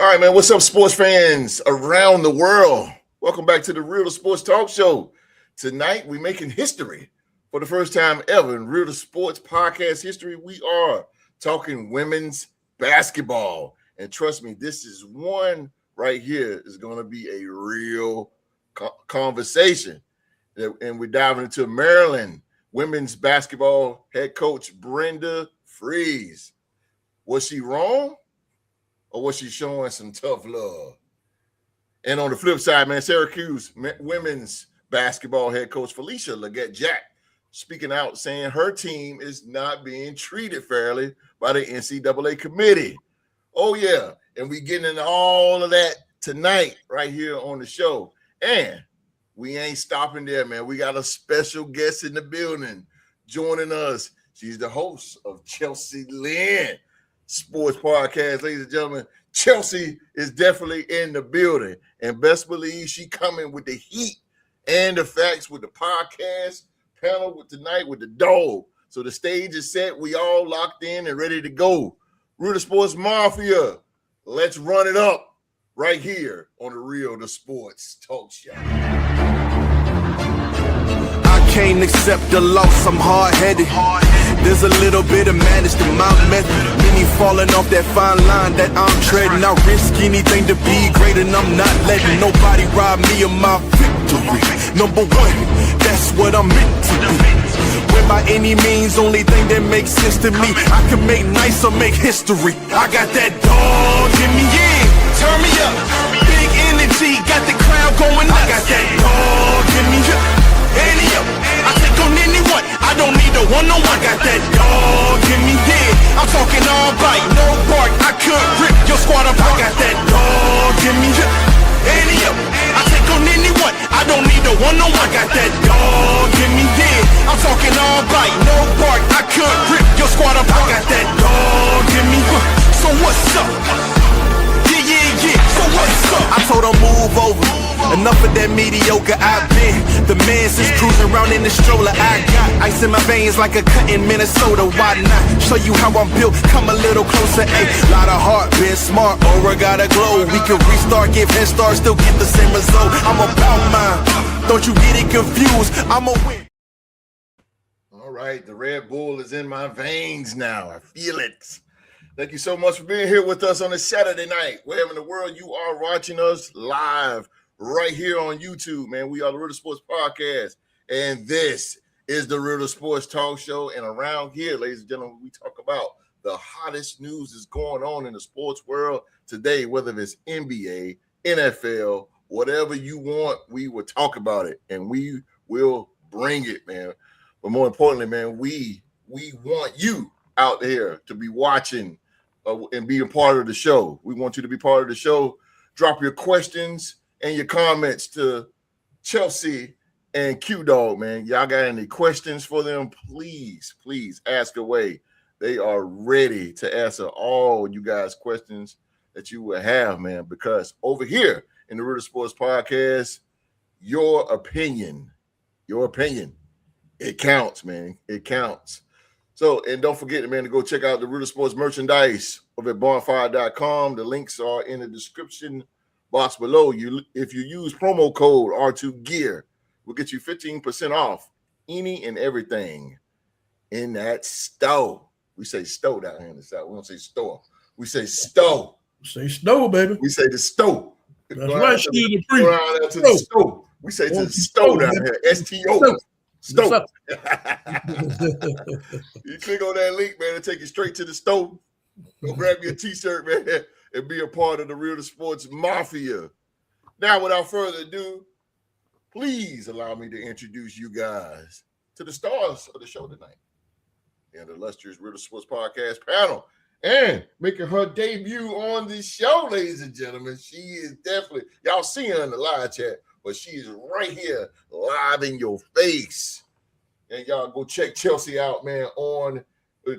All right, man. What's up, sports fans around the world? Welcome back to the Real to Sports Talk Show. Tonight, we're making history for the first time ever in Real to Sports Podcast history. We are talking women's basketball. And trust me, this is one right here is going to be a real conversation. And we're diving into Maryland women's basketball head coach Brenda Frese. Was she wrong? Or was she showing some tough love? And on the flip side, man, Syracuse women's basketball head coach Felisha Legette-Jack speaking out saying her team is not being treated fairly by the NCAA committee. Oh, yeah. And we getting into all of that tonight right here on the show. And we ain't stopping there, man. We got a special guest in the building joining us. She's the host of ChelseaLynnNC Sports Podcast. Ladies and gentlemen, Chelsea is definitely in the building. And best believe she coming with the heat and the facts with the podcast panel with tonight with the dog. So the stage is set. We all locked in and ready to go. Real Sports Mafia. Let's run it up right here on the Real to Sports Talk Show. I can't accept the loss, I'm hard-headed. There's a little bit of madness to my method. Many falling off that fine line that I'm treading. I risk anything to be great, and I'm not letting nobody rob me of my victory. Number one, that's what I'm meant to be. When by any means, only thing that makes sense to me, I can make nice or make history. I got that dog in me, yeah. Turn me up, big energy, got the crowd going nuts. I got that dog in me, yeah. I take on anyone, I don't need a one-on-one. I got that dog in me, yeah. I'm talking all bite, no bark, I could rip your squad apart. I got that dog in me, yeah. I take on anyone, I don't need a one-on-one. I got that dog in me, yeah. I'm talking all bite, no bark, I could rip your squad apart. I got that dog in me, so what's up? Yeah, so what's up? I told her move over. Enough of that mediocre I've been. The man since cruising around in the stroller. I got ice in my veins like a cut in Minnesota. Why not show you how I'm built? Come a little closer. Ayy, lot of heart, been smart, aura gotta glow. We can restart, give head start, still get the same result. I'm about mine. Don't you get it confused? I'm a win. All right, the Red Bull is in my veins now. I feel it. Thank you so much for being here with us on a Saturday night. Wherever in the world you are watching us live. Right here on YouTube, man. We are the Real to Sports Podcast, and this is the Real to Sports Talk Show. And around here, ladies and gentlemen, we talk about the hottest news that's going on in the sports world today, whether it's NBA, NFL, whatever you want, we will talk about it, and we will bring it, man. But more importantly, man, we want you out there to be watching and being part of the show. We want you to be part of the show. Drop your questions and your comments to Chelsea and Q-Dog, man. Y'all got any questions for them? Please ask away. They are ready to answer all you guys' questions that you will have, man, because over here in the Real to Sports Podcast, your opinion, it counts, man. It counts. So, and don't forget, man, to go check out the Real to Sports merchandise over at bonfire.com. The links are in the description box below. If you use promo code R2Gear, we'll get you 15% off any and everything in that store. We say store down here in the South. We don't say store. We say store. Say store, baby. We say the store. That's right. To the store. We say to the store down here. STO. Store. You click on that link, man, and take you straight to the store. Go grab your t-shirt, man, and be a part of the Real to Sports Mafia. Now, without further ado, please allow me to introduce you guys to the stars of the show tonight. And the illustrious Real to Sports Podcast panel. And making her debut on this show, ladies and gentlemen, she is definitely, y'all see her in the live chat, but she is right here live in your face. And y'all go check Chelsea out, man, on,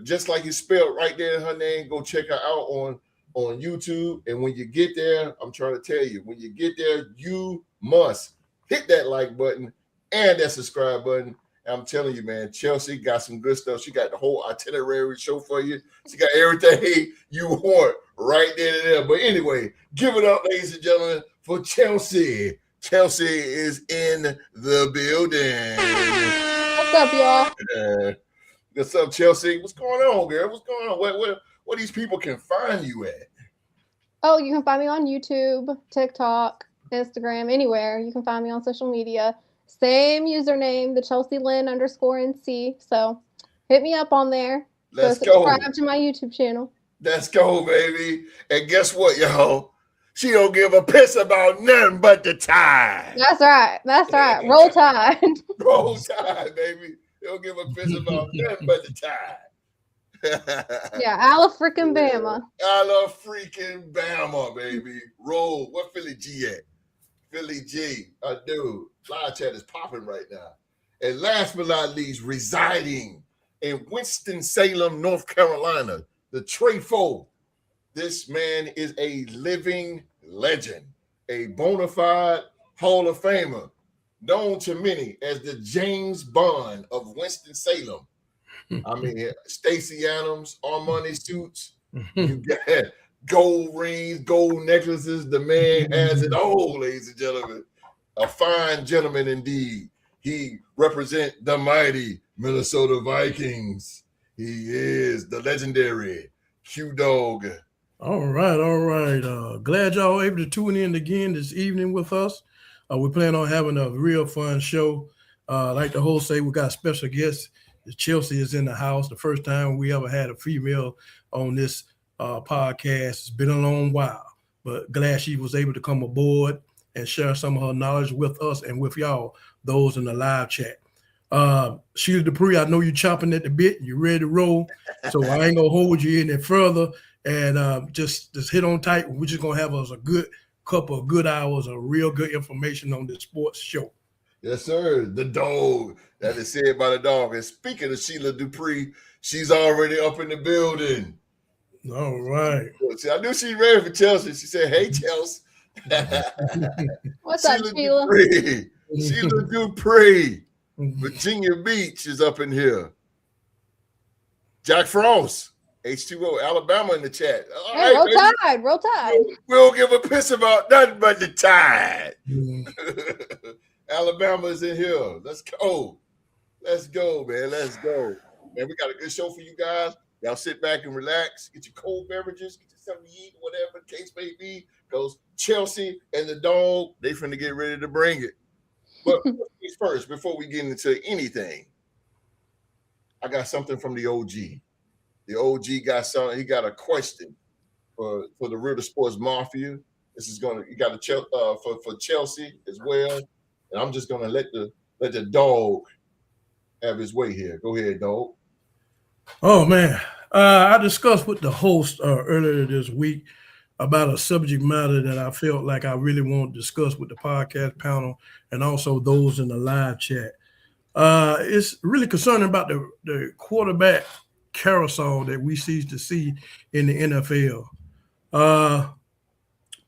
just like it's spelled right there in her name, go check her out on YouTube. And when you get there, I'm trying to tell you, when you get there, you must hit that like button and that subscribe button. I'm telling you, man, Chelsea got some good stuff. She got the whole itinerary show for you. She got everything you want right then and there. But anyway, give it up, ladies and gentlemen, for Chelsea. Chelsea is in the building. What's up, y'all? What's up, Chelsea? What's going on, girl? What's going on? Where these people can find you at? Oh, you can find me on YouTube, TikTok, Instagram, anywhere. You can find me on social media. Same username, the ChelseaLynnNC. So hit me up on there. Let's go. Subscribe to my YouTube channel. Let's go, baby. And guess what, y'all? She don't give a piss about nothing but the Tide. That's right. Roll Tide. Roll Tide, baby. They don't give a piss about nothing but the Tide. Yeah, Ala freaking Bama. Ala freaking Bama, baby. Roll. What Philly G at? Philly G. Dude. Live chat is popping right now. And last but not least, residing in Winston-Salem, North Carolina, the Trefo. This man is a living legend, a bona fide Hall of Famer, known to many as the James Bond of Winston-Salem. I mean, Stacey Adams, Armani suits, you got gold rings, gold necklaces. The man has it all, ladies and gentlemen. A fine gentleman indeed. He represents the mighty Minnesota Vikings. He is the legendary Q-Dog. All right. Glad y'all able to tune in again this evening with us. We plan on having a real fun show. Like the host say, we got a special guest. Chelsea is in the house. The first time we ever had a female on this podcast. It's been a long while, but glad she was able to come aboard and share some of her knowledge with us and with y'all, those in the live chat. Sheila Dupree, I know you're chomping at the bit. You're ready to roll. So I ain't going to hold you any further. And just hit on tight. We're just going to have us a good couple of good hours of real good information on this sports show. Yes, sir. The dog. That is said by the dog. And speaking of Sheila Dupree, she's already up in the building. All right. See, I knew she ready for Chelsea. She said, hey, Chelsea. What's up, Sheila? Dupree. Sheila Dupree. Virginia Beach is up in here. Jack Frost. H2O, Alabama in the chat. All hey, right, roll Tide. We don't give a piss about nothing but the Tide. Alabama is in here. Let's go. Let's go, man. Let's go. Man, we got a good show for you guys. Y'all sit back and relax. Get your cold beverages. Get you something to eat, whatever the case may be. Because Chelsea and the dog, they finna get ready to bring it. But first, before we get into anything, I got something from the OG. The OG got something. He got a question for the Real Sports Mafia. This is gonna. You got a for Chelsea as well. And I'm just gonna let the dog have his way here. Go ahead, dog. Oh man, I discussed with the host earlier this week about a subject matter that I felt like I really want to discuss with the podcast panel and also those in the live chat. It's really concerning about the quarterback carousel that we see in the NFL.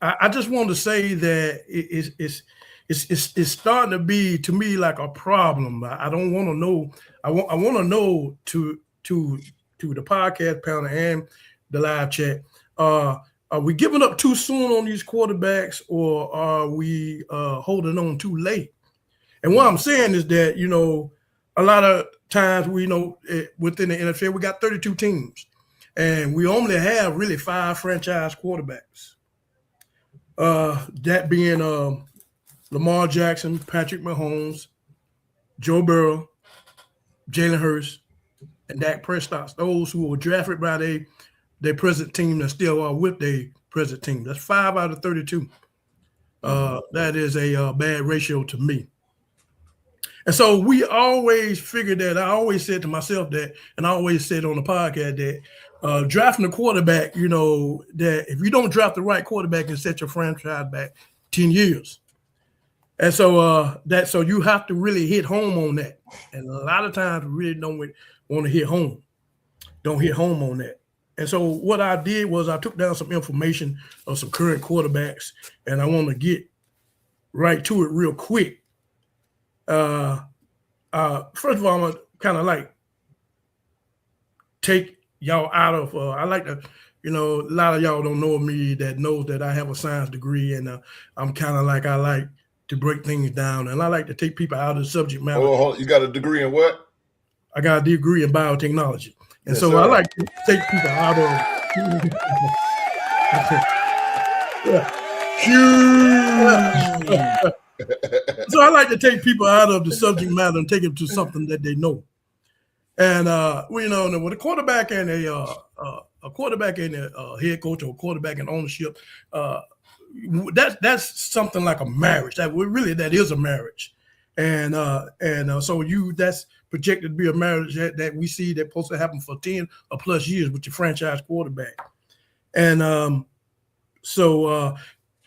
I just want to say that it's starting to be to me like a problem. I don't want to know. I want to know to the podcast panel and the live chat. Are we giving up too soon on these quarterbacks, or are we holding on too late? And what I'm saying is that, you know, a lot of times we know within the NFL, we got 32 teams, and we only have really 5 franchise quarterbacks. That being Lamar Jackson, Patrick Mahomes, Joe Burrow, Jalen Hurts, and Dak Prescott. Those who were drafted by their present team and still are with their present team. That's 5 out of 32. That is a bad ratio to me. And so we always figured that, I always said to myself that, and I always said on the podcast that drafting a quarterback, you know, that if you don't draft the right quarterback, and set your franchise back 10 years. And so so you have to really hit home on that. And a lot of times we really don't want to hit home. Don't hit home on that. And so what I did was I took down some information of some current quarterbacks, and I want to get right to it real quick. First of all, I'm gonna kind of like take y'all out of. I like to a lot of y'all don't know me that knows that I have a science degree, and I'm kind of like I like to break things down, and I like to take people out of the subject matter. Hold on. You got a degree in what? I got a degree in biotechnology, and Yes, so sir. I like to take people out of. So I like to take people out of the subject matter and take them to something that they know. And with a quarterback and a head coach or a quarterback and ownership, that's something like a marriage. That is a marriage, and so that's projected to be a marriage that we see that's supposed to happen for 10 or plus years with your franchise quarterback. And so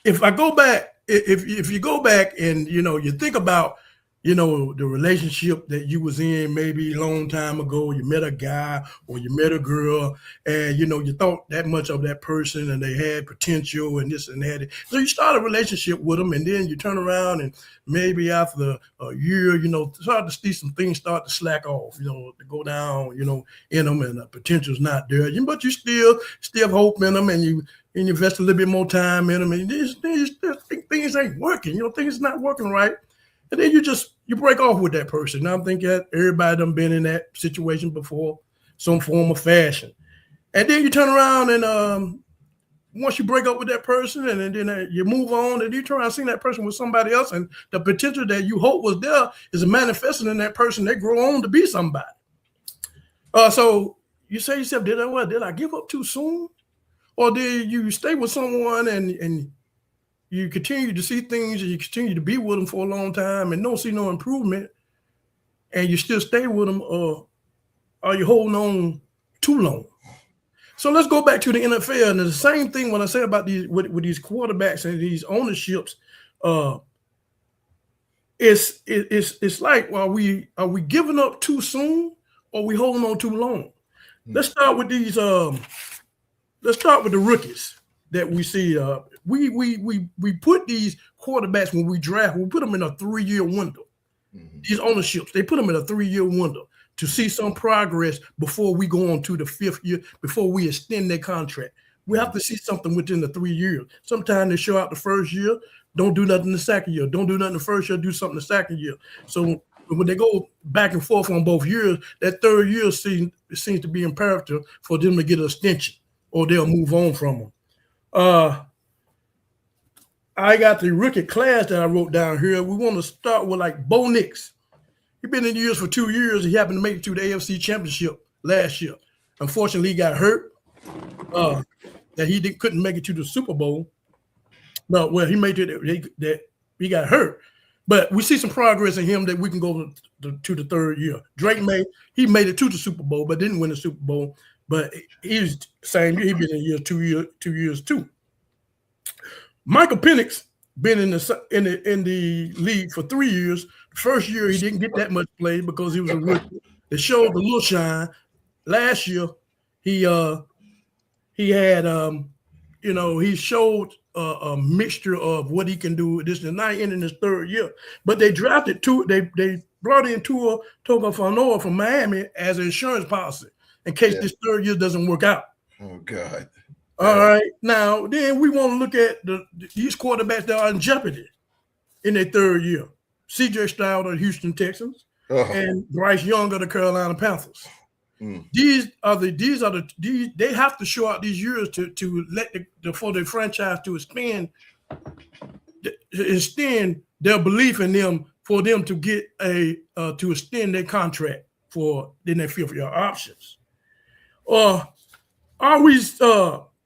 if I go back, if you go back and you think about the relationship that you was in maybe a long time ago, you met a guy or you met a girl, and you thought that much of that person and they had potential and this and that. So you start a relationship with them, and then you turn around and maybe after a year, start to see some things start to slack off, to go down, in them, and the potential's not there. But you still have hope in them, and you invest a little bit more time in them, and things ain't working. Things not working right. And then you break off with that person. Now I'm thinking everybody done been in that situation before, some form of fashion. And then you turn around and once you break up with that person and then you move on, and you turn around and see that person with somebody else, and the potential that you hope was there is manifesting in that person. They grow on to be somebody. So you say to yourself, did I give up too soon? Or did you stay with someone and you continue to see things and you continue to be with them for a long time and don't see no improvement, and you still stay with them, or are you holding on too long? So let's go back to the NFL, and the same thing when I say about these with these quarterbacks and these ownerships. It's like, are we giving up too soon, or are we holding on too long? Let's start with these. Let's start with the rookies that we see. We put these quarterbacks when we draft, we put them in a 3-year window. Mm-hmm. These ownerships, they put them in a 3-year window to see some progress before we go on to the 5th year, before we extend their contract. We have to see something within the 3 years. Sometimes they show out the first year, don't do nothing the second year. Don't do nothing the first year, do something the second year. So when they go back and forth on both years, that third year seems to be imperative for them to get an extension, or they'll move on from them. I got the rookie class that I wrote down here. We want to start with like Bo Nix. He's been in the years for 2 years. He happened to make it to the AFC Championship last year. Unfortunately, he got hurt. That he couldn't make it to the Super Bowl. No, well, he made it. That he got hurt. But we see some progress in him that we can go to the third year. Drake made it to the Super Bowl, but didn't win the Super Bowl. But he's the same year. He been in 2 years too. Michael Penix been in the league for 3 years. The first year he didn't get that much play because he was a rookie. It showed the little shine. Last year he had he showed a mixture of what he can do. This is not ending his third year, but they drafted they brought in Tua Tagovailoa from Miami as an insurance policy in case this third year doesn't work out. Oh God. All right. Now, then we want to look at these quarterbacks that are in jeopardy in their third year. C.J. Stroud of the Houston Texans and Bryce Young of the Carolina Panthers. They have to show out these years to let for the franchise to extend their belief in them, for them to get to extend their contract for then their 5th year options. Are we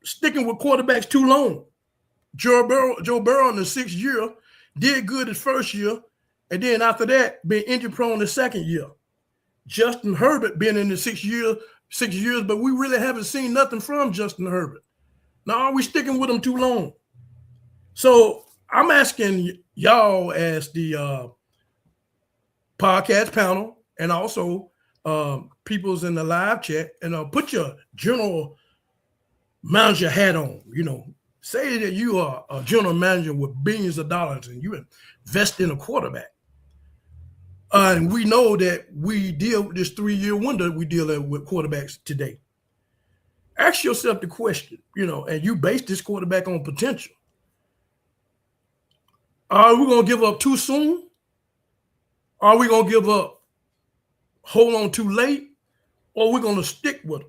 sticking with quarterbacks too long? Joe Burrow in the 6th year did good his first year, and then after that, been injury prone the 2nd year. Justin Herbert been in the 6 years, but we really haven't seen nothing from Justin Herbert. Now, are we sticking with him too long? So I'm asking y'all as the podcast panel, and also people's in the live chat, and put your general manager hat on. Say that you are a general manager with billions of dollars and you invest in a quarterback. And we know that we deal with this 3-year window we deal with quarterbacks today. ask yourself the question, and you base this quarterback on potential. Are we going to give up too soon? Are we going to give up, hold on too late? Or are we going to stick with him?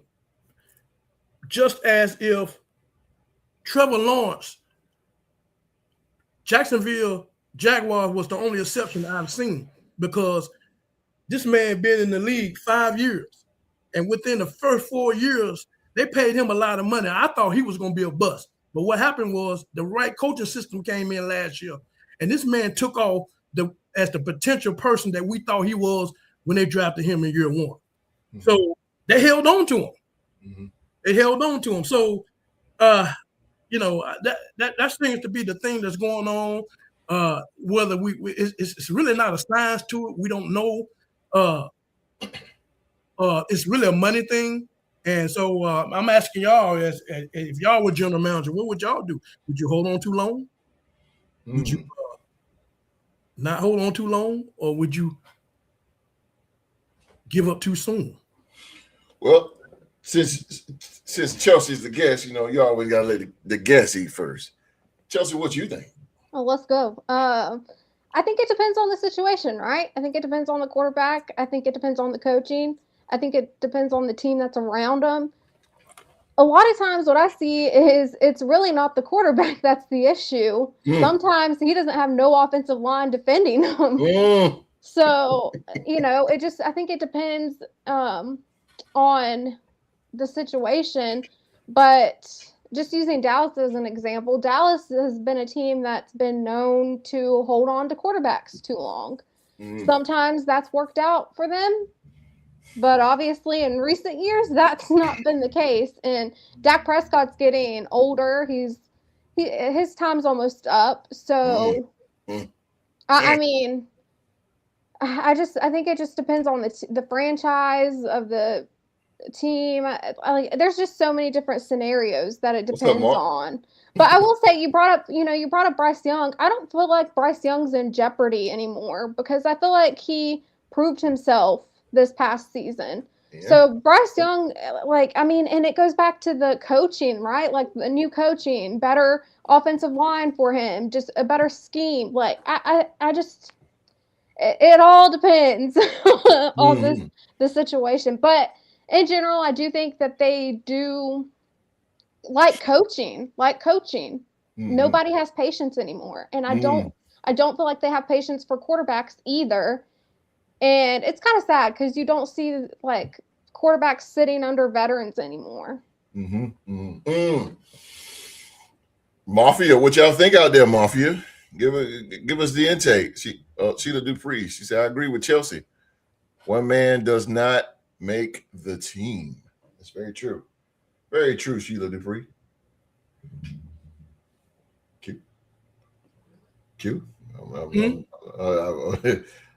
Just as if Trevor Lawrence, Jacksonville Jaguars was the only exception I've seen, because this man been in the league 5 years. And within the first 4 years, they paid him a lot of money. I thought he was going to be a bust. But what happened was the right coaching system came in last year. And this man took off as the potential person that we thought he was when they drafted him in year one. Mm-hmm. So they held on to him. Mm-hmm. They held on to him. So, that seems to be the thing that's going on. Whether it's really not a science to it. We don't know. It's really a money thing. And so I'm asking y'all, as if y'all were general manager, what would y'all do? Would you hold on too long? Mm-hmm. Would you not hold on too long, or would you give up too soon? Well, since Chelsea's the guest, you always got to let the guest eat first. Chelsea, what you think? Oh, let's go. I think it depends on the situation, right? I think it depends on the quarterback. I think it depends on the coaching. I think it depends on the team that's around him. A lot of times what I see is it's really not the quarterback that's the issue. Sometimes he doesn't have no offensive line defending him. So, I think it depends on the situation. But just using Dallas as an example, Dallas has been a team that's been known to hold on to quarterbacks too long. Sometimes that's worked out for them. But obviously, in recent years, that's not been the case. And Dak Prescott's getting older. His time's almost up. So, I think it just depends on the franchise of the team. There's just so many different scenarios that it depends on. But I will say, you brought up Bryce Young. I don't feel like Bryce Young's in jeopardy anymore, because I feel like he proved himself this past season. Yeah. So Bryce Young, and it goes back to the coaching, right? Like the new coaching, better offensive line for him, just a better scheme. Like it all depends on the situation. But in general, I do think that they do like coaching. Nobody has patience anymore. And I don't feel like they have patience for quarterbacks either. And it's kind of sad because you don't see quarterbacks sitting under veterans anymore. Mafia, what y'all think out there, Mafia? Give us the intake. Sheila Dupree, she said, I agree with Chelsea. One man does not make the team. That's very true. Very true, Sheila Dupree. Q.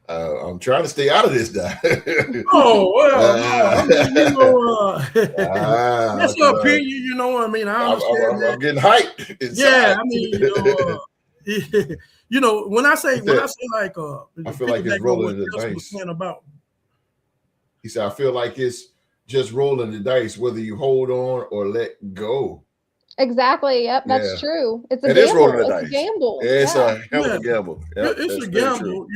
I'm trying to stay out of this now. That's your opinion, you know what I mean? I understand I'm getting hyped inside. Yeah, I mean, when I say I feel like it's rolling the dice. He said, I feel like it's just rolling the dice, whether you hold on or let go. Exactly. Yep, that's true. It's a gamble. It's a gamble. It's a hell of a gamble. Yep, it's a gamble.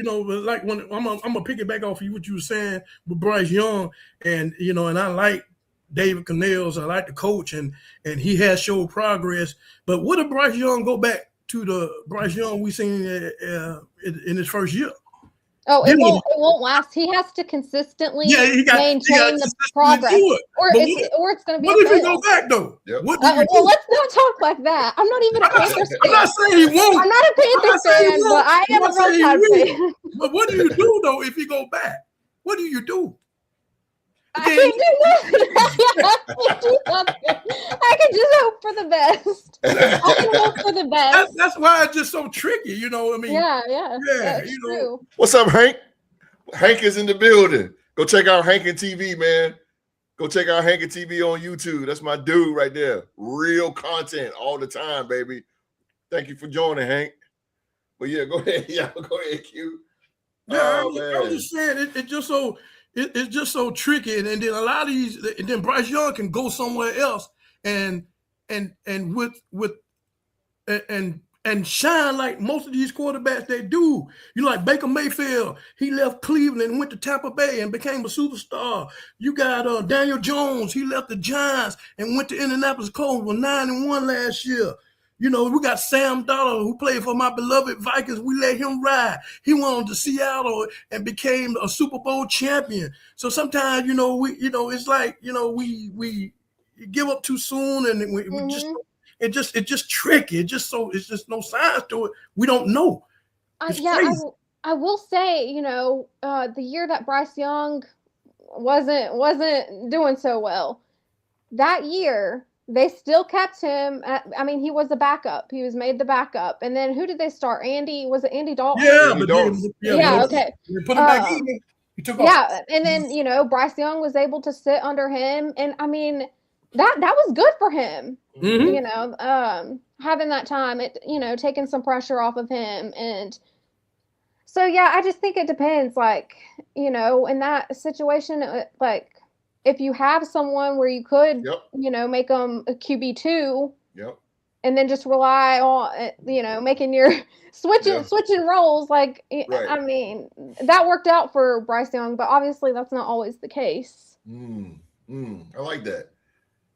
Like when I'm gonna pick it back off of what you were saying with Bryce Young, and and I like David Canales. I like the coach, and he has showed progress. But what if Bryce Young go back to the Bryce Young we seen in his first year? Oh, it won't last. He has to consistently maintain the progress, or it's going to be. What if he go back though? Yep. What do you do? Well, let's not talk like that. I'm not even a Panthers fan. I'm not saying he won't. I'm not a Panthers fan, but I am a Roll Tide fan. But what do you do though if he go back? What do you do? I can't do nothing. I can just hope for the best. I can hope for the best. That's why it's just so tricky, you know what I mean? Yeah, that's true. What's up, Hank? Hank is in the building. Go check out Hank and TV, man. Go check out Hank and TV on YouTube. That's my dude right there. Real content all the time, baby. Thank you for joining, Hank. But yeah, go ahead. Yeah, go ahead, Q. Yeah, I'm just saying it's just so. It's just so tricky, and then a lot of these, and then Bryce Young can go somewhere else and shine like most of these quarterbacks they do. You like Baker Mayfield, he left Cleveland and went to Tampa Bay and became a superstar. You got Daniel Jones, he left the Giants and went to Indianapolis Colts, was 9-1 last year. You know, we got Sam Darnold, who played for my beloved Vikings. We let him ride. He went on to Seattle and became a Super Bowl champion. So sometimes, it's like, we give up too soon, and we just it's just tricky. It's just no science to it. We don't know. I will say, the year that Bryce Young wasn't doing so well, that year they still kept him. He was a backup. He was made the backup. And then who did they start? Was it Andy Dalton? Yeah, Andy Dalton. Okay. They put him back in. He took off. Yeah, and then Bryce Young was able to sit under him, and that was good for him. Mm-hmm. Having that time, taking some pressure off of him. And so, yeah, I just think it depends, in that situation, if you have someone where you could, make them a QB2, and then just rely on, making your switching roles, right. That worked out for Bryce Young, but obviously that's not always the case. I like that.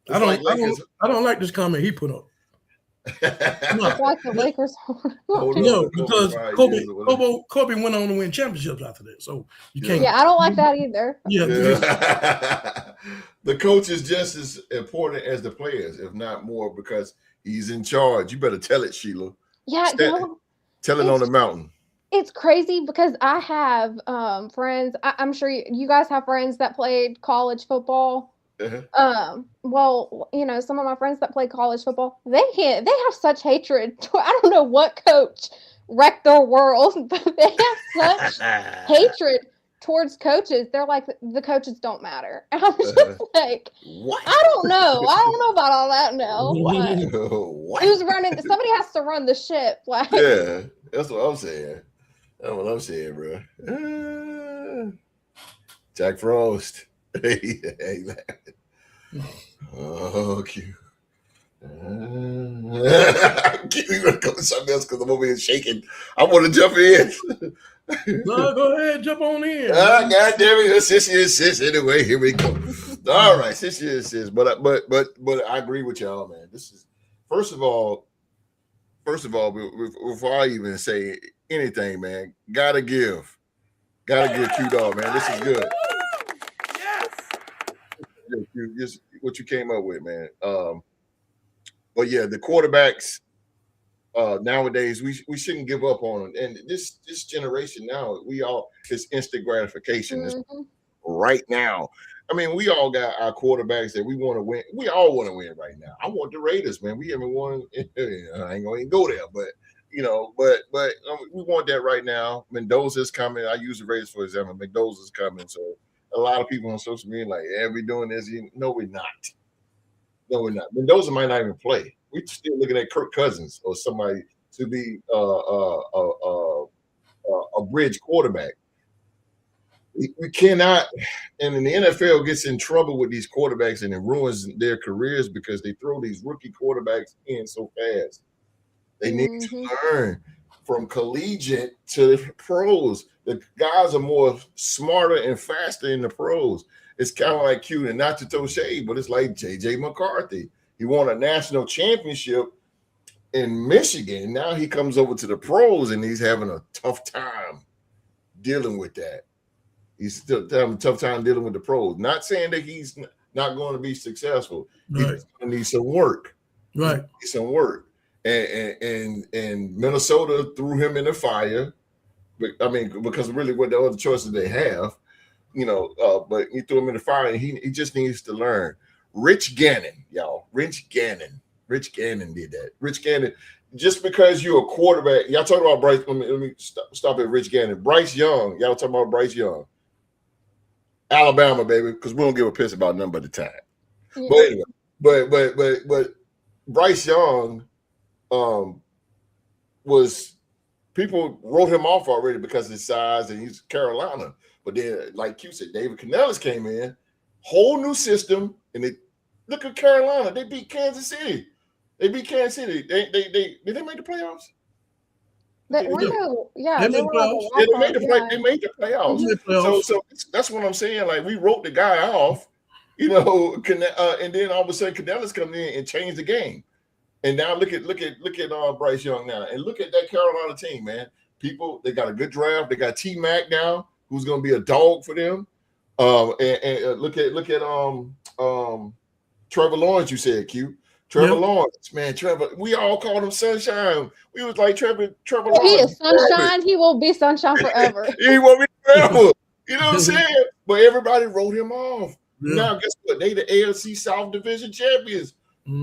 I don't like this comment he put up. Like the Lakers. Because Kobe went on to win championships after that, so you can't. Yeah, I don't like that either. Yeah. The coach is just as important as the players, if not more, because he's in charge. You better tell it, Sheila. Yeah, tell it on the mountain. It's crazy because I have friends. I'm sure you guys have friends that played college football. Well, some of my friends that play college football, they have such hatred. I don't know what coach wrecked their world, but they have such hatred towards coaches. They're like, the coaches don't matter. And I'm just like, what? I don't know about all that now. What? Who's running? Somebody has to run the ship. Yeah, that's what I'm saying. That's what I'm saying, bro. Jack Frost. Hey, man. Oh, cute. We gonna go with something else because I'm over here shaking. I want to jump in. No, go ahead, jump on in. God damn it, sissy is sis. Anyway, here we go. All right, sissy is sis. But I agree with y'all, man. This is first of all, before I even say anything, man, gotta give Q-Dog, man. This is good. Just what you came up with, man. But yeah, the quarterbacks nowadays we shouldn't give up on them. And this generation now, it's instant gratification. Mm-hmm. Right now. We all got our quarterbacks that we want to win. We all want to win right now. I want the Raiders, man. We haven't won. I ain't gonna even go there, but we want that right now. Mendoza's coming. I use the Raiders for example. Mendoza's coming, so. A lot of people on social media like, yeah, we're doing this. No, we're not. No, we're not. Mendoza might not even play. We're still looking at Kirk Cousins or somebody to be a bridge quarterback. We cannot, and the NFL gets in trouble with these quarterbacks and it ruins their careers because they throw these rookie quarterbacks in so fast. They need to learn from collegiate to the pros. The guys are more smarter and faster in the pros. It's kind of like cute, and not to throw shade, but it's like J.J. McCarthy. He won a national championship in Michigan. Now he comes over to the pros, and he's having a tough time dealing with that. He's still having a tough time dealing with the pros. Not saying that he's not going to be successful. Right. He's going to need some work. Right. Some work. And Minnesota threw him in the fire. Because really what the other choices they have, but he threw him in the fire and he just needs to learn. Rich Gannon, y'all. Rich Gannon did that. Rich Gannon, just because you're a quarterback, y'all talking about Bryce. Let me stop at Rich Gannon. Bryce Young, y'all talking about Bryce Young. Alabama, baby, because we don't give a piss about nothing but the time. Yeah. But anyway, but Bryce Young was. People wrote him off already because of his size and he's Carolina. But then, like you said, David Canellis came in, whole new system, and Look at Carolina. They beat Kansas City. They beat Kansas City. Did they make the playoffs? They made the playoffs. So that's what I'm saying. Like, we wrote the guy off, and then all of a sudden Canella's come in and changed the game. And now look at Bryce Young now, and look at that Carolina team, man. People, they got a good draft. They got T-Mac now, who's going to be a dog for them. And look at Trevor Lawrence. You said Q. Trevor Lawrence, man. Trevor, we all called him Sunshine. We was like Trevor Lawrence. He is Sunshine. He will be Sunshine forever. He will be forever. You know what I'm saying? But everybody wrote him off. Yeah. Now, guess what? They the AFC South Division champions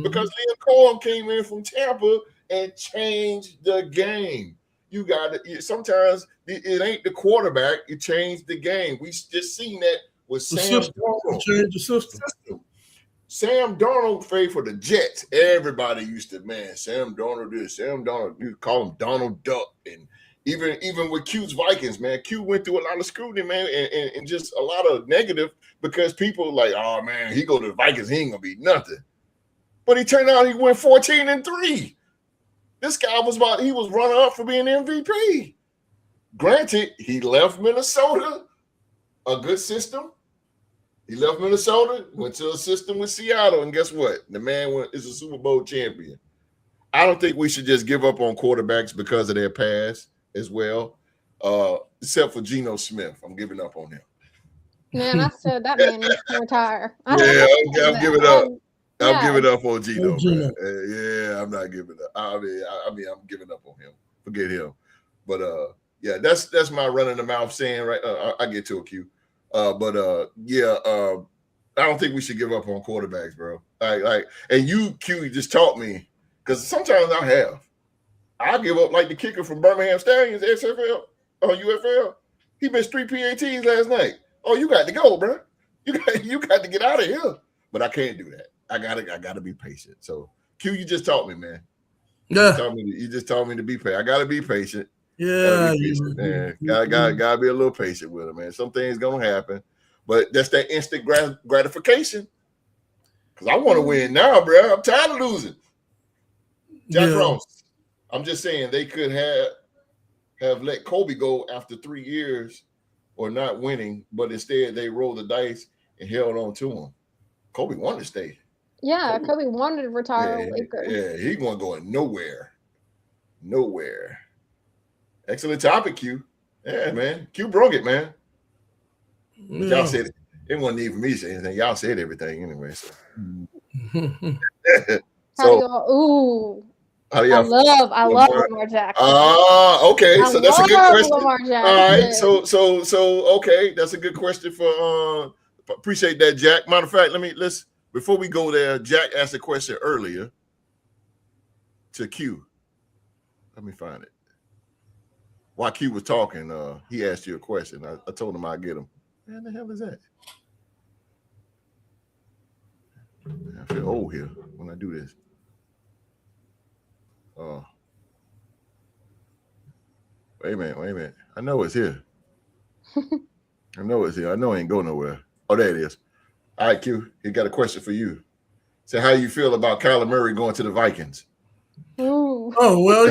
because Liam Cohen came in from Tampa and changed the game. You got it. Sometimes it ain't the quarterback. It changed the game. We just seen that with Sam Darnold. Change the system. Sam Darnold played for the Jets. Everybody used to, man, Sam Darnold this, Sam Darnold. You call him Donald Duck. And even with Q's Vikings, man, Q went through a lot of scrutiny, man, and just a lot of negative because people like, oh, man, he go to the Vikings, he ain't going to be nothing. But he turned out he went 14-3. This guy he was runner up for being MVP. Granted, he left Minnesota, a good system. He left Minnesota, went to a system with Seattle, and guess what? The man is a Super Bowl champion. I don't think we should just give up on quarterbacks because of their past as well, except for Geno Smith. I'm giving up on him. Man, I said that man needs to retire. I'm giving up. I'm giving up on Geno. I'm not giving up. I mean, I'm giving up on him. Forget him. But that's my running the mouth saying right. I get to a Q. I don't think we should give up on quarterbacks, bro. And you, Q, just taught me because sometimes I give up like the kicker from Birmingham Stallions, XFL or UFL. He missed 3 PATs last night. Oh, you got to go, bro. You got to get out of here. But I can't do that. I gotta be patient. So Q, you just taught me, man. Yeah. You just taught me to be patient. I gotta be patient. Yeah, gotta be a little patient with it, man. Some things gonna happen, but that's that instant gratification. Because I want to win now, bro. I'm tired of losing. Jack Ross. I'm just saying they could have let Kobe go after 3 years or not winning, but instead they rolled the dice and held on to him. Kobe wanted to stay. Yeah, Kobe wanted to retire. Yeah, he wasn't going nowhere. Excellent topic, Q. Yeah, man. Q broke it, man. Yeah. Y'all said it. It wasn't even me saying anything. Y'all said everything anyway. So. I love Lamar Jackson. Okay. So that's a good question. Lamar Jackson. All right. So okay. That's a good question for appreciate that, Jack. Matter of fact, let's before we go there, Jack asked a question earlier to Q. Let me find it. While Q was talking, he asked you a question. I told him I'd get him. Man, the hell is that? I feel old here when I do this. Wait a minute. I know it's here. I know it ain't go nowhere. Oh, there it is. All right, Q, he got a question for you. So how you feel about Kyler Murray going to the Vikings? Ooh. Oh, well,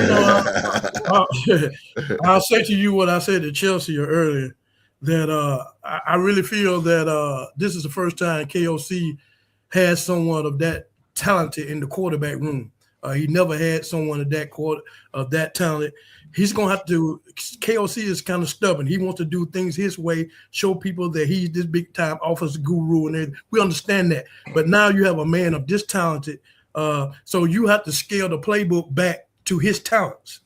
I'll say to you what I said to Chelsea earlier, that I really feel that this is the first time KOC has someone of that talented in the quarterback room. He never had someone of that talent. He's going to have to – KOC is kind of stubborn. He wants to do things his way, show people that he's this big-time offensive guru and everything. We understand that. But now you have a man of this talented, so you have to scale the playbook back to his talents.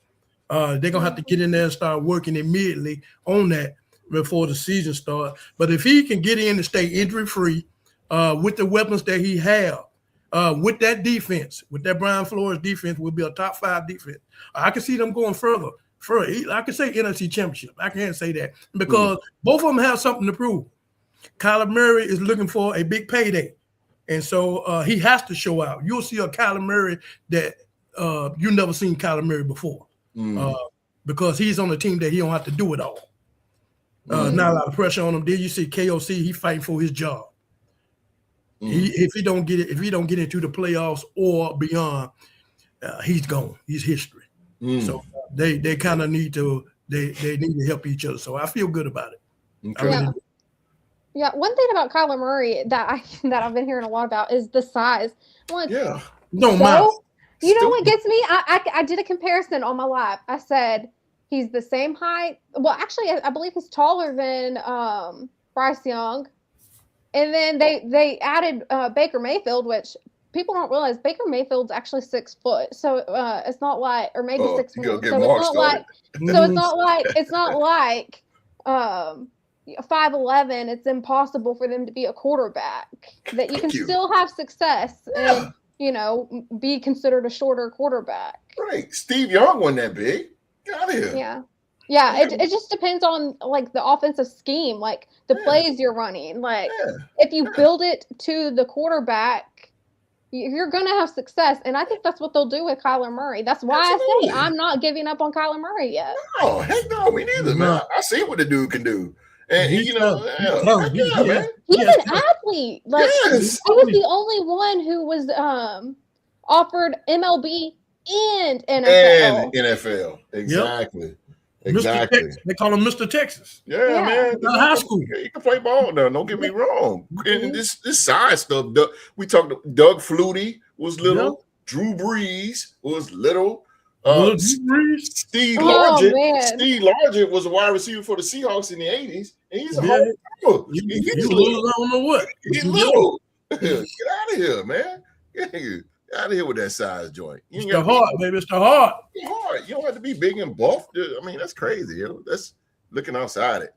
They're going to have to get in there and start working immediately on that before the season starts. But if he can get in and stay injury-free with the weapons that he has, with that defense, with that Brian Flores defense, will be a top 5 defense. I can see them going further. I can say NFC Championship. I can't say that because both of them have something to prove. Kyler Murray is looking for a big payday, and so he has to show out. You'll see a Kyler Murray that you never seen Kyler Murray before because he's on a team that he don't have to do it all. Not a lot of pressure on him. Then you see KOC, he fighting for his job. If he don't get into the playoffs or beyond, he's gone. He's history. So they kind of need to help each other. So I feel good about it. Okay. Yeah. One thing about Kyler Murray that I've been hearing a lot about is the size. Like, yeah. No matter. You know what gets me? I did a comparison on my live. I said he's the same height. Well, actually, I believe he's taller than Bryce Young. And then they added Baker Mayfield, which people don't realize Baker Mayfield's actually 6 foot. So it's not like, or maybe 6'1". So it's not like 5'11". It's impossible for them to be a quarterback. That you can still have success and be considered a shorter quarterback. Right. Steve Young wasn't that big. Get out of here. Yeah. Yeah, it just depends on like the offensive scheme, like the plays you're running. Like if you build it to the quarterback, you're gonna have success. And I think that's what they'll do with Kyler Murray. That's why I say I'm not giving up on Kyler Murray yet. No, heck no, me neither, man. I see what the dude can do. And he's an athlete. Like he was the only one who was offered MLB and NFL. Exactly. Yep. Exactly. They call him Mr. Texas. Yeah, man. High school. He can play ball now. Don't get me wrong. And this size stuff. We talked. Doug Flutie was little. Yep. Drew Brees was little. Steve Largent was a wide receiver for the Seahawks in the 80s, and he's a whole. He's little. I don't know what. He's little. Get out of here, man. Get out of here with that size joint. It's the heart, baby. It's the heart. You don't have to be big and buff. I mean, that's crazy. That's looking outside it.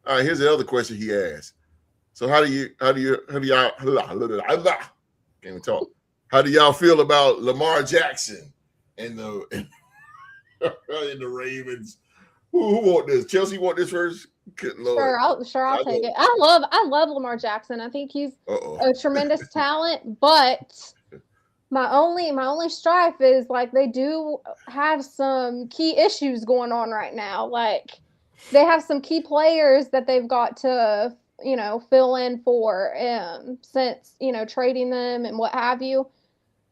All right, here's the other question he asked. So how do y'all can't even talk. How do y'all feel about Lamar Jackson and the Ravens? Who want this? Chelsea want this first? Sure, I'll take it. I love Lamar Jackson. I think he's a tremendous talent, but my only strife is like they do have some key issues going on right now. Like they have some key players that they've got to, fill in for since, trading them and what have you.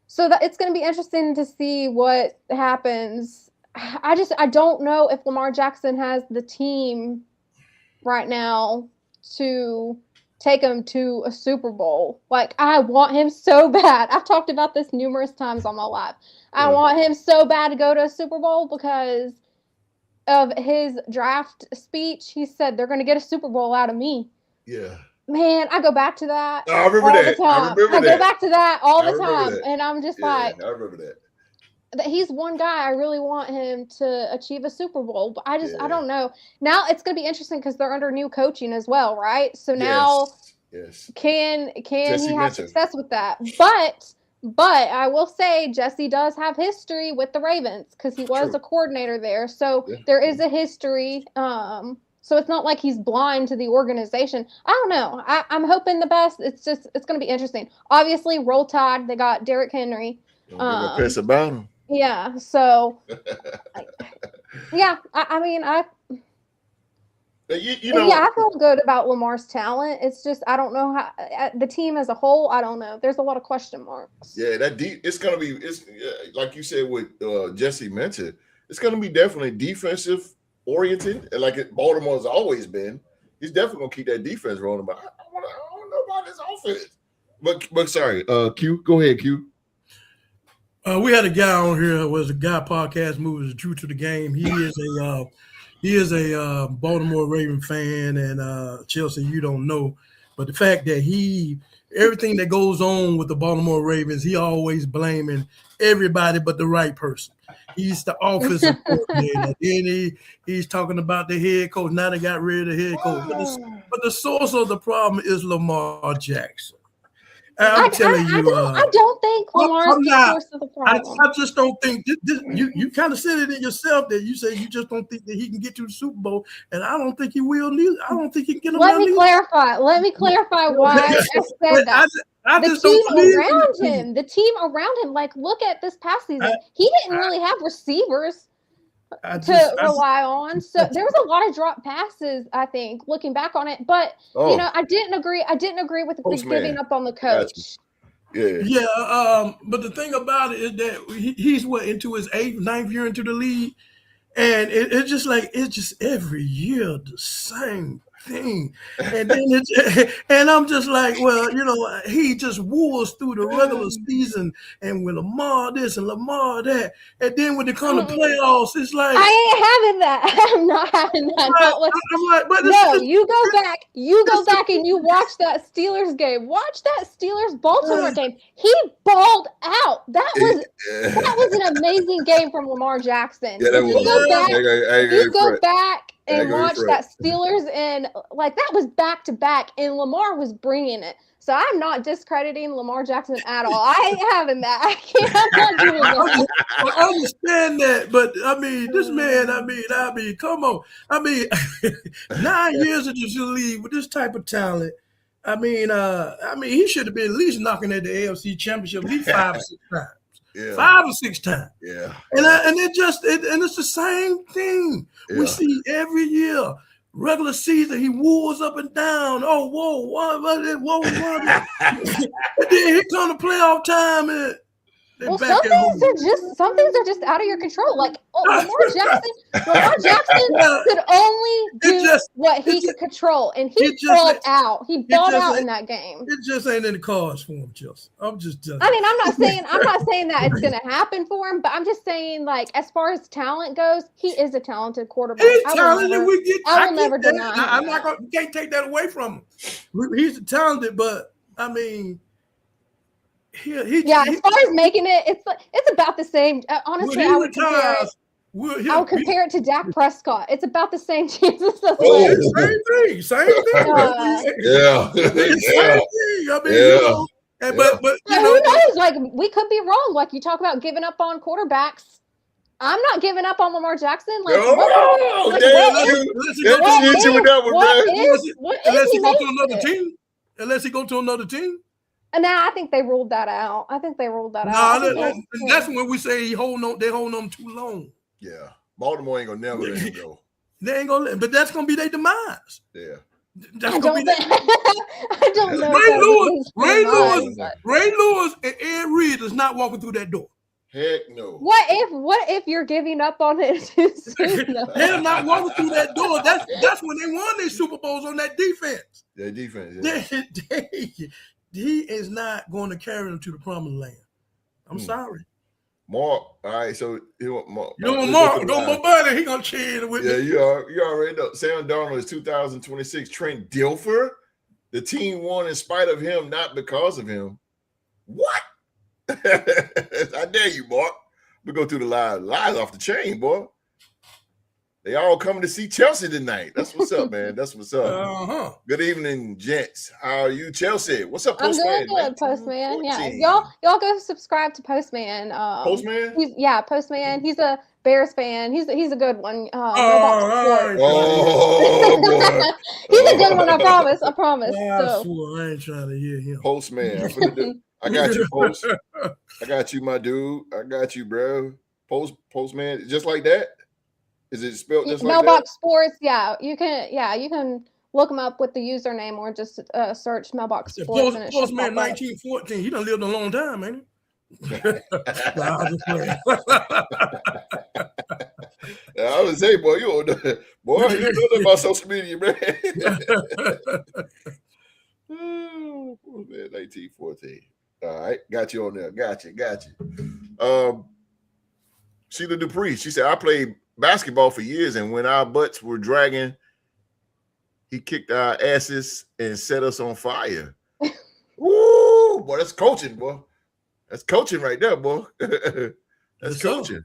So that it's going to be interesting to see what happens. I don't know if Lamar Jackson has the team right now to take him to a Super Bowl. Like, I want him so bad. I've talked about this numerous times on my live. I want him so bad to go to a Super Bowl because of his draft speech. He said they're going to get a Super Bowl out of me. Yeah. Man, I go back to that. I remember that. I go back to that all the time. And I'm just I remember that. He's one guy I really want him to achieve a Super Bowl, but I don't know. Now it's going to be interesting because they're under new coaching as well, right? So now, can he have success with that? But I will say Jesse does have history with the Ravens because he was a coordinator there, so there is a history. So it's not like he's blind to the organization. I don't know. I'm hoping the best. It's going to be interesting. Obviously, Roll Tide. They got Derrick Henry. Don't give a piss about him. Yeah, so I mean, I feel good about Lamar's talent. It's just I don't know how the team as a whole. I don't know. There's a lot of question marks. Yeah, it's gonna be. It's like you said with Jesse mentioned. It's gonna be definitely defensive oriented, and like Baltimore has always been. He's definitely gonna keep that defense rolling. But I don't know about this offense. But sorry, Q, go ahead, Q. We had a guy on here was a guy podcast moves true to the game. He is a Baltimore Raven fan, and Chelsea, you don't know, but the fact that everything that goes on with the Baltimore Ravens, he always blaming everybody but the right person. He's the offensive coordinator. Then he's talking about the head coach. Now they got rid of the head coach. But the source of the problem is Lamar Jackson. I'm telling you, I don't think Lamar's the source of the problem. I just don't think you kind of said it in yourself that you say you just don't think that he can get to the Super Bowl, and I don't think he will neither. I don't think he can get him. Let me clarify why I said that. The team around him, like look at this past season. He didn't really have receivers. rely on. So there was a lot of drop passes, I think, looking back on it. But I didn't agree. I didn't agree with giving up on the coach. Yeah. But the thing about it is that he's into his 8th, 9th year into the league, and it's just every year the same thing. And then and I'm just like, well, he just wars through the regular season, and with Lamar this and Lamar that, and then when they come to playoffs, it's like I ain't having that. I'm not having that. You go back and you watch that Steelers game. Watch that Steelers Baltimore game. He balled out. That was an amazing game from Lamar Jackson. Yeah, that was. You go back and watch that Steelers, and that was back to back, and Lamar was bringing it. So I'm not discrediting Lamar Jackson at all. I ain't having that. I'm not doing that. I understand that, but this man, come on. 9 years of this league with this type of talent. He should have been at least knocking at the AFC Championship at least 5 or 6 times. Yeah. 5 or 6 times. Yeah. And it's the same thing we see every year. Regular season, he wars up and down. Oh, whoa. And then he come to playoff time and some things are just out of your control. Lamar Jackson could only do what he could control, and he balled out. He balled out in that game. It just ain't in the cards for him, Chelsea. I'm just telling you. I'm not saying that it's going to happen for him, but I'm just saying, as far as talent goes, he is a talented quarterback. He's talented. I will never deny. I'm not going. Can't take that away from him. He's talented, but as far as making it, it's about the same. Honestly, I would compare it to Dak Prescott. It's about the same chances. Same thing. Same thing. But who knows? We could be wrong. You talk about giving up on quarterbacks. I'm not giving up on Lamar Jackson. Unless he go to another team. And now I think they ruled that out. That's when we say they hold on too long. Yeah. Baltimore ain't gonna never let him go. They ain't gonna but that's gonna be their demise. Yeah. I don't know. Ray Lewis and Ed Reed is not walking through that door. Heck no. What if you're giving up on it too soon? They're not walking through that door. That's when they won their Super Bowls on that defense. Their defense. Yeah. He is not going to carry them to the promised land. I'm sorry. Mark, all right, so Mark. Mark, go my buddy. He gonna cheer with me. You already know. Sam Darnold is 2026. Trent Dilfer, the team won in spite of him, not because of him. What? I dare you, Mark. We go through the lies off the chain, boy. They all coming to see Chelsea tonight. That's what's up, man. That's what's up. Good evening, gents. How are you, Chelsea? What's up, Postman? I'm doing good, Postman. Yeah, y'all go subscribe to Postman. Postman? Postman. He's a Bears fan. He's a good one. Boy. He's a good one. I promise. I ain't trying to hear him. Postman. I got you, Post. I got you, my dude. I got you, bro. Postman. Just like that. Is it spelled just like that? Mailbox Sports, you can look them up with the username or just search Mailbox Sports. Postman 1914. He done lived a long time, ain't he? I would say, boy, you don't know nothing about social media, man. 1914. All right, got you on there. Got you. Sheila Dupree, she said, I played basketball for years, and when our butts were dragging, he kicked our asses and set us on fire. Woo, boy, that's coaching, boy. That's coaching right there, boy. That's coaching.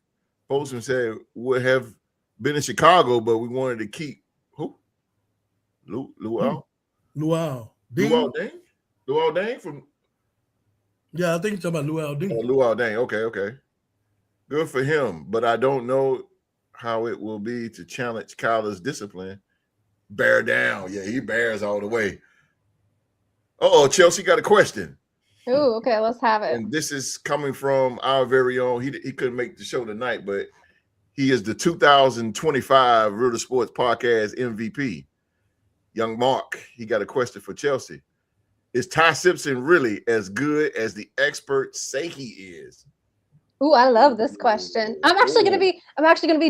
Postman said would have been in Chicago, but we wanted to keep who? Luau Deng from. Yeah, I think you're talking about Luau Deng. Luau Deng. Okay. Good for him, but I don't know how it will be to challenge Kyler's discipline. Bear down. Yeah, he bears all the way. Chelsea got a question. Ooh, okay, let's have it. And this is coming from our very own. He couldn't make the show tonight, but He is the 2025 Real Sports Podcast MVP. Young Mark, he got a question for Chelsea. Is Ty Simpson really as good as the experts say he is? Ooh, I love this question. I'm actually gonna be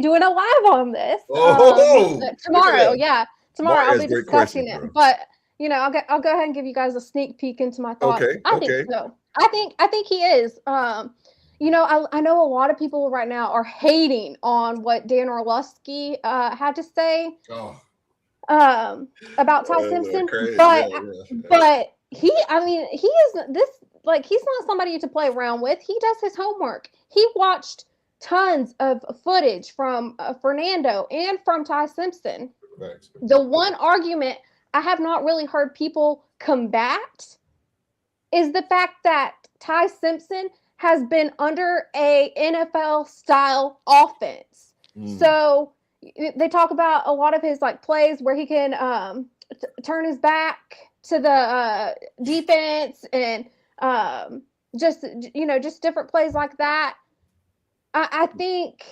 doing a live on this tomorrow. Yeah, tomorrow I'll be discussing it. But I'll go ahead and give you guys a sneak peek into my thoughts. Okay. I think so. I think he is. I know a lot of people right now are hating on what Dan Orlovsky had to say about Ty Simpson, but he is this. Like, he's not somebody to play around with. He does his homework. He watched tons of footage from Fernando and from Ty Simpson. Thanks. The one argument I have not really heard people combat is the fact that Ty Simpson has been under a NFL-style offense. So they talk about a lot of his plays where he can turn his back to the defense and just different plays like that. I think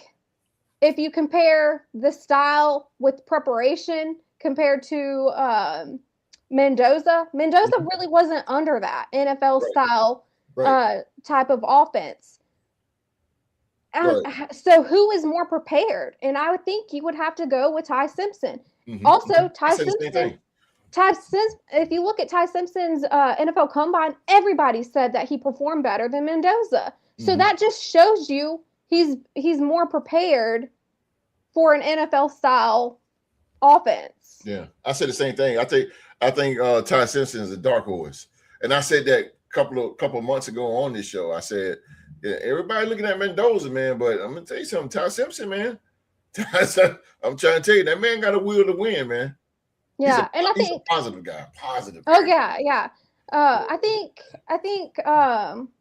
if you compare the style with preparation compared to Mendoza really wasn't under that NFL style type of offense. So who is more prepared? And I would think you would have to go with Ty Simpson. Also, Ty Simpson. If you look at Ty Simpson's NFL Combine, everybody said that he performed better than Mendoza. So that just shows you he's more prepared for an NFL style offense. Yeah, I said the same thing. I think Ty Simpson is a dark horse, and I said that a couple of months ago on this show. I said, yeah, everybody looking at Mendoza, man, but I'm gonna tell you something, Ty Simpson, man. I'm trying to tell you, that man got a will to win, man. Yeah, he's a positive guy. Positive. Oh yeah. I think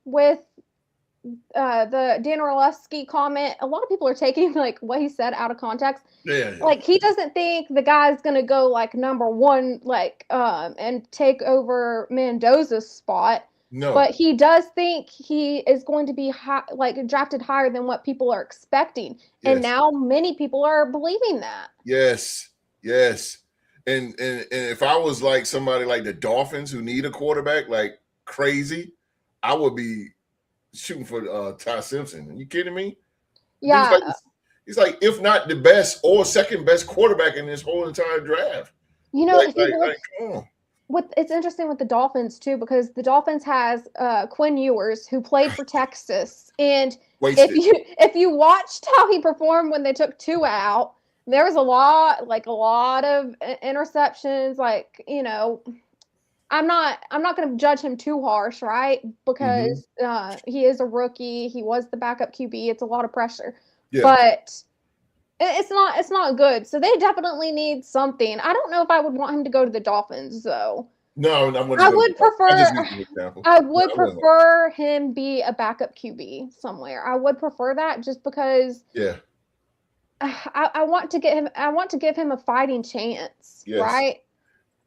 with the Dan Orlovsky comment, a lot of people are taking what he said out of context. Yeah. He doesn't think the guy's gonna go number one, and take over Mendoza's spot. No. But he does think he is going to be drafted higher than what people are expecting, and now many people are believing that. Yes. And if I was somebody like the Dolphins who need a quarterback like crazy, I would be shooting for Ty Simpson. Are you kidding me? Yeah. He's if not the best or second best quarterback in this whole entire draft. It's interesting with the Dolphins too, because the Dolphins has Quinn Ewers, who played for Texas, and if you watched how he performed when they took Tua out, there was a lot of interceptions. I'm not going to judge him too harsh, right? Because he is a rookie. He was the backup QB. It's a lot of pressure, but it's not good. So they definitely need something. I don't know if I would want him to go to the Dolphins, though. No, I would prefer him be a backup QB somewhere. I would prefer that just because. Yeah. I want to give him a fighting chance, right?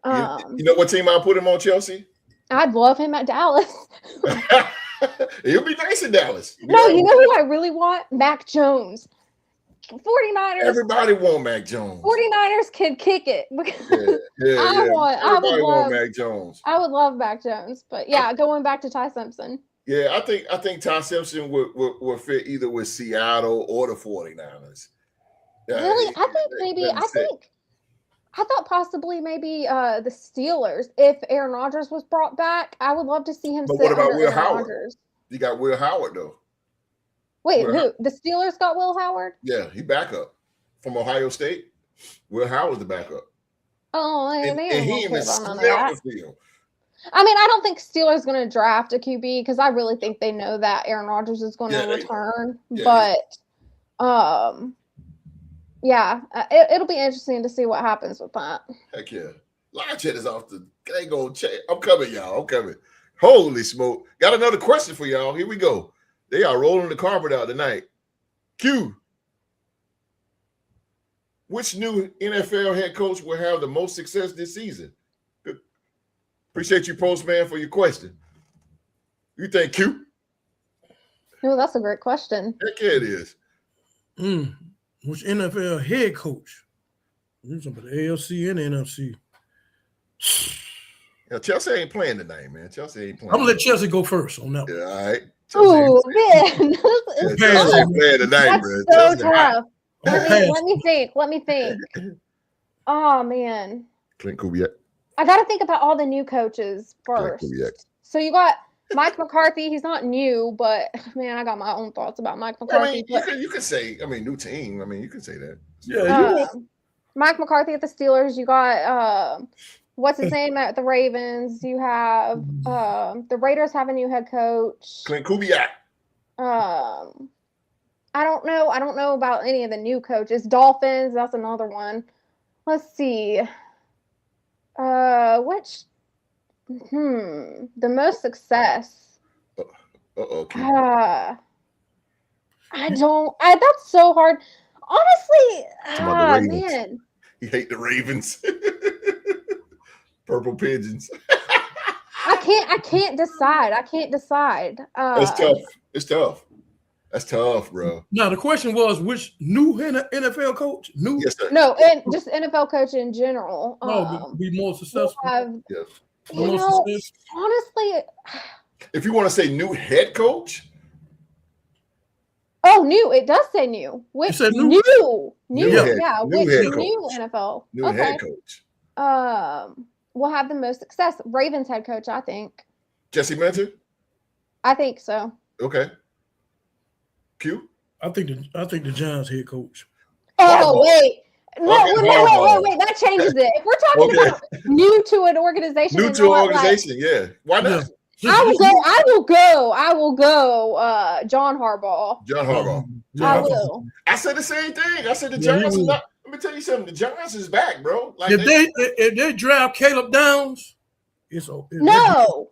You know what team I'll put him on, Chelsea? I'd love him at Dallas. He'll be nice in Dallas. No, you know who I really want? Mac Jones. 49ers. Everybody want Mac Jones. 49ers can kick it. I would love Mac Jones. I would love Mac Jones, but going back to Ty Simpson. Yeah, I think Ty Simpson would fit either with Seattle or the 49ers. Really? I thought possibly maybe the Steelers. If Aaron Rodgers was brought back, I would love to see him. But what about Will Howard? You got Will Howard though. Wait, who? The Steelers got Will Howard? Yeah, he backup from Ohio State. Will Howard's the backup. Oh, and he even smelled the field. I mean, I don't think Steelers going to draft a QB because I really think they know that Aaron Rodgers is going to return. But, it'll be interesting to see what happens with that. Heck yeah. Live chat is off the go chat. I'm coming, y'all. I'm coming. Holy smoke. Got another question for y'all. Here we go. They are rolling the carpet out tonight. Q. Which new NFL head coach will have the most success this season? Good. Appreciate you, Postman, for your question. You think Q? Oh, that's a great question. Heck yeah, it is. Which NFL head coach? You're talking about the AFC and the NFC. Yeah, Chelsea ain't playing tonight, man. Chelsea ain't playing. I'm gonna let Chelsea go first on that one. Yeah, all right. Oh man, Chelsea ain't playing tonight, that's bro. so Chelsea tough. Pass. Let me think. Oh man, Clint Kubiak. I got to think about all the new coaches Clint first. Kubiak. So you got Mike McCarthy. He's not new, but man, I got my own thoughts about Mike McCarthy. I mean, you can say, new team. I mean, you can say that. Yeah, Mike McCarthy at the Steelers. You got what's his name at the Ravens. You have the Raiders have a new head coach. Clint Kubiak. I don't know. I don't know about any of the new coaches. Dolphins. That's another one. Let's see. The most success. Okay. That's so hard. Honestly, man. You hate the Ravens. Purple pigeons. I can't decide. That's tough. It's tough. That's tough, bro. Now the question was, which new NFL coach? New? Yes, sir. No, and just NFL coach in general. Be more successful. Yes. Honestly, if you want to say new head coach. Oh, new. It does say new. Which new? New head NFL. New head coach. Will have the most success. Ravens head coach, I think. Jesse Minter? I think so. Okay. Q? I think the Giants head coach. Oh, wait. No, wait. That changes it. If we're talking about new to an organization. Yeah. Why not? I will go. John Harbaugh. I will. I said the same thing. I said the Giants. Let me tell you something. The Giants is back, bro. Like if they draft Caleb Downs, it's okay. No.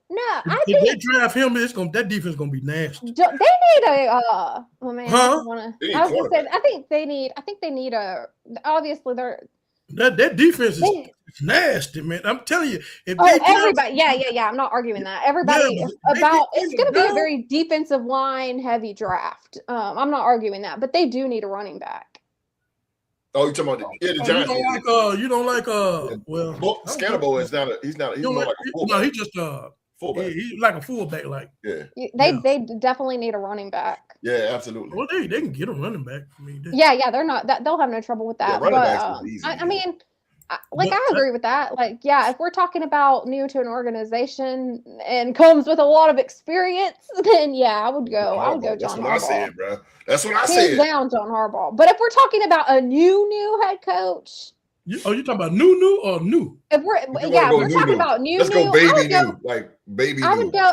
If they draft him, that defense is gonna be nasty. They need a. Oh man. Huh? I was gonna say. I think they need a. Obviously, they're. That defense is nasty, man. I'm telling you. Everybody. Yeah. I'm not arguing that. Everybody it's going to be a very defensive line heavy draft. I'm not arguing that, but they do need a running back. Oh, you're talking about the Giants. You don't like Scannable is not. He's more like a fullback. No, he just fullback. He's like a fullback. Like They definitely need a running back. Yeah, absolutely. Well, they can get a running back. I mean, they're not. They'll have no trouble with that. Yeah, running backs is easy. I mean, I agree with that. Like, yeah, if we're talking about new to an organization and comes with a lot of experience, then I would go. I would go John Harbaugh. That's what I said, bro. That's what I said. Down John Harbaugh. But if we're talking about a new head coach. You talking about new or new? If we're talking about new. Let's go baby new, like baby. I would go.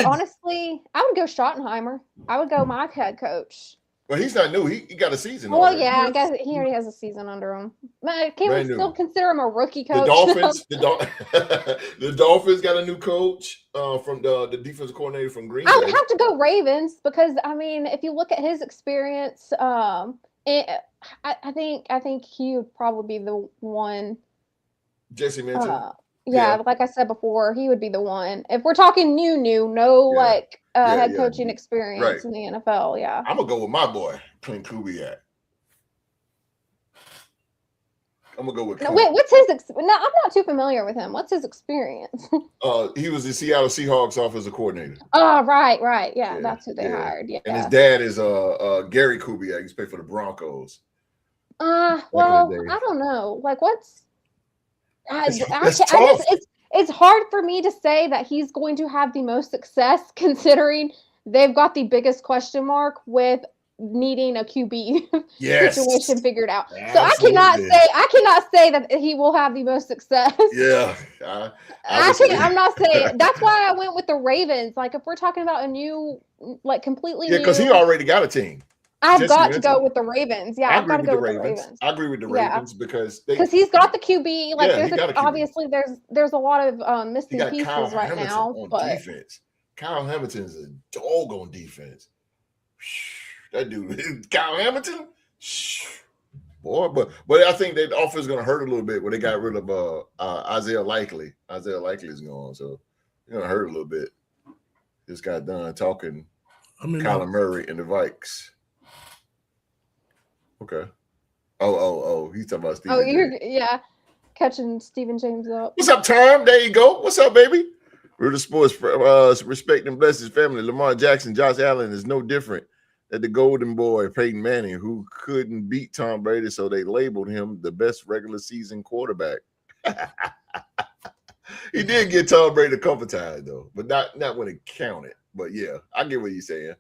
Honestly, I would go Schottenheimer. I would go my head coach. Well, he's not new. He got a season. Well, I guess he already has a season under him. Can we still consider him a rookie coach? The Dolphins got a new coach from the defensive coordinator from Green Bay. I would have to go Ravens because I mean, if you look at his experience, I think he would probably be the one. Jesse Minter. Like I said before, he would be the one. If we're talking head coaching experience in the NFL, I'm gonna go with my boy Clint Kubiak. I'm gonna go with. Wait, what's his? I'm not too familiar with him. What's his experience? He was the Seattle Seahawks offensive coordinator. Oh, right. Yeah, that's who they hired. Yeah, and his dad is Gary Kubiak. He's played for the Broncos. I don't know. Like, what's? It's hard for me to say that he's going to have the most success considering they've got the biggest question mark with needing a QB situation figured out. Absolutely. So I cannot say that he will have the most success. Yeah. I'm not saying. That's why I went with the Ravens. Like if we're talking about a new, like completely new. Yeah, because he already got a team. I've got to go with the Ravens. Yeah, I've got to go with the Ravens. I agree with the Ravens because he's got the QB. Like there's a lot of missing pieces right now. But defense. Kyle Hamilton's a dog on defense. That dude, Kyle Hamilton, boy. But I think that offense is going to hurt a little bit when they got rid of Isaiah Likely. Isaiah Likely is gone, so it's going to hurt a little bit. Just got done talking. Kyler Murray and the Vikes. Okay. Oh, he's talking about Stephen. Oh, you're catching Stephen James up. What's up, Tom? There you go. What's up, baby? Real Sports, respect and bless his family. Lamar Jackson, Josh Allen is no different than the golden boy, Peyton Manning, who couldn't beat Tom Brady, so they labeled him the best regular season quarterback. He did get Tom Brady a couple times, though, but not when it counted. But, yeah, I get what you're saying.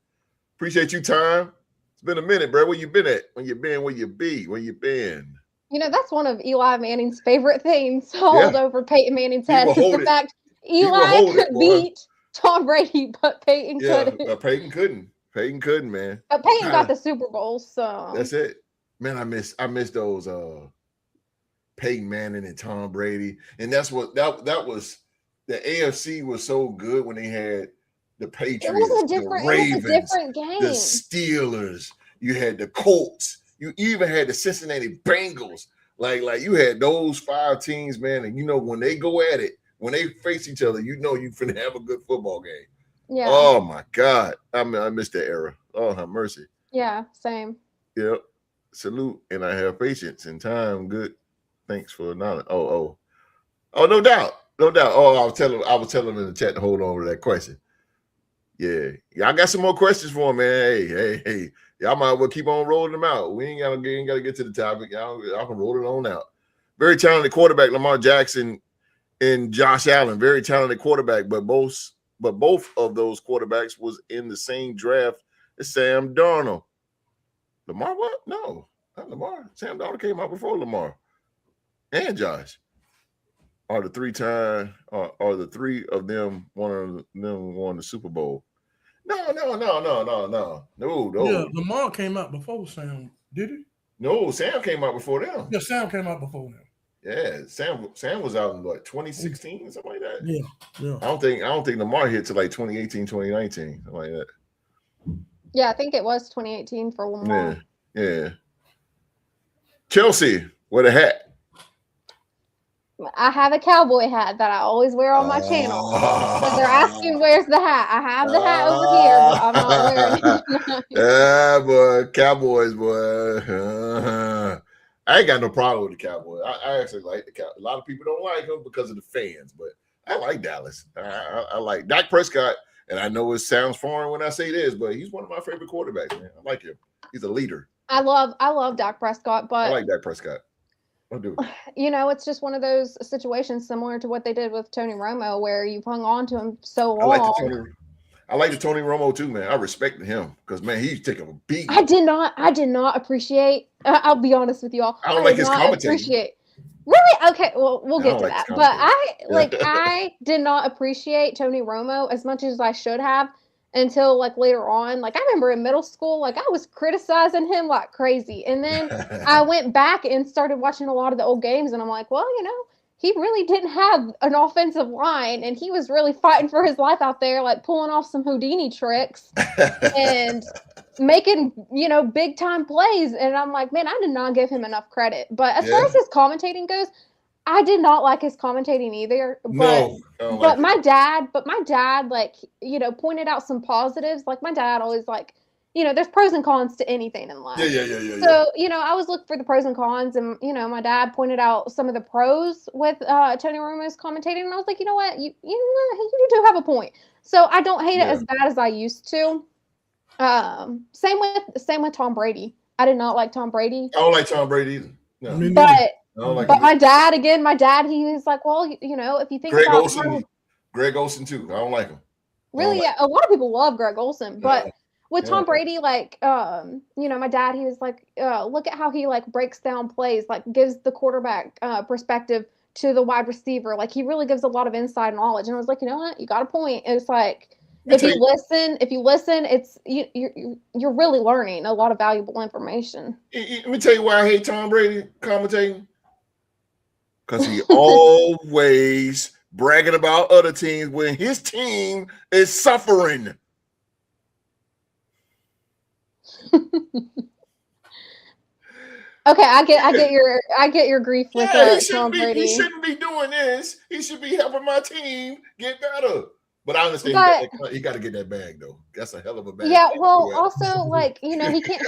Appreciate you, Tom. It's been a minute, bro. Where you been at? When you been? Where you be? Where you been? You know, that's one of Eli Manning's favorite things to hold over Peyton Manning's head. Because the fact Eli could beat Tom Brady, but Peyton couldn't. But Peyton couldn't. Peyton couldn't, man. But Peyton got the Super Bowl, so that's it. Man, I miss those Peyton Manning and Tom Brady. And that's what that was. The AFC was so good when they had the Patriots, the Ravens, different game. The Steelers. You had the Colts. You even had the Cincinnati Bengals. Like you had those 5 teams, man. And you know when they go at it, when they face each other, you know you finna have a good football game. Yeah. Oh my God, I missed that era. Oh, have mercy. Yeah, same. Yep. Salute, and I have patience and time. Good. Thanks for knowledge. Oh, no doubt. Oh, I was telling him in the chat to hold on to that question. Yeah, I got some more questions for him, man. Hey, y'all might as well keep on rolling them out. We ain't gotta get to the topic. Y'all can roll it on out. Very talented quarterback, Lamar Jackson and Josh Allen. Very talented quarterback, but both of those quarterbacks was in the same draft as Sam Darnold. Lamar what? No, not Lamar. Sam Darnold came out before Lamar and Josh. Are the 3 of them one of them won the Super Bowl? No. Yeah, Lamar came out before Sam, did he? No, Sam came out before them. Yeah, Sam came out before them. Yeah, Sam was out in what 2016 something like that. Yeah. I don't think Lamar hit to like 2018, 2019, something like that. Yeah, I think it was 2018 for Lamar. Yeah. Chelsea, wear the hat. I have a cowboy hat that I always wear on my channel. So they're asking where's the hat. I have the hat over here, but I'm not wearing it. Yeah, boy, Cowboys, boy. I ain't got no problem with the Cowboys. I actually like the Cowboys. A lot of people don't like them because of the fans, but I like Dallas. I like Dak Prescott, and I know it sounds foreign when I say this, but he's one of my favorite quarterbacks, man. I like him. He's a leader. I love Dak Prescott, but I like Dak Prescott. I do. You know, it's just one of those situations similar to what they did with Tony Romo, where you've hung on to him so long. I like the Tony Romo too, man. I respected him because, man, he's taking a beat. I did not appreciate. I'll be honest with y'all. I don't like his commentating. Really? Okay. Well, we'll get to that. But I did not appreciate Tony Romo as much as I should have until like later on. Like I remember in middle school, like I was criticizing him like crazy, and then I went back and started watching a lot of the old games, and I'm like, well, you know, he really didn't have an offensive line, and he was really fighting for his life out there, like pulling off some Houdini tricks and making, you know, big time plays. And I'm like, man, I did not give him enough credit. But as far as his commentating goes, I did not like his commentating either. But my dad, like, you know, pointed out some positives. Like my dad always like, you know, there's pros and cons to anything in life. Yeah. So, you know, I was looking for the pros and cons, and, you know, my dad pointed out some of the pros with Tony Romo's commentating, and I was like, you know what, you do have a point. So I don't hate it as bad as I used to. Same with Tom Brady. I did not like Tom Brady. I don't like Tom Brady either. No. But my dad, he was like, well, you know, if you think Greg about Olsen, Greg Olsen too. I don't like him. Really, a lot of people love Greg Olsen, but with Tom Brady, like, you know, my dad, he was like, look at how he like breaks down plays, like gives the quarterback perspective to the wide receiver. Like he really gives a lot of inside knowledge. And I was like, you know what, you got a point. It's like if you listen, it's you're really learning a lot of valuable information. Let me tell you why I hate Tom Brady commentating. Because he always bragging about other teams when his team is suffering. Okay, I get your grief with Tom Brady. He shouldn't be doing this. He should be helping my team get better. But I understand he got to get that bag though. That's a hell of a bag. Yeah, well, also like he can't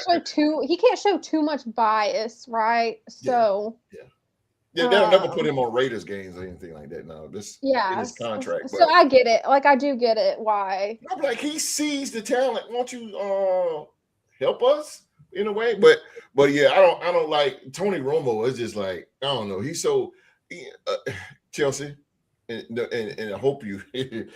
show too much bias, right? So they'll never put him on Raiders games or anything like that. No, this in his contract. So I get it. Like I do get it. Why? I'm like he sees the talent. Won't you help us in a way? But yeah, I don't like Tony Romo. Is just like I don't know. He's so Chelsea. And I hope the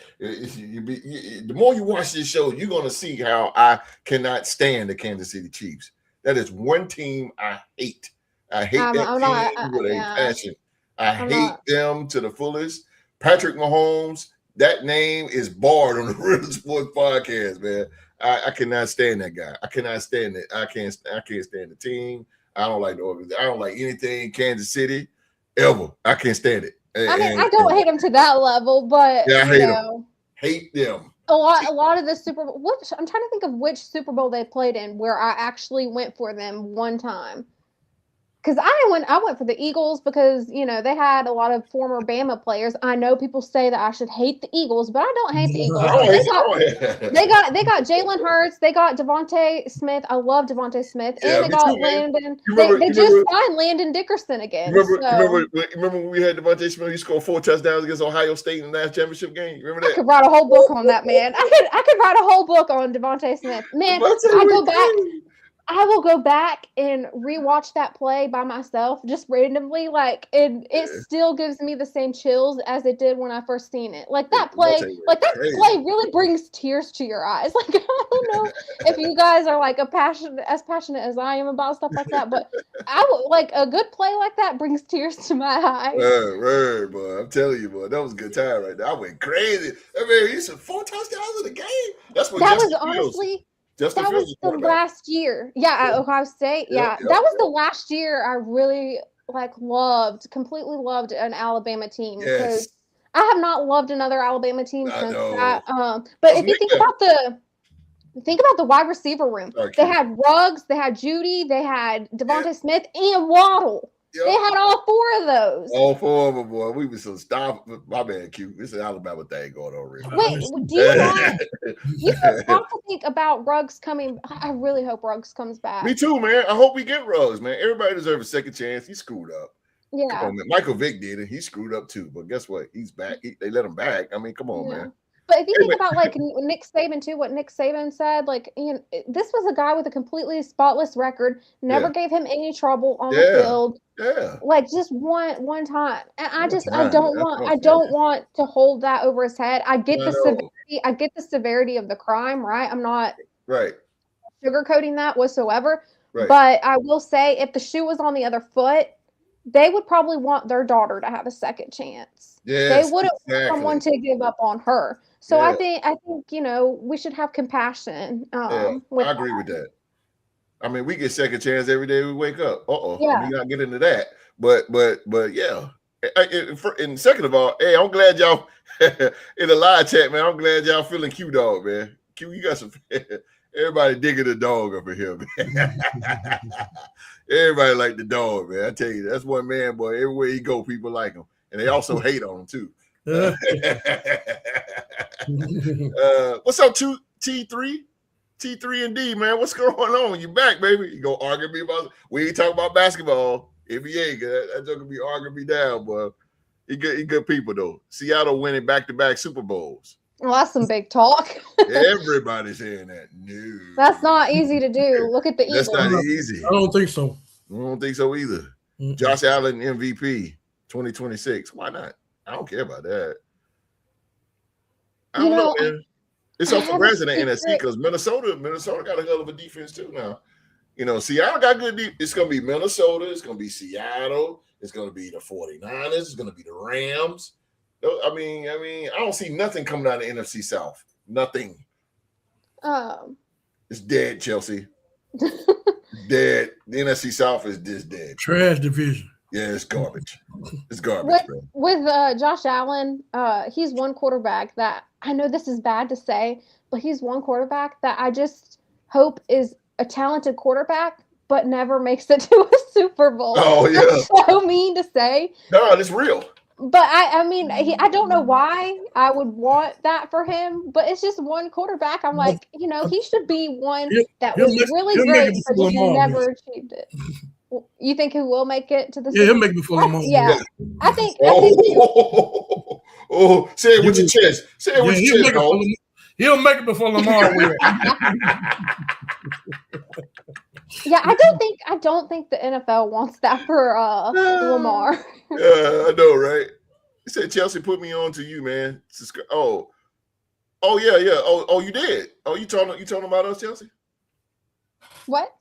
more you watch this show, you're going to see how I cannot stand the Kansas City Chiefs. That is one team I hate. I hate that team with a passion. I hate them to the fullest. Patrick Mahomes, that name is barred on the Real Sports Podcast, man. I cannot stand that guy. I cannot stand it. I can't stand the team. I don't like the organization. I don't like anything Kansas City ever. I can't stand it. I don't hate them to that level, but I hate them. A lot of the Super Bowl. I'm trying to think of which Super Bowl they played in where I actually went for them one time. Because I went for the Eagles because they had a lot of former Bama players. I know people say that I should hate the Eagles, but I don't hate the Eagles. They got Jalen Hurts, they got Devontae Smith. I love Devontae Smith, and they got Landon. They just signed Landon Dickerson again. Remember when we had Devontae Smith? He scored 4 touchdowns against Ohio State in the last championship game. Remember that? I could write a whole book on that man. I could write a whole book on Devontae Smith. Man, I will go back and rewatch that play by myself, just randomly. It still gives me the same chills as it did when I first seen it. That play really brings tears to your eyes. I don't know if you guys are as passionate as I am about stuff like that, but I would a good play like that brings tears to my eyes. Word, boy. I'm telling you, boy, that was a good time right there. I went crazy. I mean, he said 4 touchdowns in the game. That's what Justin honestly. That was the last year. At Ohio State. That was the last year I really completely loved an Alabama team. Because I have not loved another Alabama team since that. But if you think about the wide receiver room, they had Ruggs, they had Judy, they had Devontae Smith, and Waddle. Yep. They had all 4 of those. All 4 of them, boy. We were so stop. My man, Q. This is Alabama thing going on. Really. Wait, do you have to think about Ruggs coming? I really hope Ruggs comes back. Me too, man. I hope we get Ruggs, man. Everybody deserves a second chance. He screwed up. Yeah. Come on, man. Michael Vick did it. He screwed up too. But guess what? He's back. They let him back. I mean, come on, man. But if you think about Nick Saban too, what Nick Saban said, this was a guy with a completely spotless record, never gave him any trouble on the field. Yeah. Just one time. And I don't want to hold that over his head. I get the severity. I get the severity of the crime, right? I'm not sugarcoating that whatsoever. Right. But I will say if the shoe was on the other foot, they would probably want their daughter to have a second chance. They wouldn't want someone to give up on her. So I think we should have compassion. I agree with that. I mean, we get second chance every day we wake up. We not get into that. But yeah. And second of all, hey, I'm glad y'all in the live chat, man. I'm glad y'all feeling Q Dog, man. Q, you got some. Everybody digging the dog up in here, man. Everybody like the dog, man. I tell you, that's one man, boy. Everywhere he go, people like him, and they also hate on him too. What's up, T3 and D, man? What's going on? You back, baby? You go argue me about? We ain't talking about basketball, NBA. That joke be arguing me down, boy. He good people though. Seattle winning back-to-back Super Bowls. Well, that's some big talk. Everybody's saying that. No. That's not easy to do. Look at the Eagles. That's not easy. I don't think so. I don't think so either. Mm-hmm. Josh Allen MVP 2026. Why not? I don't care about that. I don't know, man. It's also resident NFC because Minnesota got a hell of a defense too now. Seattle got good defense. It's going to be Minnesota. It's going to be Seattle. It's going to be the 49ers. It's going to be the Rams. I mean, I don't see nothing coming out of the NFC South. Nothing. It's dead, Chelsea. Dead. The NFC South is just dead. Trash division. Yeah, it's garbage. It's garbage, bro. With Josh Allen, he's one quarterback that I know this is bad to say, but he's one quarterback that I just hope is a talented quarterback, but never makes it to a Super Bowl. Oh, yeah. That's so mean to say. No, it's real. But I mean, I don't know why I would want that for him, but it's just one quarterback. I'm like, he should be one that was really he'll make great, it but before just Lamar, never achieved it. You think he will make it to the Yeah, he'll make it before Lamar. Yeah, I think. Say it with your chest. Say it with your chest, dog. He'll make it before Lamar will. Yeah, I don't think the NFL wants that for Lamar. Yeah, I know, right? He said Chelsea put me on to you, man. Oh yeah. Oh, you did. Oh, you talking about us, Chelsea? What?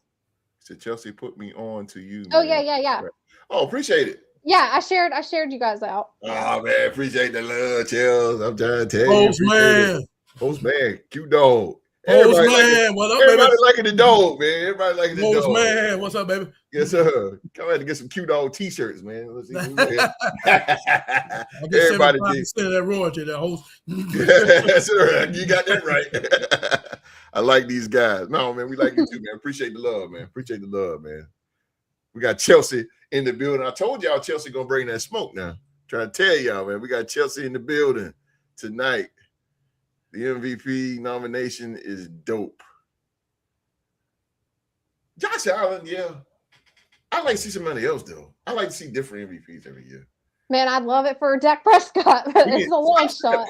He said Chelsea put me on to you. Oh man. yeah. Right. Oh, appreciate it. Yeah, I shared you guys out. Oh man, appreciate the love, Chelsea. I'm trying to tell you. Postman, cute dog. Postman, what up, everybody baby? liking the dog, man. Everybody liking the dog. Postman, what's up, baby? Yes, sir. Come out to get some cute dog t-shirts, man. Let's see who's there. Everybody did that royalty, that host. Yes, sir. You got that right. I like these guys. No, man, we like you too, man. Appreciate the love, man. Appreciate the love, man. We got Chelsea in the building. I told y'all Chelsea gonna bring that smoke now. Trying to tell y'all, man. We got Chelsea in the building tonight. The MVP nomination is dope. Josh Allen, yeah. I like to see somebody else, though. I like to see different MVPs every year. Man, I'd love it for Dak Prescott, but it's a long shot.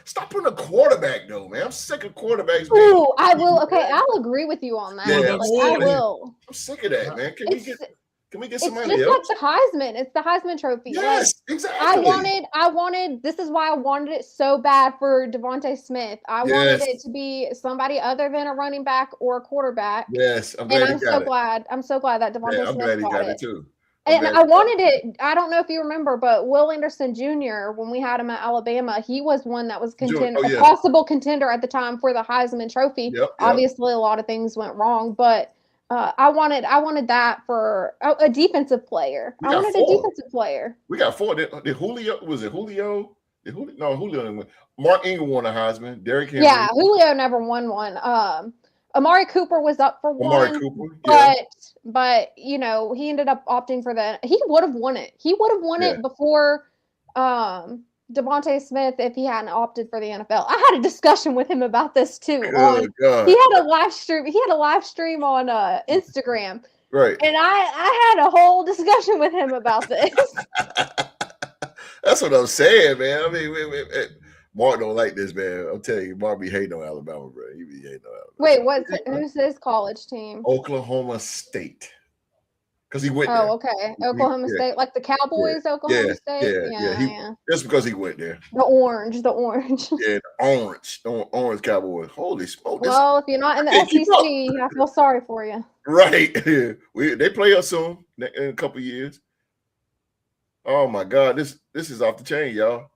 Stop putting a quarterback, though, man. I'm sick of quarterbacks. Ooh, I will. Okay, I'll agree with you on that. Yeah, I will. I'm sick of that, man. Can we get somebody else? It's just like the Heisman. It's the Heisman Trophy. Yes, exactly. I wanted. This is why I wanted it so bad for Devontae Smith. I wanted it to be somebody other than a running back or a quarterback. Yes, I'm glad. And I'm so glad that Devontae Smith I'm glad he got it too. And I wanted it. I don't know if you remember, but Will Anderson Jr., when we had him at Alabama, he was one that was a possible contender at the time for the Heisman Trophy. Yep. Obviously, a lot of things went wrong, but I wanted that for a defensive player. I wanted a defensive player. We got 4. Did Julio? Was it Julio? No, Julio didn't win. Mark Ingram won a Heisman. Derrick Henry. Yeah, Julio never won one. Amari Cooper was up for one. Amari Cooper, yeah. But he ended up opting for that. He would have won it. He would have won it before Devontae Smith if he hadn't opted for the NFL. I had a discussion with him about this too. God. He had a live stream. He had a live stream on Instagram. Right. And I had a whole discussion with him about this. That's what I'm saying, man. I mean, Mark don't like this, man. I'm telling you, Mark be hating on Alabama, bro. He be hating on Alabama. Wait, who's his college team? Oklahoma State. Because he went there. Oh, okay. Oklahoma State, like the Cowboys, Oklahoma State? Yeah. Just because he went there. The orange. Yeah, the orange Cowboys. Holy smoke. Well, if you're not in the SEC, I feel sorry for you. Right. They play us soon in a couple of years. Oh, my God. This is off the chain, y'all.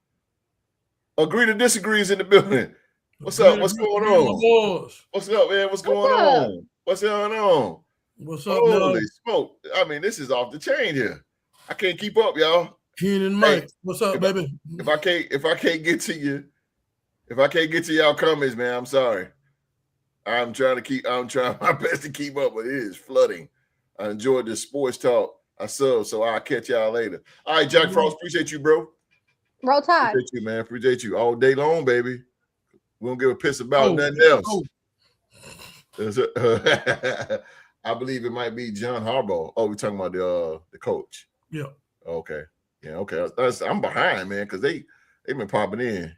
Agree to disagree is in the building. What's up? What's going on? What's up, man? What's going on? What's going on? What's up, holy smoke. I mean, this is off the chain here. I can't keep up, y'all. Keen and Mike. What's up, baby? If I can't get to you, if I can't get to y'all comments, man, I'm sorry. I'm trying my best to keep up, but it is flooding. I enjoyed this sports talk. I sub, so I'll catch y'all later. All right, Jack Frost, appreciate you, bro. Roll Tide. Appreciate you, man. Appreciate you all day long, baby. We don't give a piss about nothing else. I believe it might be John Harbaugh. Oh, we're talking about the coach. Yeah. Okay. Yeah. Okay. I'm behind, man, because they've been popping in.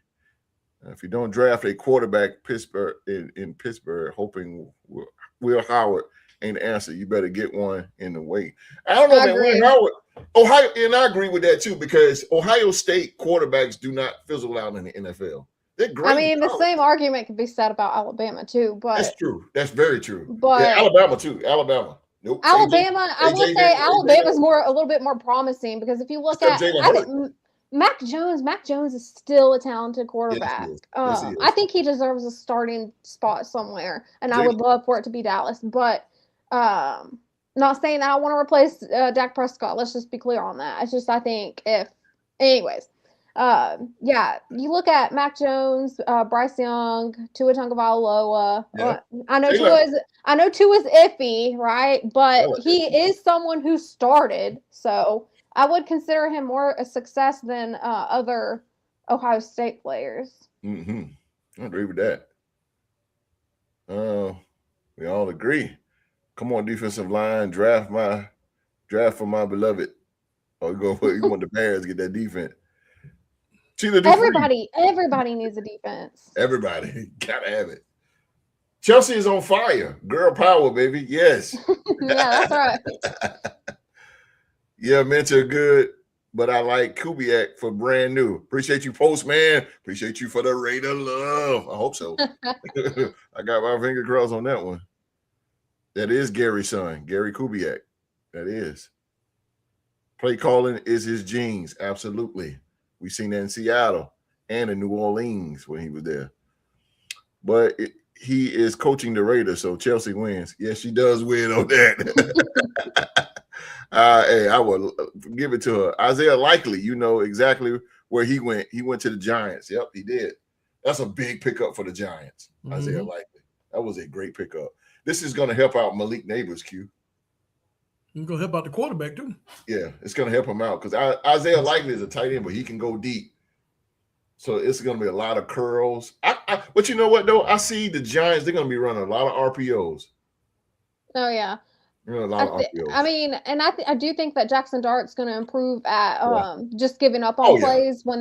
If you don't draft a quarterback, Pittsburgh in Pittsburgh, hoping Will Howard ain't the answer. You better get one in the way. I don't know, man. Will Howard, Ohio, and I agree with that too, because Ohio State quarterbacks do not fizzle out in the NFL. They're great. I mean, the same argument could be said about Alabama too, but that's true. That's very true. But Alabama too. Alabama. Nope. Alabama, I will say Alabama's a little bit more promising, because if you look at Mac Jones is still a talented quarterback. Yes, I think he deserves a starting spot somewhere, and I would love for it to be Dallas. But not saying that I want to replace Dak Prescott. Let's just be clear on that. It's just I think anyways. Yeah, you look at Mac Jones, Bryce Young, Tua Tagovailoa. Yeah. I know Taylor. Tua's iffy, right? But Taylor. he is someone who started, so I would consider him more a success than other Ohio State players. Mm-hmm. I agree with that. We all agree. Come on, defensive line, draft for my beloved. Oh, you want the Bears to get that defense. Everybody needs a defense. Everybody gotta have it. Chelsea is on fire. Girl power, baby. Yes. Yeah, that's right. Yeah, Mints are good, but I like Kubiak for brand new. Appreciate you, Postman. Appreciate you for the Raider love. I hope so. I got my finger crossed on that one. That is Gary's son, Gary Kubiak. That is. Play calling is his genes. Absolutely. We've seen that in Seattle and in New Orleans when he was there. But he is coaching the Raiders, so Chelsea wins. Yes, she does win on that. Hey, I will give it to her. Isaiah Likely, you know exactly where he went. He went to the Giants. Yep, he did. That's a big pickup for the Giants, Isaiah Likely. That was a great pickup. This is going to help out Malik Neighbors, Q. It's going to help out the quarterback, too. Yeah, it's going to help him out because Isaiah Likely is a tight end, but he can go deep. So it's going to be a lot of curls. But you know what, though? I see the Giants, they're going to be running a lot of RPOs. Oh, yeah. A lot of RPOs. I mean, and I do think that Jackson Dart's going to improve at just giving up on plays when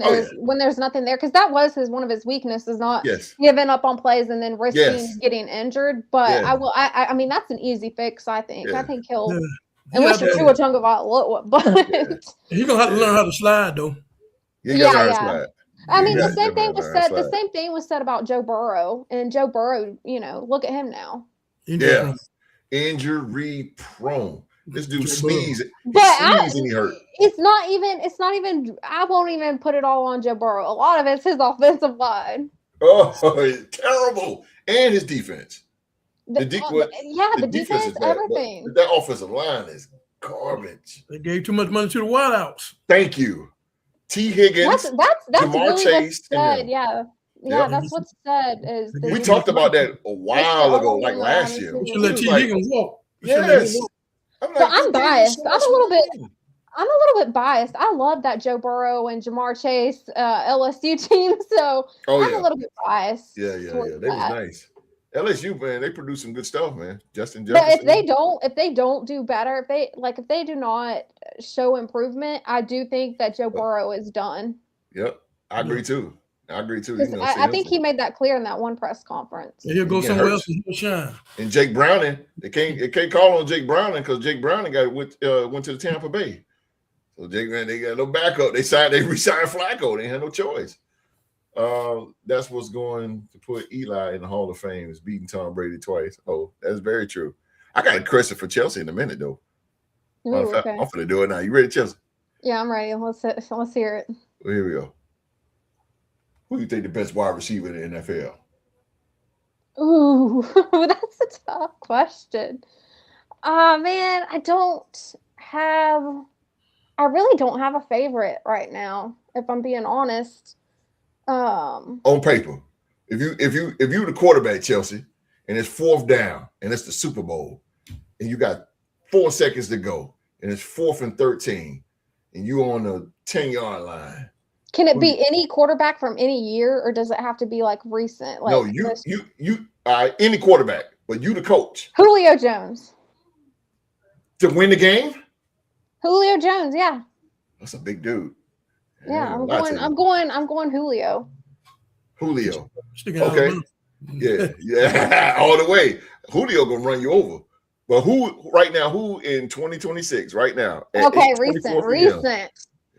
there's nothing there, because that was one of his weaknesses, not giving up on plays and then risking getting injured. But I mean, that's an easy fix. I think. I think he'll. Unless you're Tua Tagovailoa, but he's gonna have to learn how to slide, though. Slide. I mean, the same thing was said. The same thing was said about Joe Burrow, and Joe Burrow. You know, look at him now. Injury prone. This dude sneezed. And he hurt. It's not even. I won't even put it all on Joe Burrow. A lot of it's his offensive line. Oh, terrible! And his defense. The defense, everything. That offensive line is garbage. They gave too much money to the wideouts. Thank you, T. Higgins. That's Jamar really Chase. Said, that's what's said. Is we talked about that a while ago, like last year. We should let T. Higgins walk. Yes. I'm biased. I'm a little bit biased. I love that Joe Burrow and Jamar Chase LSU team, so I'm a little bit biased. Yeah. They was nice. LSU, man, they produce some good stuff, man. Justin Jefferson. But if they don't do better, if they do not show improvement, I do think that Joe Burrow is done. Yep, I agree too. I think he made that clear in that one press conference. He'll go somewhere else and he'll shine. And Jake Browning, they can't call on Jake Browning because Jake Browning went to the Tampa Bay. So Jake, man, they got no backup. They re-signed Flacco. They had no choice. That's what's going to put Eli in the Hall of Fame, is beating Tom Brady twice. Oh, that's very true. I got a question for Chelsea in a minute, though. Ooh, okay. I'm going to do it now. You ready, Chelsea? Yeah, I'm ready. Let's hear it. Well, here we go. Who do you think the best wide receiver in the NFL? Ooh, that's a tough question. Man, I really don't have a favorite right now, if I'm being honest. On paper, if you the quarterback, Chelsea, and it's 4th down and it's the Super Bowl, and you got 4 seconds to go, and it's 4th and 13, and you on the 10-yard line. Can it be any quarterback from any year, or does it have to be like recent? Like, no, you any quarterback, but you the coach. Julio Jones to win the game. Julio Jones, yeah. That's a big dude. Yeah, I'm going Julio. Julio. Okay. Yeah, all the way. Julio gonna run you over. But who in 2026 right now? Okay, recent.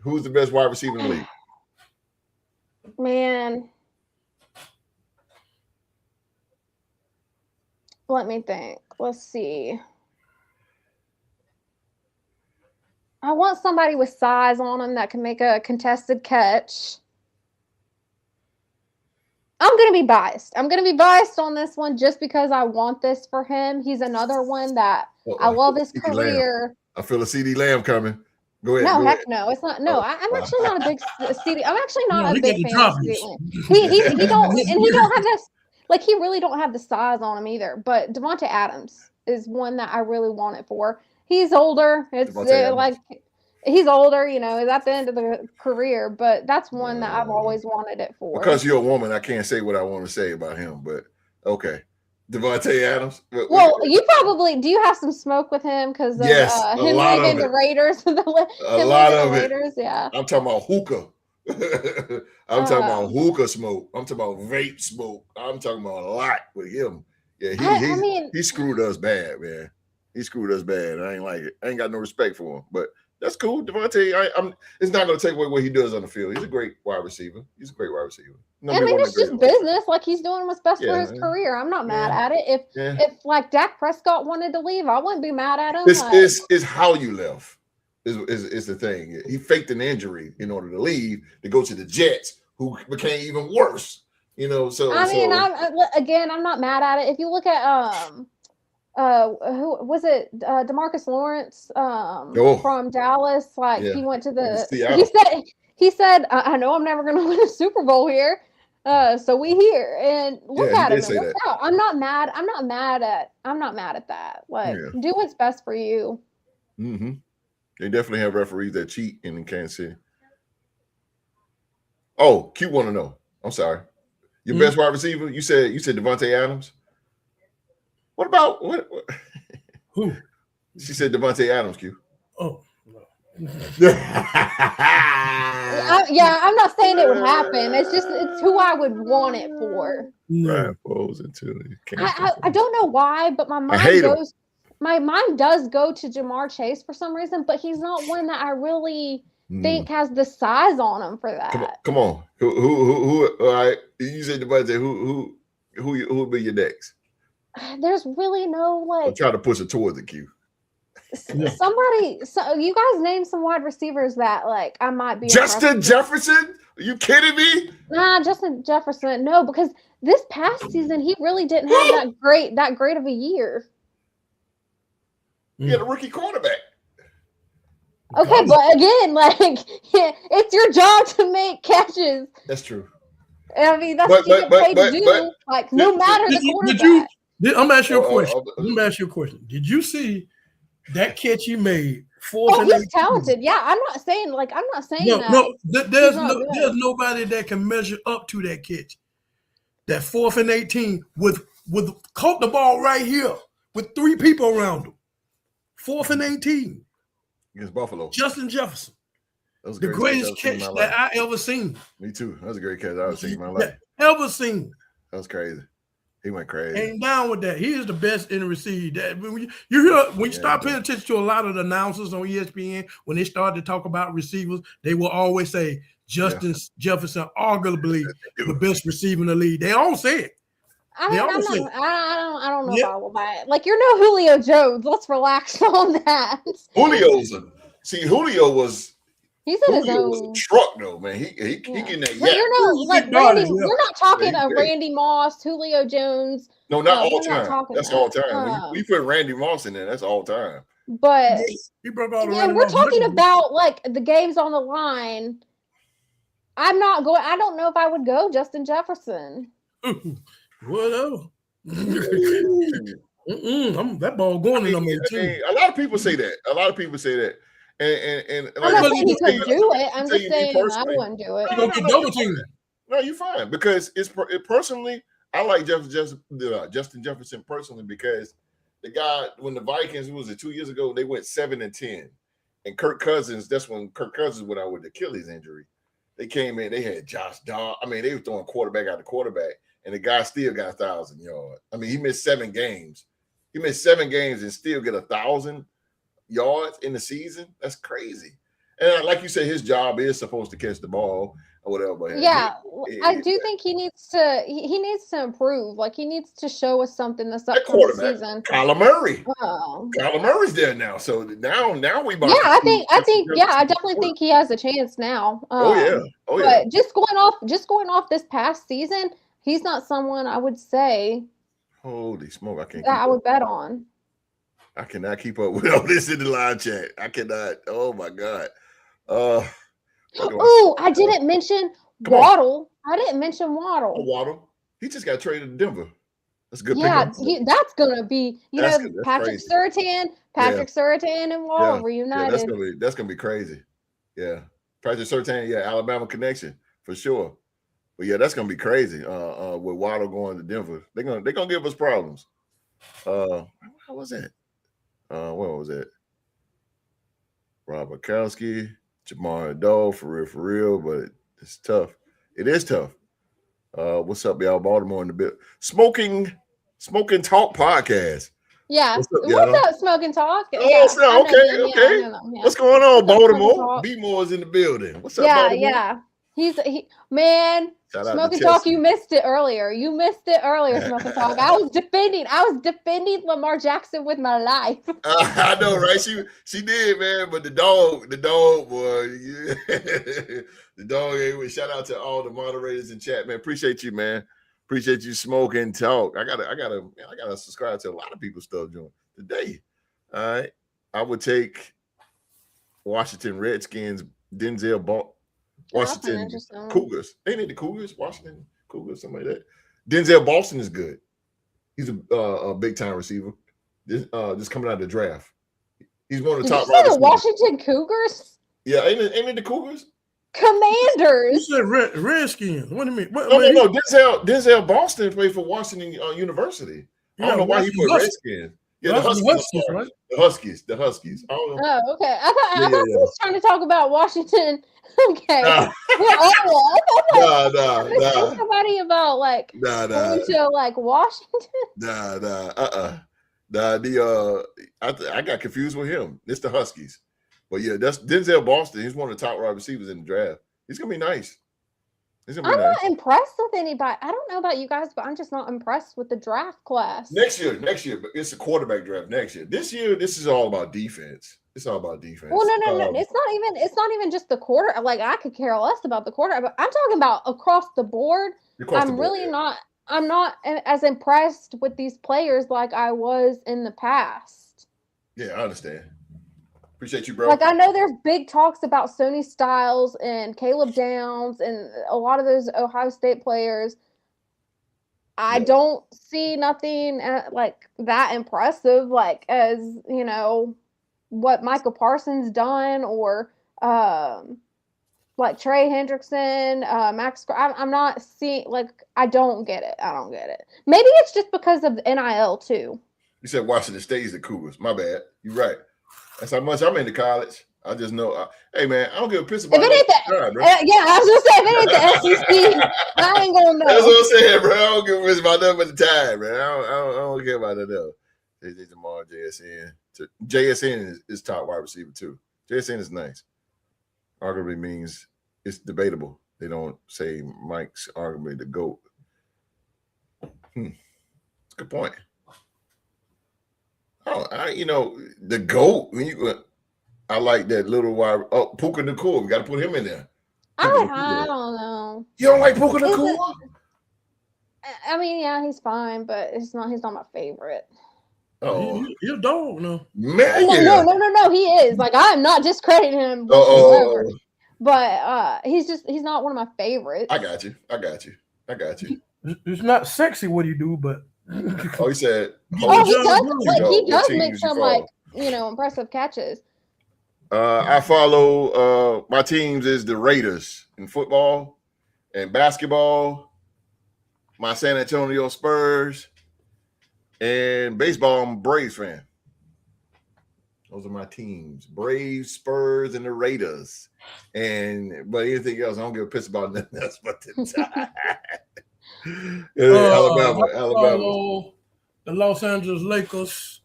Who's the best wide receiver in the league? Man, let me think. Let's see. I want somebody with size on him that can make a contested catch. I'm going to be biased. I'm going to be biased on this one just because I want this for him. He's another one that I love his career. I feel a CeeDee Lamb coming. Go ahead. No, go heck ahead. no. It's not. No, I'm actually not a big CD. I'm actually No, not he a big got the fan of droppers. CD. He don't, and he don't have this. Like, he really don't have the size on him either. But Devontae Adams is one that I really want it for. He's older. It's like he's older. You know, he's at the end of the career. But that's one that I've always wanted it for. Because you're a woman, I can't say what I want to say about him. But okay, Devontae Adams. Well, you probably do. You have some smoke with him because of him leaving the Raiders. A lot of it. Raiders, yeah. I'm talking about hookah. I'm talking about hookah smoke. I'm talking about vape smoke. I'm talking about a lot with him. Yeah, he screwed us bad, man. He screwed us bad. I ain't like it. I ain't got no respect for him. But that's cool. Devontae, it's not going to take away what he does on the field. He's a great wide receiver. It's just business. Like, he's doing what's best for his career. I'm not mad at it. If like Dak Prescott wanted to leave, I wouldn't be mad at him. It's how you left. Is the thing. He faked an injury in order to leave to go to the Jets, who became even worse. You know, so I'm not mad at it. If you look at who was it? DeMarcus Lawrence from Dallas. Like, he went to the. He said, "I know I'm never going to win a Super Bowl here, so we here and look at him. And look out. I'm not mad. I'm not mad at that. Like, do what's best for you." Mm-hmm. They definitely have referees that cheat in Kansas City. Oh, Q want to know. I'm sorry. Your best wide receiver? You said Devontae Adams. What about what? Who? She said Devontae Adams, Q. Oh. I'm not saying it would happen. It's who I would want it for. Right. I don't know why, but my mind does go to Jamar Chase for some reason, but he's not one that I really think has the size on him for that. Come on. Who all right. You said Devontae, who would be your next? There's really no like. I'm trying to push it towards the Q. You guys name some wide receivers that like I might be. Justin Jefferson? Are you kidding me? Nah, Justin Jefferson. No, because this past season he really didn't have that great of a year. He had a rookie quarterback. Okay, but again, like it's your job to make catches. That's true. I mean, that's what you get paid to do. Like, no matter the quarterback. I'm gonna ask you a question. Let me ask you a question. Did you see that catch he made? He's talented. Yeah, I'm not saying that. There's nobody that can measure up to that catch. That 4th and 18 with caught the ball right here with 3 people around him. 4th and 18 against Buffalo. Justin Jefferson. That was the greatest catch that I ever seen. Me too. That was a great catch I ever seen in my life. Ever seen. That was crazy. He went crazy. Ain't down with that. He is the best in the receive. That when you start paying attention to a lot of the announcers on ESPN, when they start to talk about receivers, they will always say Justin Jefferson, arguably the best receiver in the league. They don't say it. I don't know about all that. Like, you're no Julio Jones. Let's relax on that. Julio was. He's in his own truck though, man. He getting that. We're not talking of Randy Moss, Julio Jones. No, not all time. That's all time. We put Randy Moss in there. That's all time. But he broke all the we're talking about like the games on the line. I don't know if I would go Justin Jefferson. What that ball going in number 2. A lot of people say that. And I'm not saying he couldn't do it. I'm just saying I wouldn't do it. No, you're fine because personally, I like Justin Jefferson personally because the guy when the Vikings was it 2 years ago they went 7-10, and Kirk Cousins. That's when Kirk Cousins went out with the Achilles injury. They came in. They had Josh Dobbs. I mean, they were throwing quarterback after quarterback, and the guy still got 1,000 yards. I mean, he missed 7 games. He missed 7 games and still get 1,000 yards in the season. That's crazy. And like you said, his job is supposed to catch the ball or whatever. But I do think he needs to improve. Like, he needs to show us something this upcoming season. Kyler Murray. Kyler Murray's there now. So now we. I definitely think he has a chance now. But just going off this past season, he's not someone I would say. Holy smoke! I can't. That I would bet on. I cannot keep up with all this in the live chat. I cannot. Oh my God. Oh, I didn't mention Waddle. I didn't mention Waddle. Oh, Waddle. He just got traded to Denver. That's a good Yeah, pickup. that's gonna be, Patrick Surtain, Surtain and Waddle reunited. Yeah, that's gonna be crazy. Yeah, Patrick Surtain, yeah, Alabama connection for sure. But yeah, that's gonna be crazy. With Waddle going to Denver, they're gonna give us problems. What was that? What was that? Rob Gronkowski, Jamar Dole, for real, but it's tough. It is tough. What's up, y'all? Baltimore in the bit. Smoking Talk podcast. Yeah. What's up, Smoking Talk? Oh, yeah, okay. Yeah. What's going on, Baltimore? B-More is in the building. What's up, Baltimore? Yeah. Man, Smoking Talk, you missed it earlier. Smoking Talk. I was defending Lamar Jackson with my life. I know, right? She did, man. But the dog, boy. The dog. Shout out to all the moderators in chat, man. Appreciate you, man. Appreciate you, Smoking Talk. I gotta subscribe to a lot of people's stuff doing today. All right, I would take Washington Redskins, Washington Cougars. Ain't it the Cougars? Washington Cougars, something like that. Denzel Boston is good. He's a big time receiver. This coming out of the draft. He's one of the top. You said the Washington Cougars? Yeah, ain't it the Cougars? Commanders. You said Redskins. What do you mean? No. Denzel Boston played for Washington University. I don't know why he put Redskins. Yeah, the Huskies, right? The Huskies. I don't know. Oh, okay. I thought he was trying to talk about Washington. Okay. Nah. Somebody about going to Washington. I got confused with him. It's the Huskies. But yeah, that's Denzel Boston. He's one of the top wide receivers in the draft. He's gonna be nice. I'm not impressed with anybody. I don't know about you guys, but I'm just not impressed with the draft class. Next year, but it's a quarterback draft next year. This year, this is all about defense. It's all about defense. Well, no. It's not even just the quarter. I could care less about the quarter, but I'm talking about across the board. I'm not as impressed with these players like I was in the past. Yeah, I understand. Appreciate you, bro. I know there's big talks about Sonny Styles and Caleb Downs and a lot of those Ohio State players. I don't see nothing that impressive, as what Michael Parsons done or Trey Hendrickson, Max. I'm not seeing I don't get it. Maybe it's just because of the NIL too. You said Washington State is the Cougars. My bad. You're right. That's how much I'm into college. I just know. Hey, man, I don't give a piss about it. Yeah, I was going to say, if it ain't the SEC, I ain't going to know. That's what I'm saying, bro. I don't give a piss about nothing but the time, man. I don't care about that else. They Jamar JSN. JSN is top wide receiver, too. JSN is nice. Arguably means it's debatable. They don't say Mike's arguably the GOAT. That's a good point. Oh, the GOAT. I like that little wide. Oh, Puka Nacua. We got to put him in there. I don't know. You don't like Puka Nacua? I mean, yeah, he's fine, but he's not my favorite. Oh, he's a dog, no. Man, no. He is. I'm not discrediting him whatsoever. But he's not one of my favorites. I got you. It's not sexy what he do, but. Oh, he said. He does make some impressive catches. I follow my teams is the Raiders in football and basketball. My San Antonio Spurs and baseball. I'm a Braves fan. Those are my teams: Braves, Spurs, and the Raiders. But anything else, I don't give a piss about nothing else but the time. Alabama. The Los Angeles Lakers.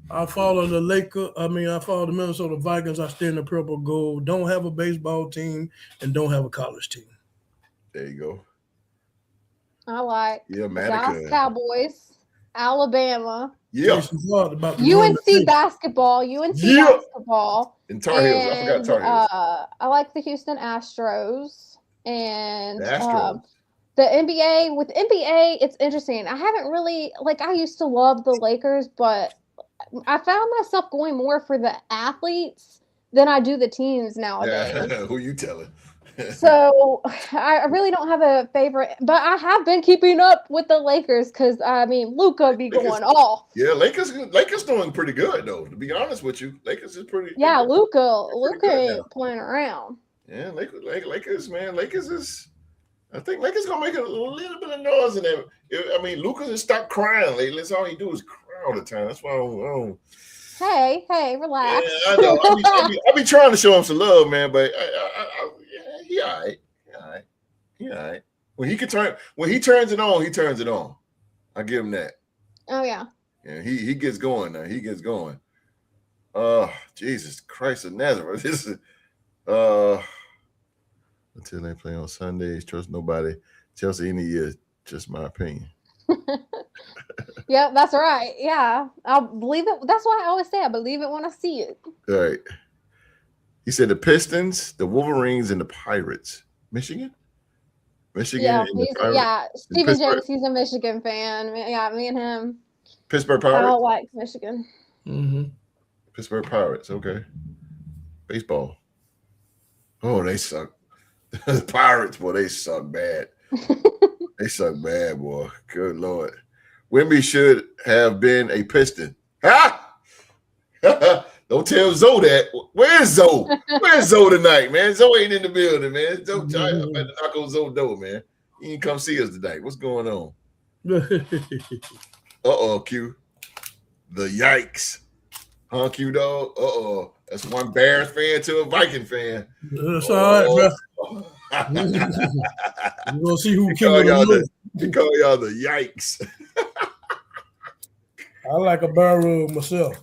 I follow the Minnesota Vikings. I stay in the purple gold. Don't have a baseball team and don't have a college team. There you go. I like Dallas Cowboys, Alabama. Yeah. UNC basketball. And Tar Heels. I forgot Tar Heels. I like the Houston Astros. And the Astros. The NBA, it's interesting. I haven't really, I used to love the Lakers, but I found myself going more for the athletes than I do the teams nowadays. Yeah. Who you telling? So I really don't have a favorite, but I have been keeping up with the Lakers because I mean Luka be going off. Yeah, Lakers doing pretty good though. To be honest with you, Lakers is pretty. Yeah, Luka good ain't playing around. Yeah, Lakers, man, Lakers is. I think Lakers gonna make a little bit of noise in there. I mean, Luka just stopped crying lately. That's all he do is cry all the time. That's why I don't. Hey, relax. Yeah, I know. I be trying to show him some love, man, but he all right. He all right. When he turns it on, he turns it on. I give him that. Oh yeah. Yeah, he gets going now. He gets going. Jesus Christ of Nazareth. This is until they play on Sundays, trust nobody. Chelsea any year, just my opinion. Yeah, that's right. Yeah, I'll believe it. That's why I always say I believe it when I see it. All right. He said the Pistons, the Wolverines, and the Pirates. Michigan. Yeah, Stephen Pittsburgh. James, he's a Michigan fan. Yeah, me and him. Pittsburgh I Pirates. don't like Michigan. Mm-hmm. Pittsburgh Pirates. Okay. Baseball. Oh, they suck. The Pirates, boy, they suck bad. They suck bad, boy. Good Lord. Wemby should have been a Piston. Ha! Don't tell Zoe that. Where's Zoe? Where's Zoe tonight, man? Zoe ain't in the building, man. Zoe, I better knock on Zoe door, man. He ain't come see us tonight. What's going on? Uh-oh, Q. The yikes. Huh, Q dog? Uh-oh. That's one Bears fan to a Viking fan. That's all right, bro. We're gonna see who killed him. He call y'all the yikes. I like a barroom myself.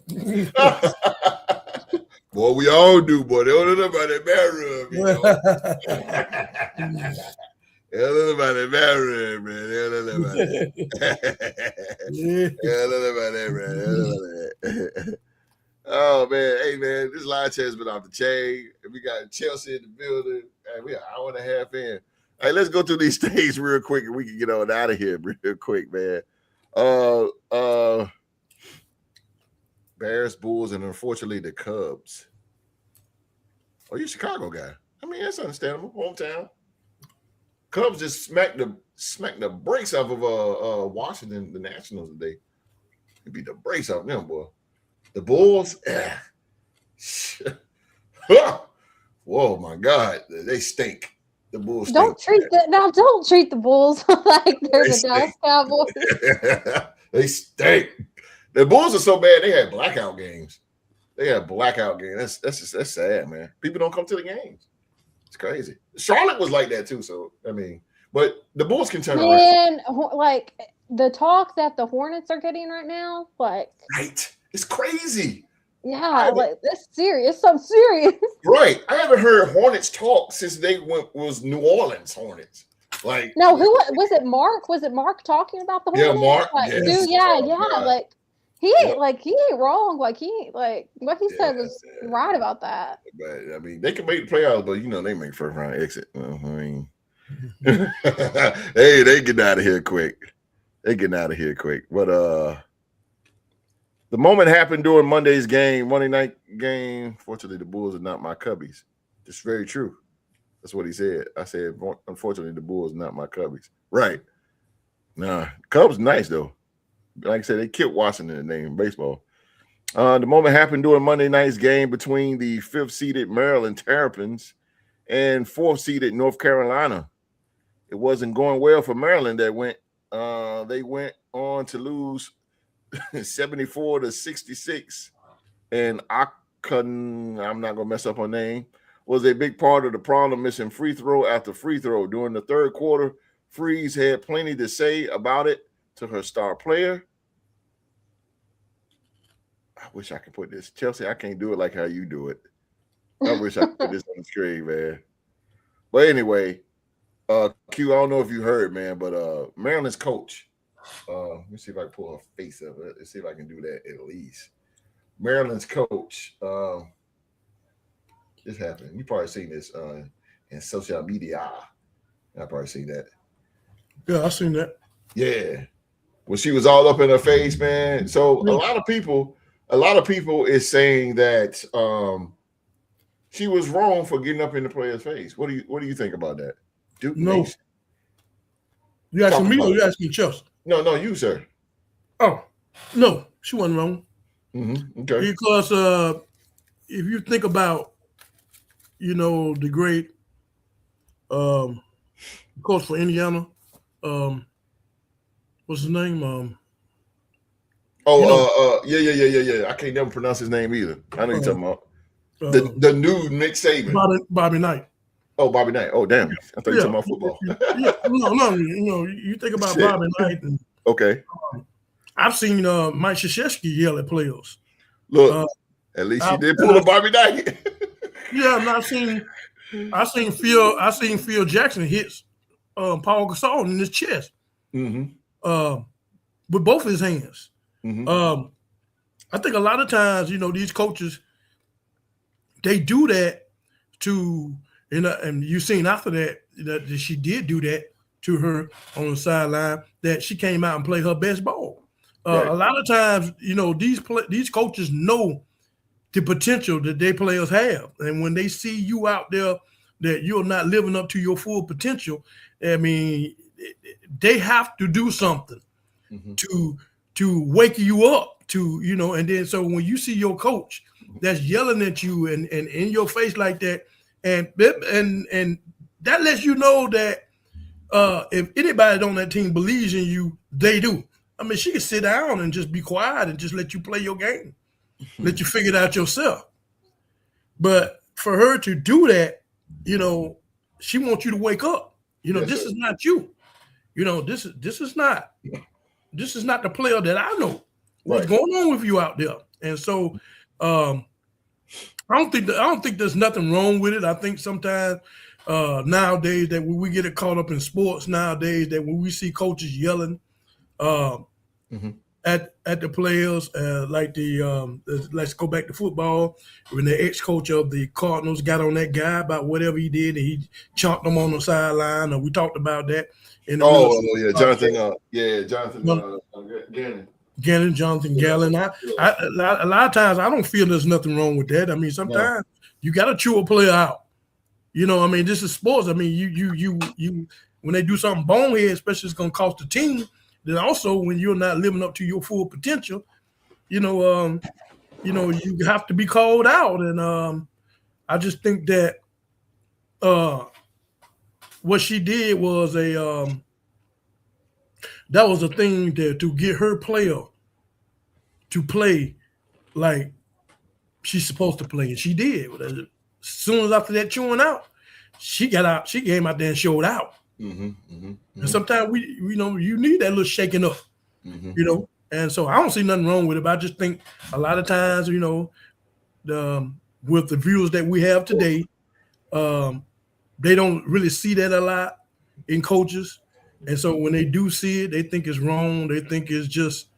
Boy, we all do, boy. They don't know about that barroom, you know. They don't know about that barroom, man. They don't know about that. They don't know about that, man. They don't know about that. Oh, man. Hey, man, this live chat has been off the chain. We got Chelsea in the building. Hey, we are an hour and a half in. All right, let's go through these things real quick and we can get on out of here real quick, man. Bears, Bulls, and unfortunately the Cubs. Oh, you're a Chicago guy. I mean, that's understandable. Hometown. Cubs just smacked the brakes off of Washington, the Nationals today. It beat the brakes off them, boy. The Bulls, whoa, my God, they stink. The Bulls Don't treat the Bulls like they're the Dallas Cowboys. They stink. The Bulls are so bad they had blackout games. That's sad, man. People don't come to the games. It's crazy. Charlotte was like that too. So I mean, but the Bulls can turn around. Like the talk that the Hornets are getting right now, like right, it's crazy. Yeah, like that's serious. It's so serious. Right. I haven't heard Hornets talk since they was New Orleans Hornets. Like no, who was it? Mark? Was it Mark talking about the Hornets? Yeah, Mark. Like, yes. Dude, yeah. Like he ain't wrong. Like he ain't like what he said was right about that. But I mean, they can make the playoffs, but you know they make first round exit. I mean, hey, they getting out of here quick. But the moment happened during Monday night game. Fortunately, the Bulls are not my Cubbies. It's very true. That's what he said. I said, unfortunately, the Bulls are not my Cubbies. Right. Nah, Cubs nice, though. Like I said, they killed Washington in the name of baseball. The moment happened during Monday night's game between the 5th-seeded Maryland Terrapins and 4th-seeded North Carolina. It wasn't going well for Maryland. They went on to lose 74-66, and Akon, I'm not gonna mess up her name, was a big part of the problem, missing free throw after free throw during the third quarter. Frese had plenty to say about it to her star player. I wish I could put this, Chelsea. I can't do it like how you do it. I wish I could put this on the screen, man. But anyway, Q, I don't know if you heard, man, but Maryland's coach. Let me see if I can pull her face up. Let's see if I can do that at least. Maryland's coach. This happened. You probably seen this in social media. I probably seen that. Yeah, I seen that. Yeah. When she was all up in her face, man. So a lot of people a lot of people is saying that she was wrong for getting up in the player's face. What do you think about that? Duke No. Nation. You asking me or you asking Chelsea? No, you, sir. Oh, no, she wasn't wrong. Mm-hmm. Okay. Because if you think about, the great coach for Indiana, what's his name? Yeah. I can't never pronounce his name either. I know you're talking about the new Nick Saban. Bobby Knight. Oh, Bobby Knight. Oh, damn. I thought you were talking about football. No. You think about Shit. Bobby Knight. And, okay. I've seen Mike Krzyzewski yell at players. Look, at least he did pull a Bobby Knight. Yeah, and I seen Phil Jackson hits Paul Gasol in his chest. Mm-hmm. With both his hands. Mm-hmm. I think a lot of times, these coaches, they do that to, and you've seen after that she did do that to her on the sideline, that she came out and played her best ball. Right. A lot of times, these coaches know the potential that their players have. And when they see you out there that you're not living up to your full potential, I mean, they have to do something to wake you up to, and then so when you see your coach that's yelling at you and in your face like that, and that lets you know that if anybody on that team believes in you, they do. I mean, she can sit down and just be quiet and just let you play your game, let you figure it out yourself. But for her to do that, she wants you to wake up. This is not you. This is not the player that I know. What's going on with you out there? And so I don't think there's nothing wrong with it. I think sometimes nowadays that when we get it caught up in sports nowadays, that when we see coaches yelling at the players, like let's go back to football, when the ex-coach of the Cardinals got on that guy about whatever he did and he chomped him on the sideline, and we talked about that. Jonathan Gannon. Jonathan Gannon. A lot of times I don't feel there's nothing wrong with that. I mean, sometimes you got to chew a player out. I mean, this is sports. I mean, you when they do something bonehead, especially it's going to cost the team. Then also when you're not living up to your full potential, you have to be called out. And I just think that what she did was that was a thing to get her player to play like she's supposed to play, and she did. As soon as after that chewing out, she got out. She came out there and showed out. And sometimes you need that little shaking up, And so I don't see nothing wrong with it. But I just think a lot of times, with the viewers that we have today, they don't really see that a lot in coaches. And so when they do see it, they think it's wrong. They think it's just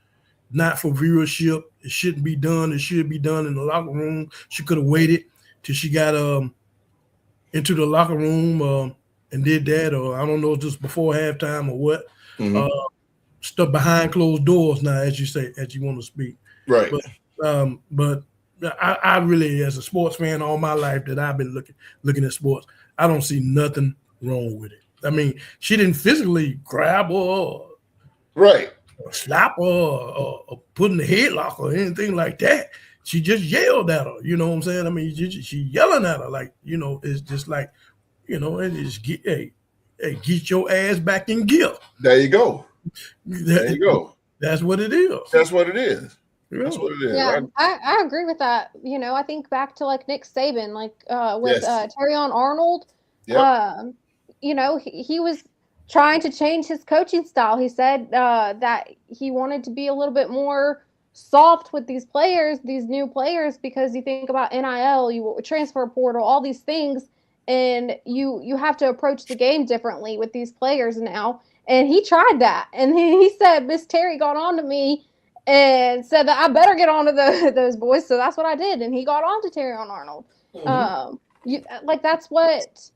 not for viewership. It shouldn't be done. It should be done in the locker room. She could have waited till she got into the locker room and did that, or I don't know, just before halftime or what. Stuff behind closed doors now, as you say, as you want to speak. Right. But I really, as a sports fan all my life that I've been looking at sports, I don't see nothing wrong with it. I mean, she didn't physically grab her or slap her or put in the headlock or anything like that. She just yelled at her. You know what I'm saying? I mean, she yelling at her like, it's just like, and just get your ass back in gear. There you go. That's what it is. That's what it is. That's what it is. Yeah, I agree with that. I think back to like Nick Saban, like with Terrion Arnold. Yep. He was trying to change his coaching style. He said that he wanted to be a little bit more soft with these new players, because you think about NIL, you transfer portal, all these things, and you have to approach the game differently with these players now. And he tried that, and he said Miss Terry got on to me and said that I better get on to those boys. So that's what I did, and he got on to Terrion Arnold. That's what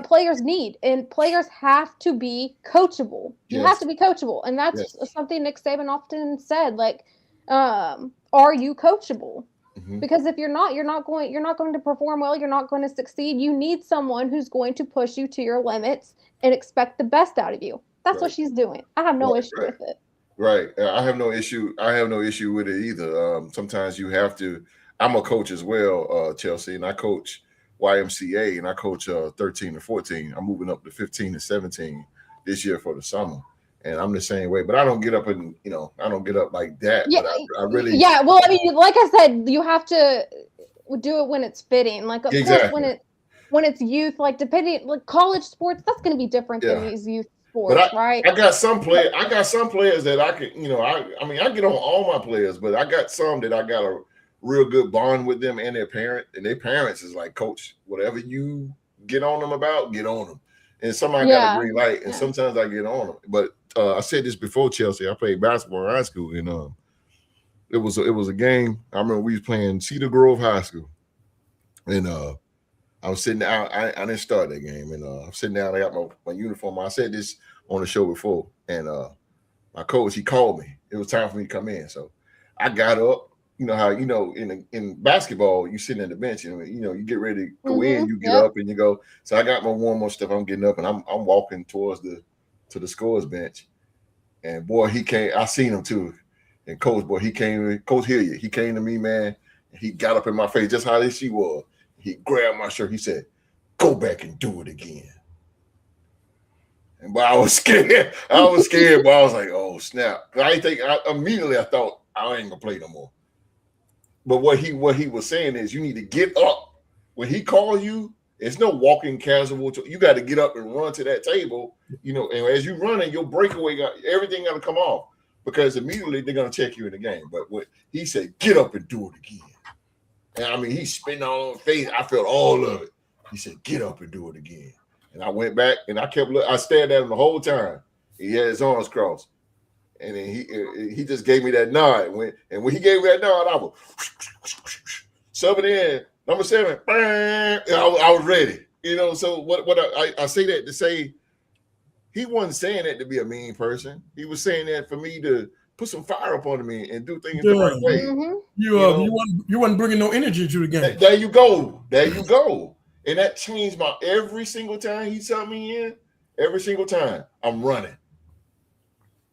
players need, and players have to be coachable. You have to be coachable, and that's something Nick Saban often said. Like, Are you coachable? Mhm. Because if you're not going to perform well, you're not going to succeed. You need someone who's going to push you to your limits and expect the best out of you. That's what Right. she's doing. I have no Right. issue Right. with it. Right. I have no issue. I have no issue with it either. Sometimes you have to. I'm a coach as well, Chelsea, and I coach YMCA and I coach 13 and 14. I'm moving up to 15 and 17 this year for the summer. And I'm the same way, but I don't get up and I don't get up like that. Yeah, But I really yeah. Well, I mean, like I said, you have to do it when it's fitting. Like, of course, exactly. when it's youth, like depending, like college sports, that's going to be different than Yeah. these youth But sports, right? I got some players that I can, I mean, I get on all my players, but I got some that I got a real good bond with them and their parents is like, coach, whatever you get on them about, get on them. And some I got a green light, and sometimes I get on them. But I said this before, Chelsea. I played basketball in high school, and it was a game. I remember we was playing Cedar Grove High School, and I was sitting down. I didn't start that game, and I'm sitting down. I got my uniform. I said this on the show before, and my coach, he called me. It was time for me to come in, so I got up. You know how in basketball you sit in the bench and you get ready to go in, you get up and you go. So I got my warm-up stuff. I'm getting up and I'm walking towards the scores bench, and boy, he came. I seen him too, and coach, boy, he came. Coach Hilliard, he came to me, man. And he got up in my face just how she was. He grabbed my shirt. He said, "Go back and do it again." And but I was scared. But I was like, "Oh snap!" Immediately I thought I ain't gonna play no more. But what he was saying is, you need to get up when he calls you. It's no walking casual. You got to get up and run to that table. And as you running, your breakaway everything got to come off because immediately they're gonna check you in the game. But what he said, get up and do it again. And I mean, he's spitting all on his face. I felt all of it. He said, get up and do it again. And I went back and I kept looking. I stared at him the whole time. He had his arms crossed. And then he just gave me that nod. When he gave me that nod, I was sub it in. Number 7, I was ready. So what I say that to say, he wasn't saying that to be a mean person. He was saying that for me to put some fire up on me and do things the right way. Mm-hmm. You wasn't bringing no energy to the game. There you go. And that changed every single time he subbed me in. Every single time I'm running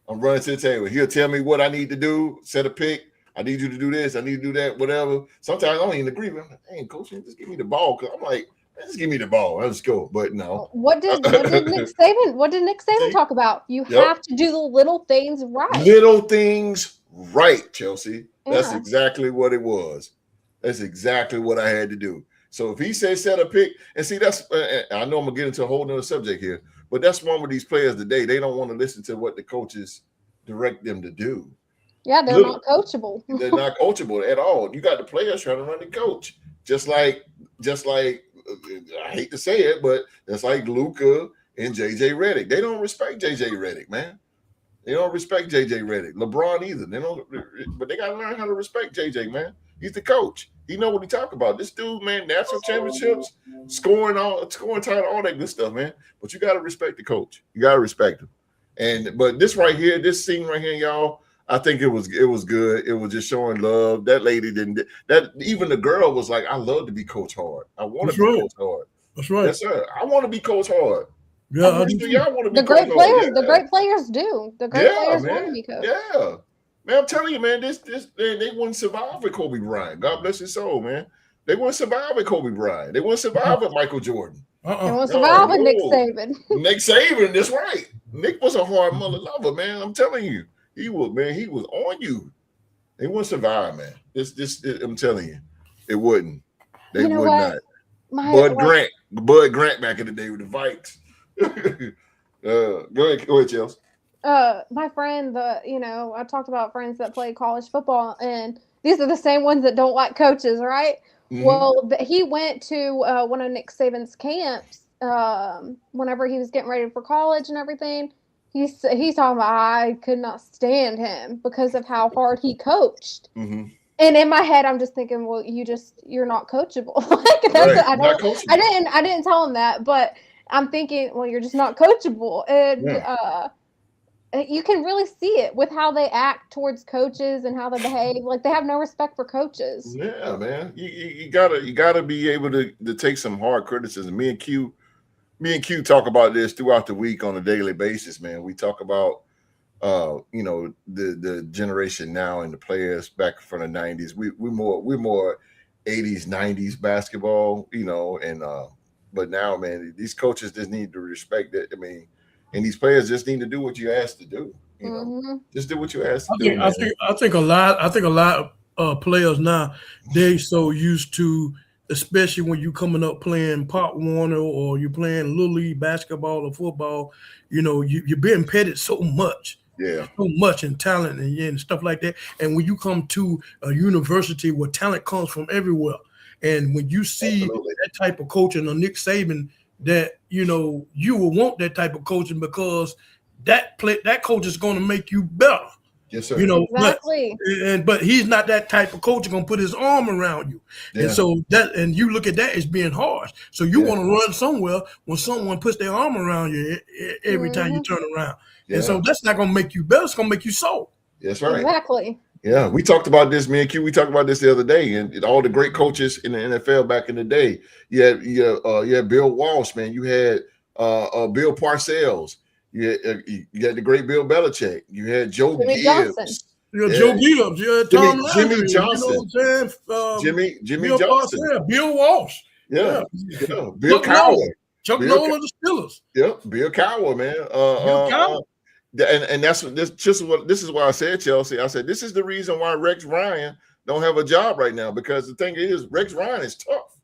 to the table. He'll tell me what I need to do, set a pick. I need you to do this. I need to do that, whatever. Sometimes I don't even agree. I'm like, dang, coach, just give me the ball. Because I'm like, man, just give me the ball. Let's go. But no. What did Nick Saban talk about? You have to do the little things right. Little things right, Chelsea. Yeah. That's exactly what it was. That's exactly what I had to do. So if he says set a pick, and see, that's I know I'm gonna get into a whole nother subject here, but that's one with these players today. They don't want to listen to what the coaches direct them to do. Yeah, they're not coachable. They're not coachable at all. You got the players trying to run the coach, just like I hate to say it, but it's like Luka and JJ Redick. They don't respect JJ Redick, man. They don't respect JJ Redick. LeBron either. They don't, but they got to learn how to respect JJ, man. He's the coach. He know what he talk about. This dude, man, national championships, scoring title, all that good stuff, man. But you got to respect the coach. You got to respect him. But this scene right here, y'all, I think it was good. It was just showing love. That lady didn't. That even the girl was like, I love to be Coach Hard. I want to be Coach Hard. That's right. Yes, sir. I want to be Coach Hard. Yeah, y'all want to be the great players. The great players do. The great players want to be coached. Yeah, man. I'm telling you, man. They wouldn't survive with Kobe Bryant. God bless his soul, man. They wouldn't survive with Kobe Bryant. They wouldn't survive with Michael Jordan. They wouldn't survive with Nick Saban. Nick Saban, that's right. Nick was a hard mother lover, man. I'm telling you, he was on you. They wouldn't survive, man. I'm telling you, it wouldn't. They would not. Bud Grant back in the day with the Vikes. Go ahead, Chelsea. My friend, I talked about friends that play college football, and these are the same ones that don't like coaches, right? Mm-hmm. Well, he went to one of Nick Saban's camps whenever he was getting ready for college and everything. He's talking about, I could not stand him because of how hard he coached. Mm-hmm. And in my head, I'm just thinking, well, you're not coachable. I didn't tell him that, but I'm thinking, well, you're just not coachable. And you can really see it with how they act towards coaches and how they behave. Like, they have no respect for coaches. Yeah, man. You gotta be able to take some hard criticism. Me and Q talk about this throughout the week on a daily basis, man. We talk about the generation now and the players back from the 90s. We're more 80s, 90s basketball, but now, man, these coaches just need to respect it. I mean, and these players just need to do what you asked to do. Just do what you asked to do. I think a lot of players now, they so used to, especially when you coming up playing Pop Warner or you're playing Little League basketball or football, you're being petted so much. Yeah, so much in talent and stuff like that. And when you come to a university where talent comes from everywhere, and when you see that type of coaching or Nick Saban, that you will want that type of coaching because that coach is going to make you better. Yes, sir. Exactly. But he's not that type of coach going to put his arm around you. Yeah. And so and you look at that as being harsh. So you want to run somewhere when someone puts their arm around you every time you turn around. Yeah. And so that's not going to make you better. It's going to make you sore. That's right. Exactly. Yeah, we talked about this, me and Q. We talked about this the other day, and all the great coaches in the NFL back in the day. You had Bill Walsh, man. You had Bill Parcells. You had the great Bill Belichick. You had Joe Gibbs. Joe Gibbs. You had Tom Jimmy Johnson. Jimmy Bill Johnson. Parcells, Bill Walsh. Yeah. Bill Cowher. Chuck Nolan of the Steelers. Yep, Bill Cowher, man. Bill Cowher. And this is why I said, Chelsea. I said this is the reason why Rex Ryan don't have a job right now, because the thing is, Rex Ryan is tough.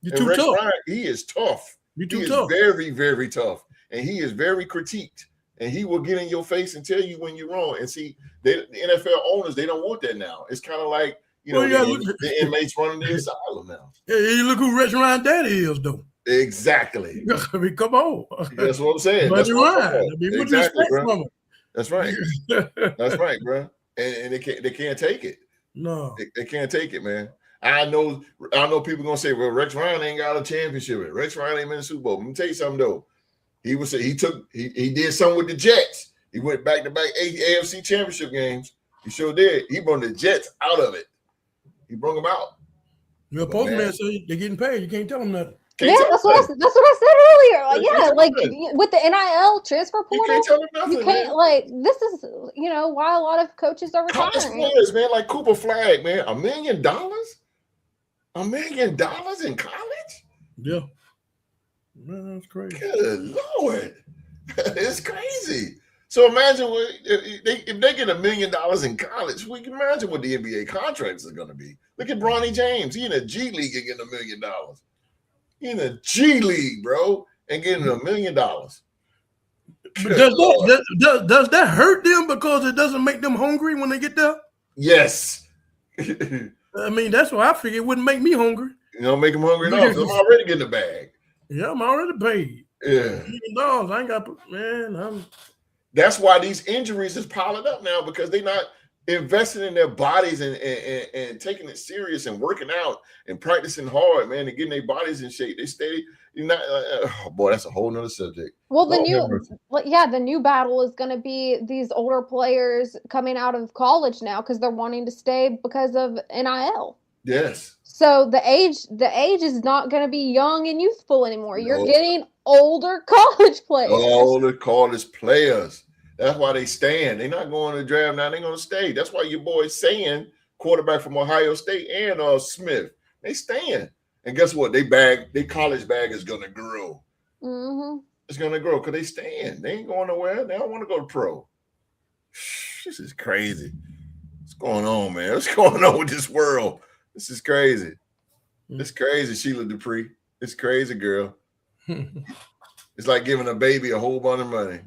Rex Ryan, he is tough. He is very, very tough, and he is very critiqued, and he will get in your face and tell you when you're wrong. And see, the NFL owners, they don't want that now. It's kind of like the inmates running the asylum now. Yeah, you look who Rex Ryan daddy is, though. Exactly. I mean, come on. That's what I'm saying. That's right. Exactly, bro. That's right. That's right, bro. And they can't take it. No, they can't take it, man. I know people gonna say, well, Rex Ryan ain't got a championship. Rex Ryan ain't been in the Super Bowl. Let me tell you something though. He did something with the Jets. He went back-to-back AFC championship games. He sure did. He brought the Jets out of it. He brought them out. Your postman said they're getting paid. You can't tell them nothing. That's what I said earlier. Like, with the NIL transfer portal, you can't tell them nothing. You can't, man. This is, why a lot of coaches are retiring. College players, man, like Cooper Flagg, man, $1 million? $1 million in college? Yeah. Man, that's crazy. Good Lord. It's crazy. So imagine if they get $1 million in college, we can imagine what the NBA contracts are going to be. Look at Bronny James. He in the G League and getting $1 million. He in the G League, bro, and getting $1 million. Does that hurt them because it doesn't make them hungry when they get there? Yes. I mean, that's what I figured. It wouldn't make me hungry. You don't make them hungry enough. I'm already getting the bag. Yeah, I'm already paid. Yeah. $1 million. I ain't got, man. That's why these injuries is piling up now, because they're not investing in their bodies and taking it serious and working out and practicing hard, man, and getting their bodies in shape. They stay. Oh boy, that's a whole nother subject. Well, the new battle is going to be these older players coming out of college now because they're wanting to stay because of NIL. Yes. So the age is not going to be young and youthful anymore. Nope. You're getting older college players. Older college players. That's why they staying. They're not going to the draft now. They're going to stay. That's why your boy saying, quarterback from Ohio State and Smith, they staying. And guess what? Their college bag is going to grow. Mm-hmm. It's going to grow because they staying. They ain't going nowhere. They don't want to go to pro. This is crazy. What's going on, man? What's going on with this world? This is crazy. It's crazy, Sheila Dupree. It's crazy, girl. It's like giving a baby a whole bunch of money.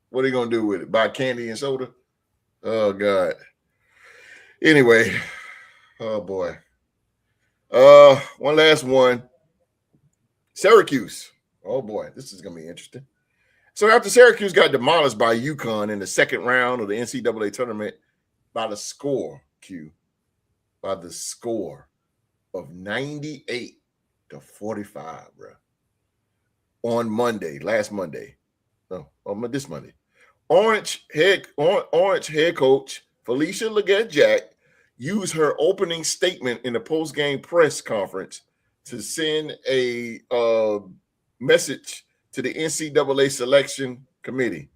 What are you going to do with it? Buy candy and soda? Oh, God. Anyway. Oh, boy. One last one. Syracuse. Oh, boy. This is going to be interesting. So after Syracuse got demolished by UConn in the second round of the NCAA tournament by the score, by the score of 98-45, bro. On Monday, this Monday. Orange head coach Felisha Legette-Jack used her opening statement in the post-game press conference to send a message to the NCAA selection committee.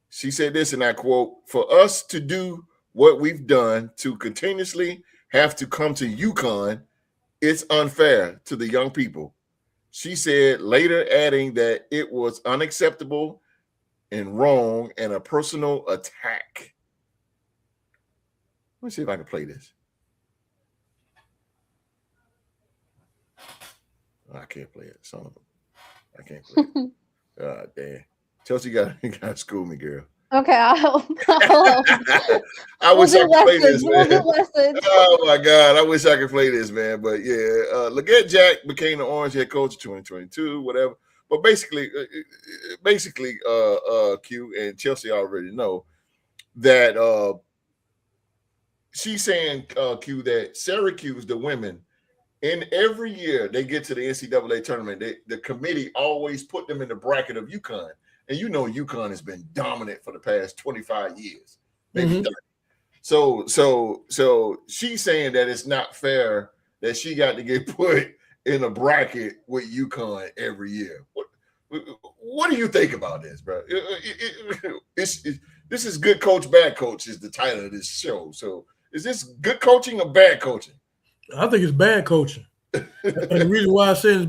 She said this, and I quote, "For us to do what we've done, to continuously have to come to UConn, it's unfair to the young people." She said, later adding that it was unacceptable and wrong and a personal attack. Let me see if I can play this. I can't play it. I can't play it. God damn. Chelsea got to school me, girl. Okay, I'll I wish I could play this, man. We'll Oh my God, I wish I could play this, man. But yeah, Legette-Jack became the Orange head coach in 2022, whatever. But basically, Q and Chelsea already know that she's saying, Q, that Syracuse, the women, in every year they get to the NCAA tournament, the committee always put them in the bracket of UConn. And you know UConn has been dominant for the past 25 years, maybe 30. So she's saying that it's not fair that she got to get put in a bracket with UConn every year. What do you think about this, bro? This is Good Coach, Bad Coach is the title of this show. So is this good coaching or bad coaching? I think it's bad coaching. And the reason why I say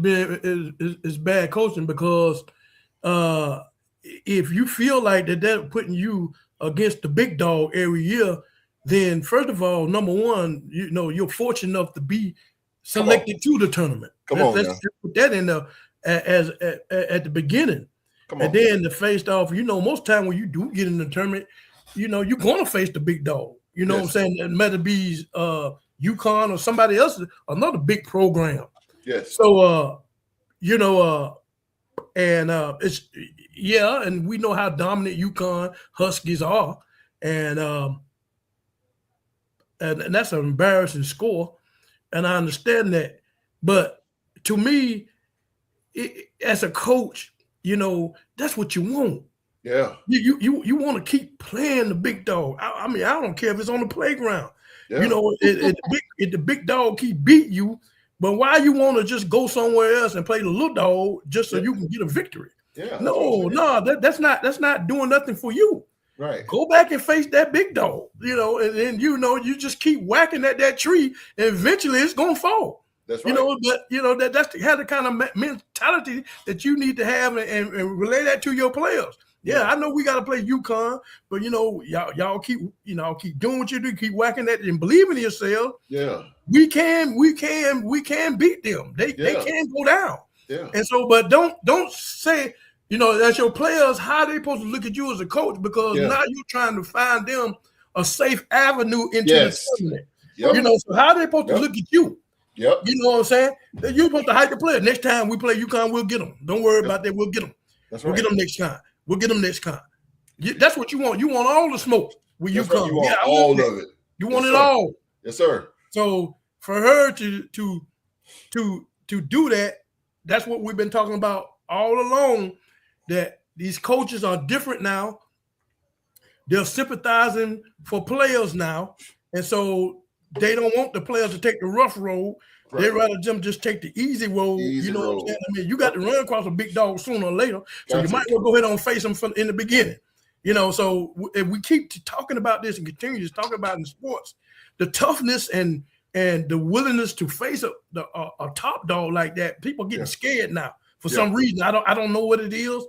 it's bad coaching because if you feel like they're putting you against the big dog every year, then first of all, number one, you're fortunate enough to be selected to the tournament. Let's put that in there at the beginning. And then the face off, most time when you do get in the tournament, you're going to face the big dog. You know what I'm saying? It matter be UConn or somebody else, another big program. Yes. So, it's and we know how dominant UConn Huskies are, and that's an embarrassing score, and I understand that. But to me, as a coach, that's what you want. Yeah. You want to keep playing the big dog. I mean, I don't care if it's on the playground. Yeah. If the big dog keep beating you, but why you want to just go somewhere else and play the little dog just so you can get a victory? Yeah. No, that's not doing nothing for you. Right. Go back and face that big dog, and then you just keep whacking at that tree, and eventually it's gonna fall. That's right. That's the kind of mentality that you need to have and relay that to your players. Yeah, I know we got to play UConn, but y'all keep doing what you do, keep whacking that and believing in yourself. Yeah, we can beat them. They can go down. Yeah, and so, but don't say that's your players. How they supposed to look at you as a coach because now you're trying to find them a safe avenue into the tournament. Yep. So how they supposed to look at you? Yep. You know what I'm saying? You're supposed to hype the player. Next time we play UConn, we'll get them. Don't worry about that. We'll get them. That's We'll right. get them next time. We'll get them next time. That's what you want. You want all the smoke when you come. You want all of it. You want it all. Yes, sir. So for her to do that, that's what we've been talking about all along. That these coaches are different now. They're sympathizing for players now, and so they don't want the players to take the rough road. Right. They'd rather them just take the easy road. You know what I'm saying? I mean, you got to run across a big dog sooner or later. So you might as well go ahead and face them in the beginning. So if we keep talking about this and continue to talk about it in sports, the toughness and the willingness to face a top dog like that, people are getting scared now for some reason. I don't know what it is.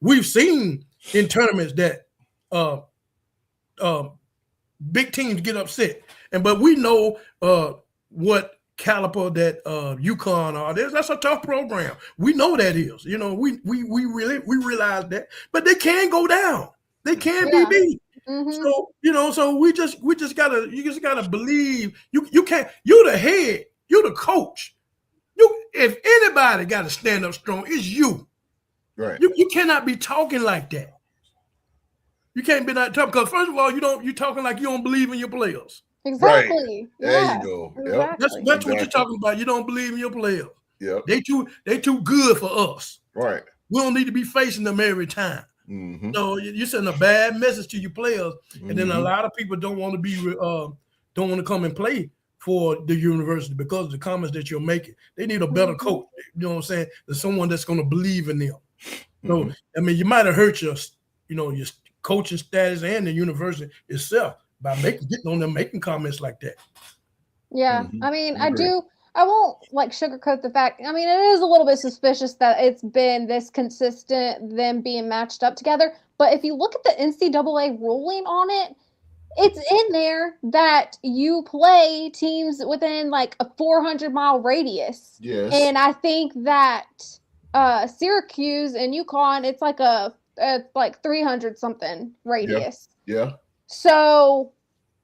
We've seen in tournaments that big teams get upset, but we know what caliber that UConn are. That's a tough program. We know that is. We realize that, but they can go down. They can be beat. Mm-hmm. So so you just gotta believe you can't. You're the head. You're the coach. If anybody got to stand up strong, it's you. Right. You cannot be talking like that. You can't be that tough because first of all, you're talking like you don't believe in your players. Exactly. Right. There you go. Yep. Exactly. That's what you're talking about. You don't believe in your players. Yep. They too good for us. Right. We don't need to be facing them every time. Mm-hmm. So you're sending a bad message to your players, and then a Mhm. lot of people don't want to come and play for the university because of the comments that you're making. They need a better coach. You know what I'm saying? There's someone that's going to believe in them. So I mean, you might have hurt your coaching status and the university itself by getting on them making comments like that. Yeah, I mean, I won't like sugarcoat the fact. I mean, it is a little bit suspicious that it's been this consistent, them being matched up together. But if you look at the NCAA ruling on it, it's in there that you play teams within like a 400-mile radius. Yes. And I think that Syracuse and UConn, it's like a like 300 something radius. Yeah. So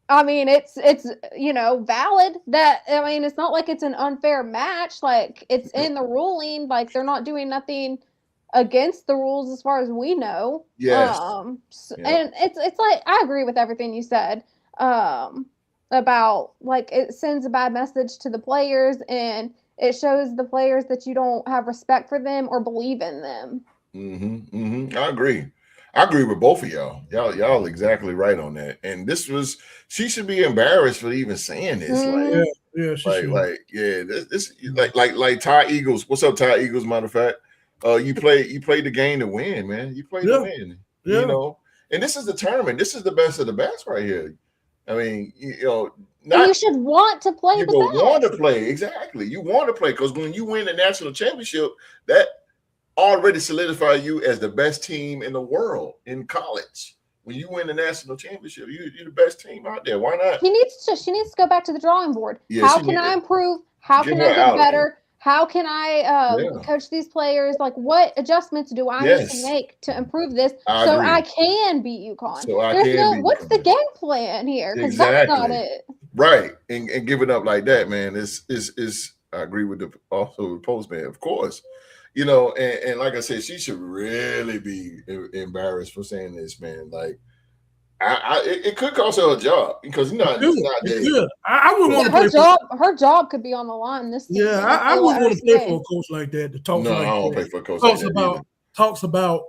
I mean, it's valid that, I mean, it's not like it's an unfair match. Like, it's in the ruling. Like, they're not doing nothing against the rules as far as we know. Yes. And it's like, I agree with everything you said about, like, it sends a bad message to the players and it shows the players that you don't have respect for them or believe in them. I agree. I agree with both of y'all. Y'all exactly right on that. And she should be embarrassed for even saying this. Like Ty Eagles. What's up, Ty Eagles? Matter of fact, you play the game to win, man. You play to win. Yeah. You know, and this is the tournament. This is the best of the best right here. I mean, you should want to play. You want to play exactly. You want to play because when you win the national championship, that already solidify you as the best team in the world in college. When you win the national championship, you're the best team out there. Why not? She needs to go back to the drawing board. Yeah, how can I improve? How can I get better? How can I coach these players? Like, what adjustments do I need to make to improve this I can beat UConn? What's the game plan here? Because that's not it. Right. And giving up like that, man, is I agree with the postman, of course. You know, and like I said, she should really be embarrassed for saying this, man. Like, it could cost her a job because I wouldn't want to play. Her job could be on the line this season. Yeah, I wouldn't want to play for a coach like that. I don't play for a coach like that. Talks about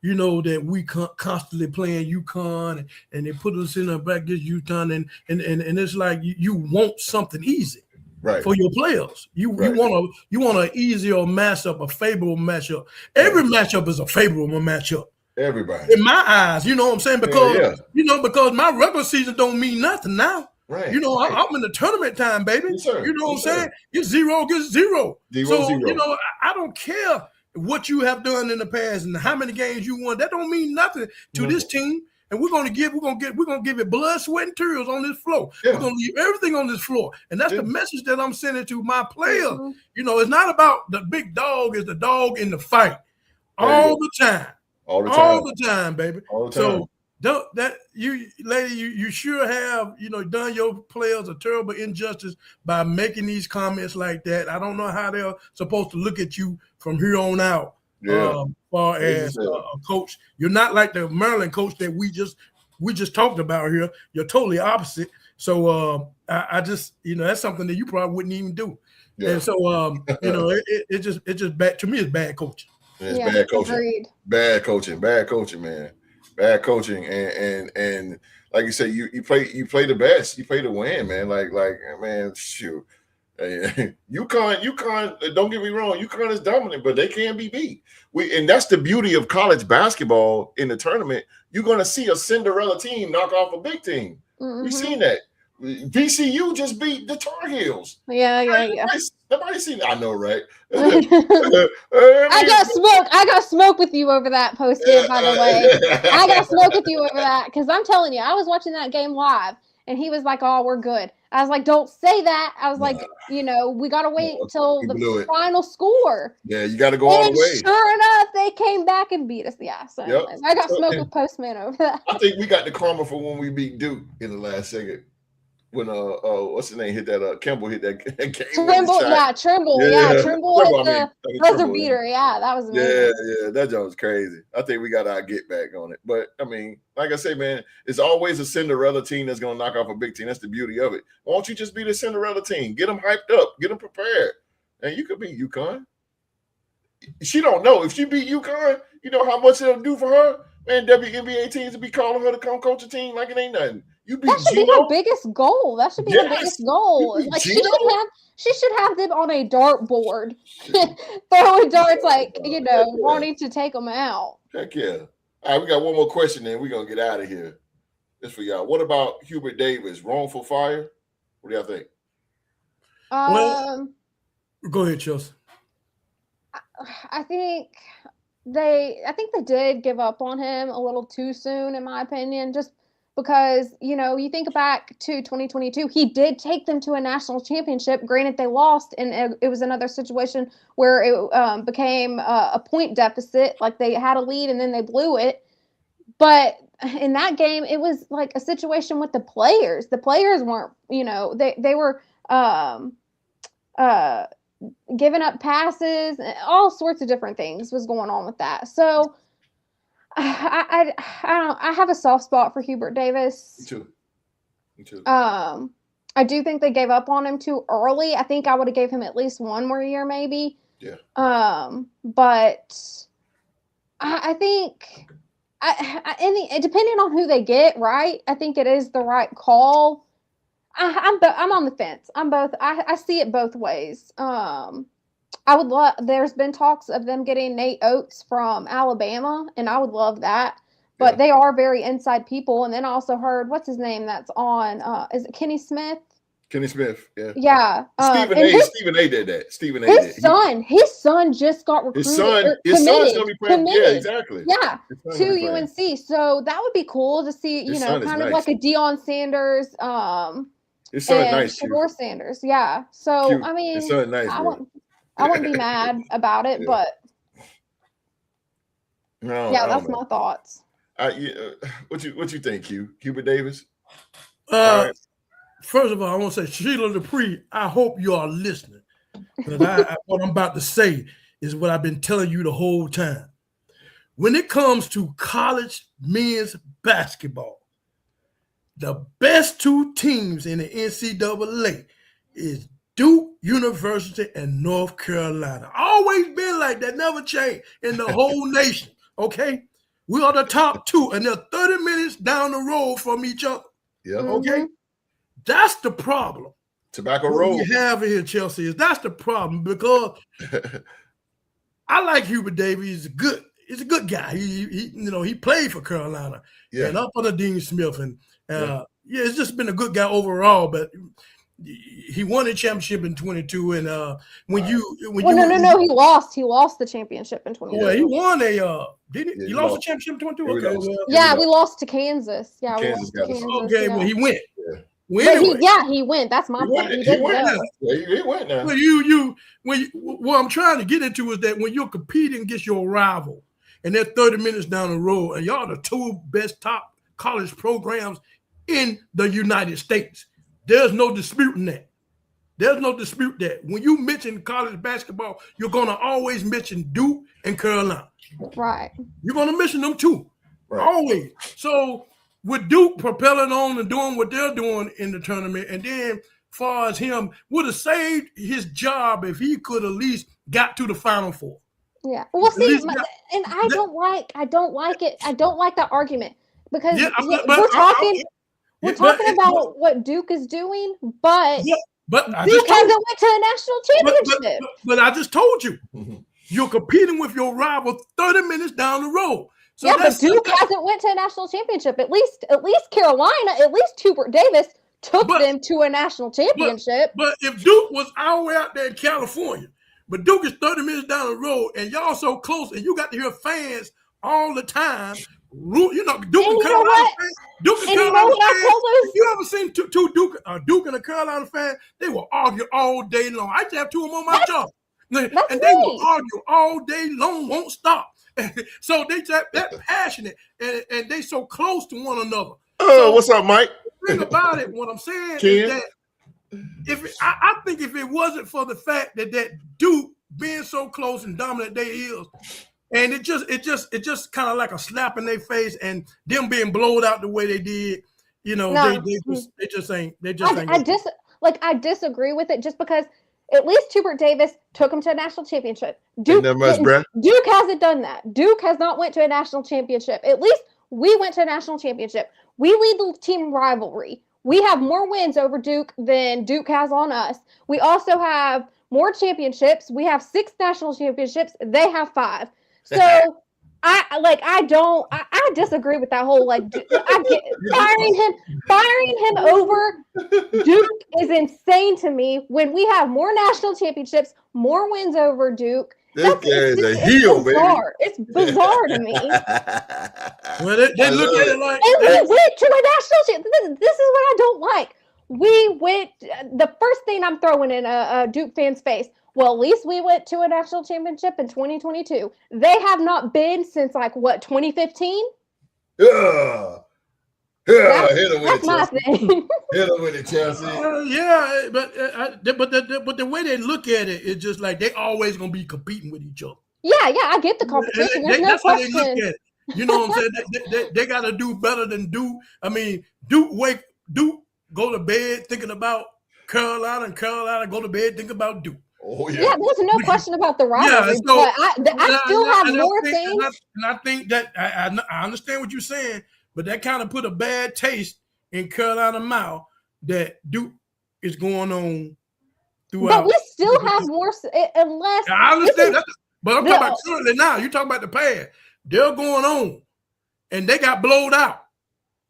that we constantly playing UConn and they put us in the back against UConn and it's like you want something easy. Right. For your players, you want an easier matchup, a favorable matchup. Every matchup is a favorable matchup. Everybody, in my eyes, you know what I'm saying? Because because my regular season don't mean nothing now. Right. I'm in the tournament time, baby. Yes, sir. You know what I'm saying? You're zero against zero. Zero. I don't care what you have done in the past and how many games you won. That don't mean nothing to this team. And we're gonna give it blood, sweat, and tears on this floor. Yeah. We're gonna leave everything on this floor, and that's the message that I'm sending to my players. It's not about the big dog is the dog in the fight all the time, baby. All the time. So you sure have done your players a terrible injustice by making these comments like that. I don't know how they're supposed to look at you from here on out. Far as a coach, you're not like the Maryland coach that we just talked about here. You're totally opposite. So I just that's something that you probably wouldn't even do. Yeah. And so it just bad to me. It's bad coaching. It's bad coaching. Agreed. Bad coaching, man. Bad coaching, and like you said, you play the best. You play to win, man. Like man, shoot. UConn, don't get me wrong, UConn is dominant, but they can be beat. And that's the beauty of college basketball in the tournament. You're going to see a Cinderella team knock off a big team. We've seen that. VCU just beat the Tar Heels. Yeah. Nobody seen that. I know, right? I got smoke with you over that post-game, by the way. I got smoke with you over that because I'm telling you, I was watching that game live. And he was like, "Oh, we're good." I was like, "Don't say that." I was like, we got to wait till the final score. Yeah, you got to go all the way. Sure enough, they came back and beat us. Yeah, so I got smoke with Postman over that. I think we got the karma for when we beat Duke in the last second. When what's his name hit that Kimball hit that game. Trimble hit the buzzer beater. Yeah, that was amazing. Yeah, that job was crazy. I think we got our get back on it. But I mean, like I say, man, it's always a Cinderella team that's gonna knock off a big team. That's the beauty of it. Why don't you just be the Cinderella team? Get them hyped up, get them prepared, and you could beat UConn. She don't know if she beat UConn. You know how much it'll do for her. Man, WNBA teams would be calling her to come coach a team like it ain't nothing. You beat That should be her biggest goal. That should be her biggest goal. Like she should have them on a dartboard, throwing darts, like wanting to take them out. Heck yeah! All right, we got one more question, then we're gonna get out of here. This for y'all. What about Hubert Davis? Wrongful fire? What do y'all think? Go ahead, Chelsea. I think they did give up on him a little too soon, in my opinion, just because, you think back to 2022, he did take them to a national championship. Granted, they lost, and it was another situation where it became a point deficit. Like, they had a lead, and then they blew it. But in that game, it was like a situation with the players. The players weren't, they were giving up passes, all sorts of different things was going on with that. So I don't know. I have a soft spot for Hubert Davis. Me too. I do think they gave up on him too early. I think I would have gave him at least one more year, maybe. Yeah. But I think depending on who they get, right? I think it is the right call. I'm on the fence. I'm both. I see it both ways. I would love. There's been talks of them getting Nate Oates from Alabama, and I would love that. But they are very inside people. And then I also heard what's his name that's on. Is it Kenny Smith? Kenny Smith, yeah. Yeah. Stephen A did that. Stephen A did. His son just got recruited. His son's going to be playing. Yeah, exactly. Yeah, to UNC. So that would be cool to see, kind of like a Deion Sanders. His son nice. Shador Sanders. Yeah. So, cute. I mean, his son nice, I wouldn't be mad about it, but that's my thoughts. What you think, Hubert Davis? First of all, I want to say, Sheila Dupree, I hope you are listening. What I'm about to say is what I've been telling you the whole time. When it comes to college men's basketball, the best two teams in the NCAA is Duke University and North Carolina. Always been like that, never changed in the whole nation, okay? We are the top two, and they're 30 minutes down the road from each other. Yeah. Okay? That's the problem. Tobacco Road. What we have here, Chelsea, is that's the problem because I like Hubert Davis. He's a good guy. He played for Carolina and up under Dean Smith, and it's just been a good guy overall. But he won a championship in 22, and no, he lost. He lost the championship in 22. Well, he won didn't he? He lost the championship in 22. Okay, we lost to Kansas. Yeah, we lost to Kansas. Okay, well, he went. Yeah. Well, he went. That's my point. He went now. Well, what I'm trying to get into is that when you're competing against your rival, and they're 30 minutes down the road, and y'all are the two best top college programs in the United States, there's no disputing that. There's no dispute that when you mention college basketball, you're going to always mention Duke and Carolina. Right. You're going to mention them too. Right. Always. So with Duke propelling on and doing what they're doing in the tournament, and then far as him, would have saved his job if he could at least got to the Final Four. Yeah. Well, see, I don't like it. I don't like that argument because we're talking about what Duke is doing, but Duke hasn't went to a national championship. But I just told you, you're competing with your rival 30 minutes down the road. So but Duke hasn't went to a national championship. At least Carolina, at least Hubert Davis took them to a national championship. But if Duke was all the way out there in California, but Duke is 30 minutes down the road, and y'all so close, and you got to hear fans all the time. Duke and Carolina fans. Duke and Carolina fans. You ever seen two Duke and a Carolina fan? They will argue all day long. I just have two of them on my job, and they will argue all day long, won't stop. So they're passionate, and they so close to one another. What's up, Mike? The thing about it, what I'm saying is that I think if it wasn't for the fact that Duke being so close and dominant they is, and it just kind of like a slap in their face, and them being blowed out the way they did, they just ain't. I disagree with it just because At least Hubert Davis took him to a national championship. Duke hasn't done that. Duke has not went to a national championship. At least we went to a national championship. We lead the team rivalry. We have more wins over Duke than Duke has on us. We also have more championships. We have 6 national championships. They have 5. So I disagree with that whole firing him over Duke is insane to me. When we have more national championships, more wins over Duke. This guy is a heel, baby. It's bizarre to me. Well, they look at it like, and we went to a national championship. This is what I don't like. We went. The first thing I'm throwing in a Duke fan's face. Well, at least we went to a national championship in 2022. They have not been since 2015? Yeah. Yeah, hit him with that's it, my Chelsea. thing. Hit him with it, Chelsea. Yeah, but the way they look at it is just like they always gonna be competing with each other. Yeah, I get the competition. There's no that's how question. they look at it. You know what I'm saying? They got to do better than Duke. I mean, Duke go to bed thinking about Carolina, and Carolina go to bed thinking about Duke. Oh yeah. Yeah, there's no question about the rivalry. Yeah, so, but I still have more things. And I think that I understand what you're saying, but that kind of put a bad taste in Carolina's mouth that Duke is going on throughout. But we still have more, unless I understand that. But I'm talking about currently now. You're talking about the past. They're going on, and they got blowed out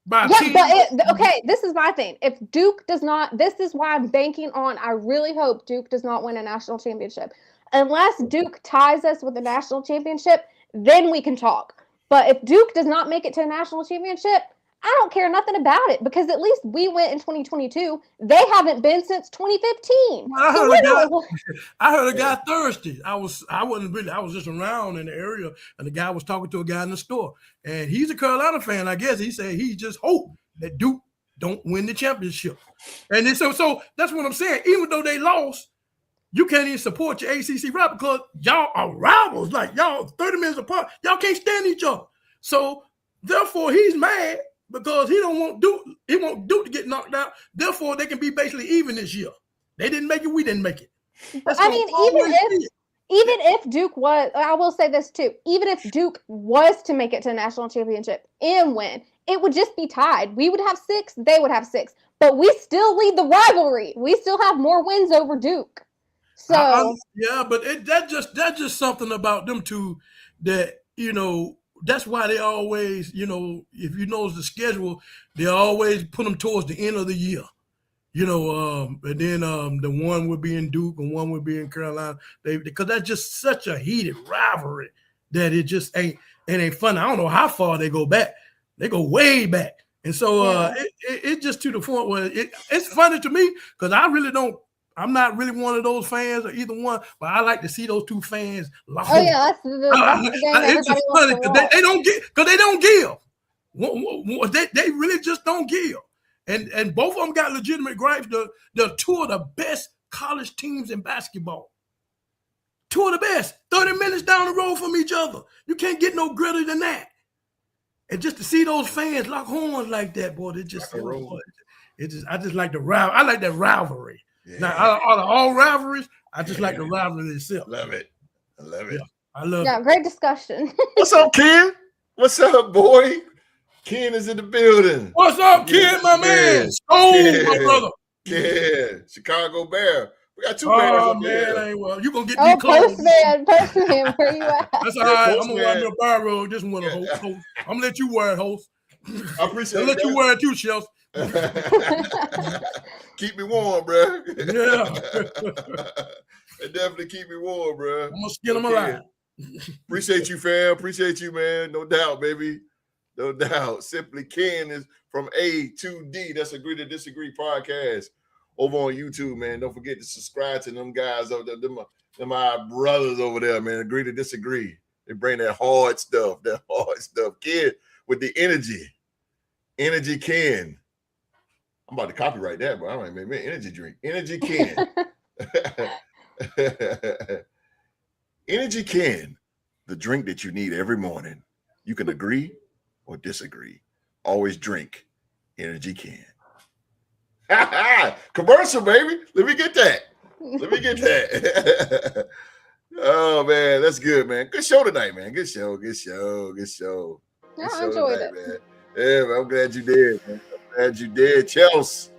by teams. But okay, this is my thing. If Duke does not, this is why I'm banking on. I really hope Duke does not win a national championship. Unless Duke ties us with a national championship, then we can talk. But if Duke does not make it to a national championship, I don't care nothing about it, because at least we went in 2022. They haven't been since 2015. I heard a guy Thursday. I was just around in the area, and the guy was talking to a guy in the store, and he's a Carolina fan. I guess he said he just hoped that Duke don't win the championship. And then, so that's what I'm saying. Even though they lost, you can't even support your ACC rival because y'all are rivals. Like, y'all 30 minutes apart. Y'all can't stand each other. So therefore, he's mad because he want Duke to get knocked out. Therefore, they can be basically even this year. They didn't make it. We didn't make it. I mean, even if Duke was, I will say this too, even if Duke was to make it to a national championship and win, it would just be tied. We would have 6, they would have 6, but we still lead the rivalry. We still have more wins over Duke. So but that's just something about them two that, you know, that's why they always, you know, if you notice the schedule, they always put them towards the end of the year. You know, and then the one would be in Duke and one would be in Carolina. Because that's just such a heated rivalry that it just ain't fun. I don't know how far they go back. They go way back. And so it's just to the point where it's funny to me because I'm not really one of those fans or either one, but I like to see those two fans. That's the game it's just funny because they don't give. They really just don't give. And both of them got legitimate gripes. They're two of the best college teams in basketball. Two of the best. 30 minutes down the road from each other. You can't get no greater than that. And just to see those fans lock horns like that, boy, I just like the rivalry. I like that rivalry. Yeah. Now, out of all rivalries, I just like the rivalry itself. Love it. I love it. Yeah, I love it. Yeah, great discussion. What's up, Ken? What's up, boy? Ken is in the building. What's up, Ken, my man? My brother. Ken, Chicago Bear. We got 2 bears up here. Well, you gonna get me close. Postman, where you at? That's all right. I'm gonna run the bar road. Just want to host. I'm gonna let you wear it, host. I appreciate it. Let you wear it too, Chelsea. Keep me warm, bro. Yeah. It definitely keep me warm, bro. I'm gonna skin them alive. Appreciate you, fam. Appreciate you, man. No doubt, baby. No doubt. Simply Ken is from A to D. That's Agree to Disagree podcast over on YouTube, man. Don't forget to subscribe to them guys over there. Them my brothers over there, man. Agree to Disagree. They bring that hard stuff. Ken with the energy. Energy Ken. I'm about to copyright that, but I don't even make me energy drink. Energy Ken. Energy Ken, the drink that you need every morning. You can agree or disagree. Always drink Energy Ken. Commercial, baby. Let me get that. Let me get that. Oh man, that's good, man. Good show tonight, man. Good show. Yeah, I enjoyed it. Man. Yeah, man, I'm glad you did, man. I'm glad you did, Chelsea.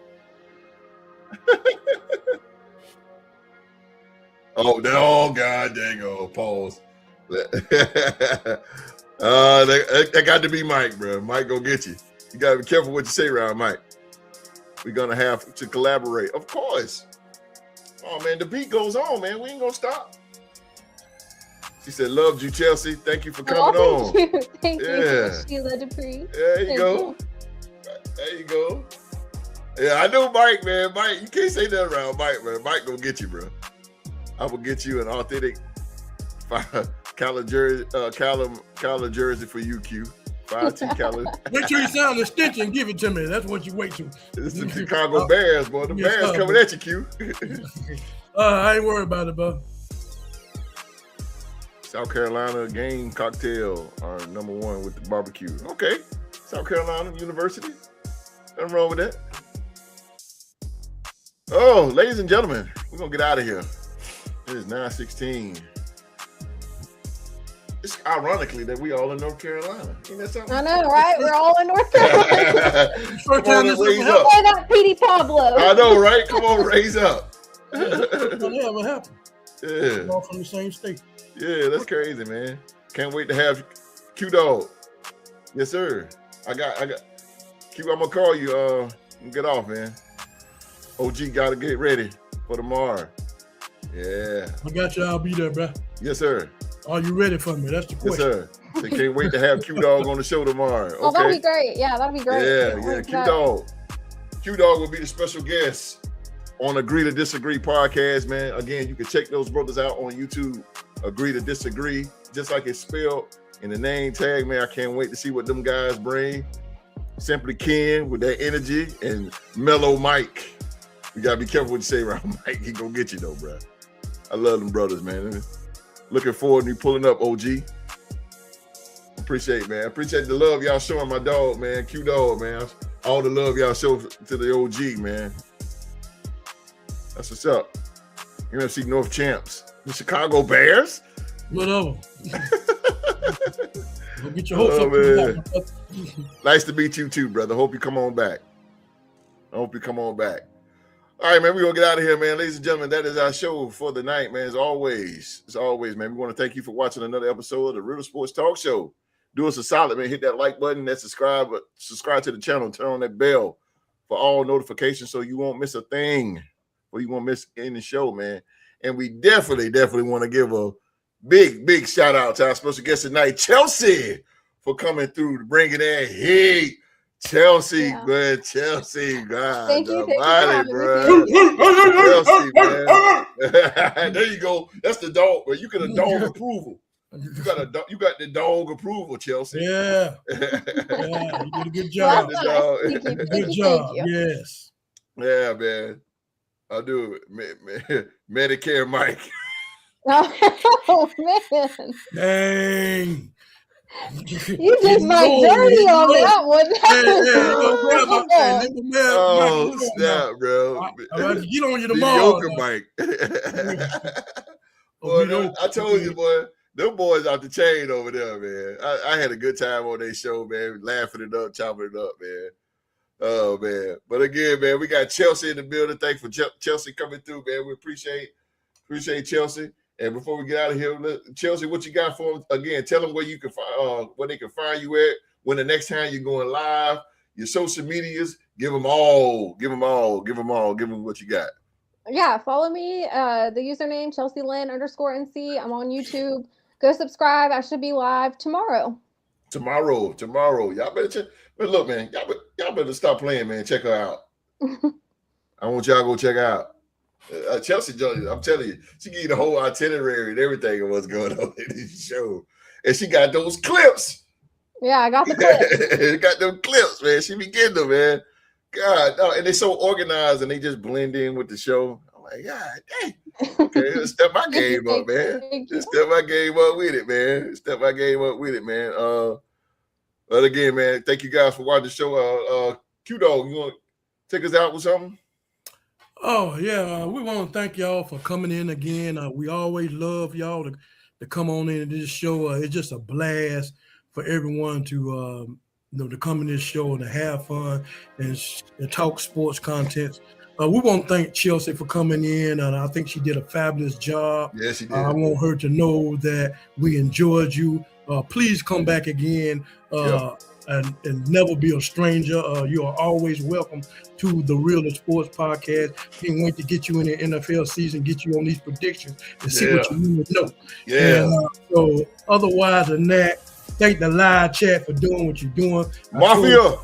Oh, God, dang, pause. That got to be Mike, bro. Mike gonna get you. You gotta be careful what you say around Mike. We're gonna have to collaborate, of course. Oh man, the beat goes on, man. We ain't gonna stop. She said, "Loved you, Chelsea. Thank you for coming on." Thank you, Sheila Dupree. There you go. There you go. Yeah, I know Mike, man. Mike, you can't say that around Mike, man. Mike gonna get you, bro. I will get you an authentic collar jersey for you, Q. 5T collar. Make sure you sound the stitch and give it to me. That's what you wait to. It's the Chicago Bears, boy. The Bears coming at you, Q. I ain't worried about it, bro. South Carolina game cocktail are number 1 with the barbecue. Okay. South Carolina University. Nothing wrong with that. Oh, ladies and gentlemen, we're going to get out of here. It is 9:16. It's ironically that we all in North Carolina. Ain't that something? I know, right? We're all in North Carolina. First time this raise ever up. Why not Petey Pablo? I know, right? Come on, raise up. Yeah, what happened? Yeah. We're all from the same state. Yeah, that's crazy, man. Can't wait to have Q Dog. Yes, sir. I got Q, I'm gonna call you. Get off, man. OG gotta get ready for tomorrow. Yeah. I got you. I'll be there, bro. Yes, sir. Are you ready for me? That's the question. Yes, sir. They can't wait to have Q Dog on the show tomorrow. Okay. Oh, that'd be great. Yeah, that'd be great. Yeah. Q Dog will be the special guest on Agree to Disagree podcast, man. Again, you can check those brothers out on YouTube. Agree to Disagree, just like it's spelled in the name tag, man. I can't wait to see what them guys bring. Simply Ken with that energy and Mellow Mike. You gotta be careful what you say around Mike. He gonna get you though, bro. I love them brothers, man. Looking forward to you pulling up, OG. Appreciate it, man. Appreciate the love y'all showing my dog, man. Q Dog, man. All the love y'all show to the OG, man. That's what's up. NFC North champs. The Chicago Bears? Whatever. Go get your hopes up. Man. Nice to meet you too, brother. Hope you come on back. All right, man, we're going to get out of here, man. Ladies and gentlemen, that is our show for the night, man. As always, man, we want to thank you for watching another episode of the Real Sports Talk Show. Do us a solid, man. Hit that like button, that subscribe to the channel, turn on that bell for all notifications so you won't miss a thing or you won't miss any show, man. And we definitely want to give a big shout out to our special guest tonight, Chelsea, for coming through to bringing that heat. Chelsea, man. Chelsea, God. Thank you, bro. Chelsea, man. There you go. That's the dog, man. You get a dog approval. You got the dog approval, Chelsea. Yeah. You did a good job. Well, Good job. Yes. Yeah, man. I do it. Medicare Mike. Oh, man. Dang. You did my dirty on that one. Oh, snap, bro. I'll get on you tomorrow. Mediocre Mike. Boy, I told you, boy. Them boys out the chain over there, man. I had a good time on their show, man. Laughing it up, chopping it up, man. Oh, man. But again, man, we got Chelsea in the building. Thanks for Chelsea coming through, man. We appreciate Chelsea. And before we get out of here, Chelsea, what you got for them? Again, tell them where you can find, where they can find you at. When the next time you're going live, your social medias, give them what you got. Yeah, follow me. The username ChelseaLynnNC. I'm on YouTube. Go subscribe. I should be live tomorrow. Tomorrow. Y'all better check. But look, man, y'all better stop playing, man. Check her out. I want y'all to go check her out. Chelsea, I'm telling you, she gave you the whole itinerary and everything of what's going on in this show. And she got those clips. Yeah, I got the clips. Got them clips, man. She be getting them, man. God, no, and they're so organized and they just blend in with the show. I'm like, God dang. Okay, let's step my game up, man. Just step my game up with it, man. But again, man, thank you guys for watching the show. Q-Dog, you want to take us out with something? Oh, yeah. We want to thank y'all for coming in again. We always love y'all to come on in this show. It's just a blast for everyone to to come in this show and to have fun and talk sports content. We want to thank Chelsea for coming in, and I think she did a fabulous job. Yes, she did. I want her to know that we enjoyed you. Please come back again. And never be a stranger. You are always welcome to the Real Sports Podcast. Can't wait to get you in the NFL season, get you on these predictions and see what you need to know. Yeah. And, so otherwise than that, thank the live chat for doing what you're doing. Mafia.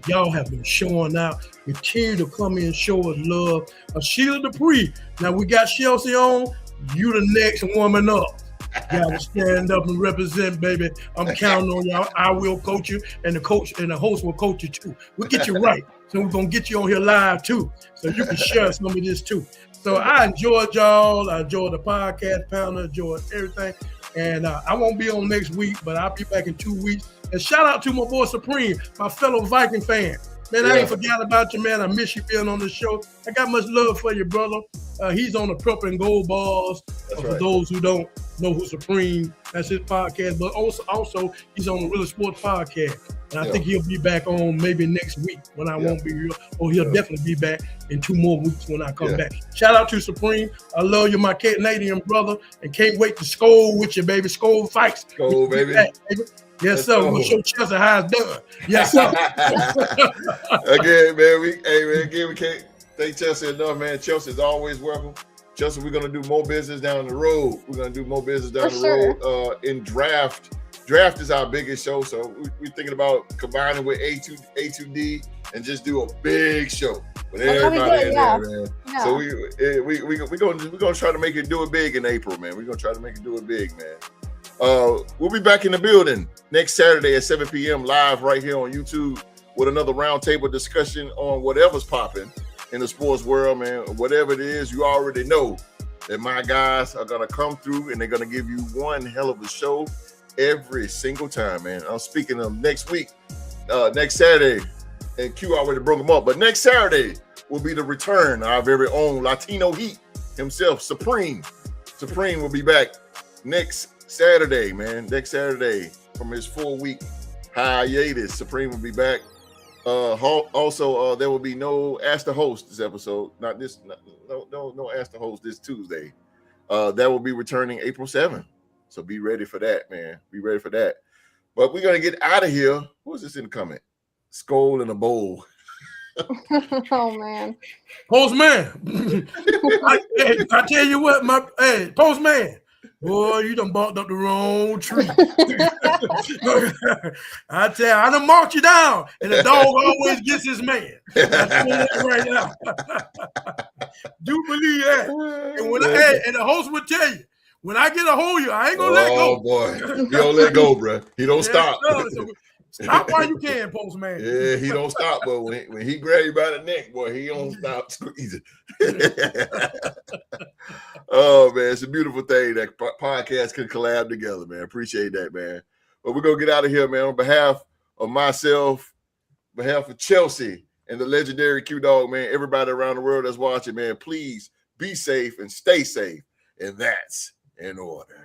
Y'all have been showing out. Continue to come in and show us love. Sheila Dupree. Now we got Chelsea on. You the next woman up. Gotta stand up and represent, baby. I'm counting on y'all. I will coach you, and the host will coach you too. We'll get you right. So we're gonna get you on here live too, so you can share some of this too. So I enjoyed y'all. I enjoyed the podcast panel, enjoyed everything. And I won't be on next week, but I'll be back in 2 weeks. And shout out to my boy Supreme, my fellow Viking fan. Man, I ain't forgot about you, man. I miss you being on the show. I got much love for you, brother. He's on the Purple and Gold Balls. For those who don't know who Supreme, that's his podcast. But also he's on the Real Sports Podcast. And I think he'll be back on maybe next week when I won't be here. Or he'll definitely be back in 2 more weeks when I come back. Shout out to Supreme. I love you, my Canadian brother. And can't wait to scold with you, baby. Scold fights. Scold, baby. Yes, sir. We'll show Chelsea how it's done. Yes, sir. Again, man, we can't thank Chelsea enough, man. Chelsea's always welcome. Chelsea, we're gonna do more business down the road. We're gonna do more business down the road in draft. Draft is our biggest show, so we're thinking about combining with A2D and just do a big show with everybody in there, man. Yeah. So we're gonna try to make it do it big in April, man. We're gonna try to make it do it big, man. We'll be back in the building next Saturday at 7 p.m. live right here on YouTube with another roundtable discussion on whatever's popping in the sports world, man. Whatever it is, you already know that my guys are going to come through and they're going to give you one hell of a show every single time, man. I'm speaking of next week, next Saturday, and Q already broke them up, but next Saturday will be the return of our very own Latino Heat himself, Supreme. Supreme will be back next Saturday, man. Next Saturday from his 4-week hiatus. Supreme will be back. Also, there will be no Ask the Host this episode. No Ask the Host this Tuesday. That will be returning April 7th. So be ready for that, man. Be ready for that. But we're gonna get out of here. Who is this incoming? Skull in a bowl. Oh man. Postman. I tell you what, Postman. Boy, you done barked up the wrong tree. I tell you, I done marked you down, and the dog always gets his man. I tell you right now. Do believe that. And and the host would tell you, when I get a hold of you, I ain't gonna let go. Oh boy, he don't let go, bro. He don't stop. So stop while you can, Postman. Yeah, he don't stop, but when he grab you by the neck, boy, he don't stop squeezing. Oh man, it's a beautiful thing that podcasts can collab together, man. Appreciate that, man. But we're gonna get out of here, man. On behalf of myself, on behalf of Chelsea and the legendary Q Dog, man, everybody around the world that's watching, man, please be safe and stay safe. And that's in order.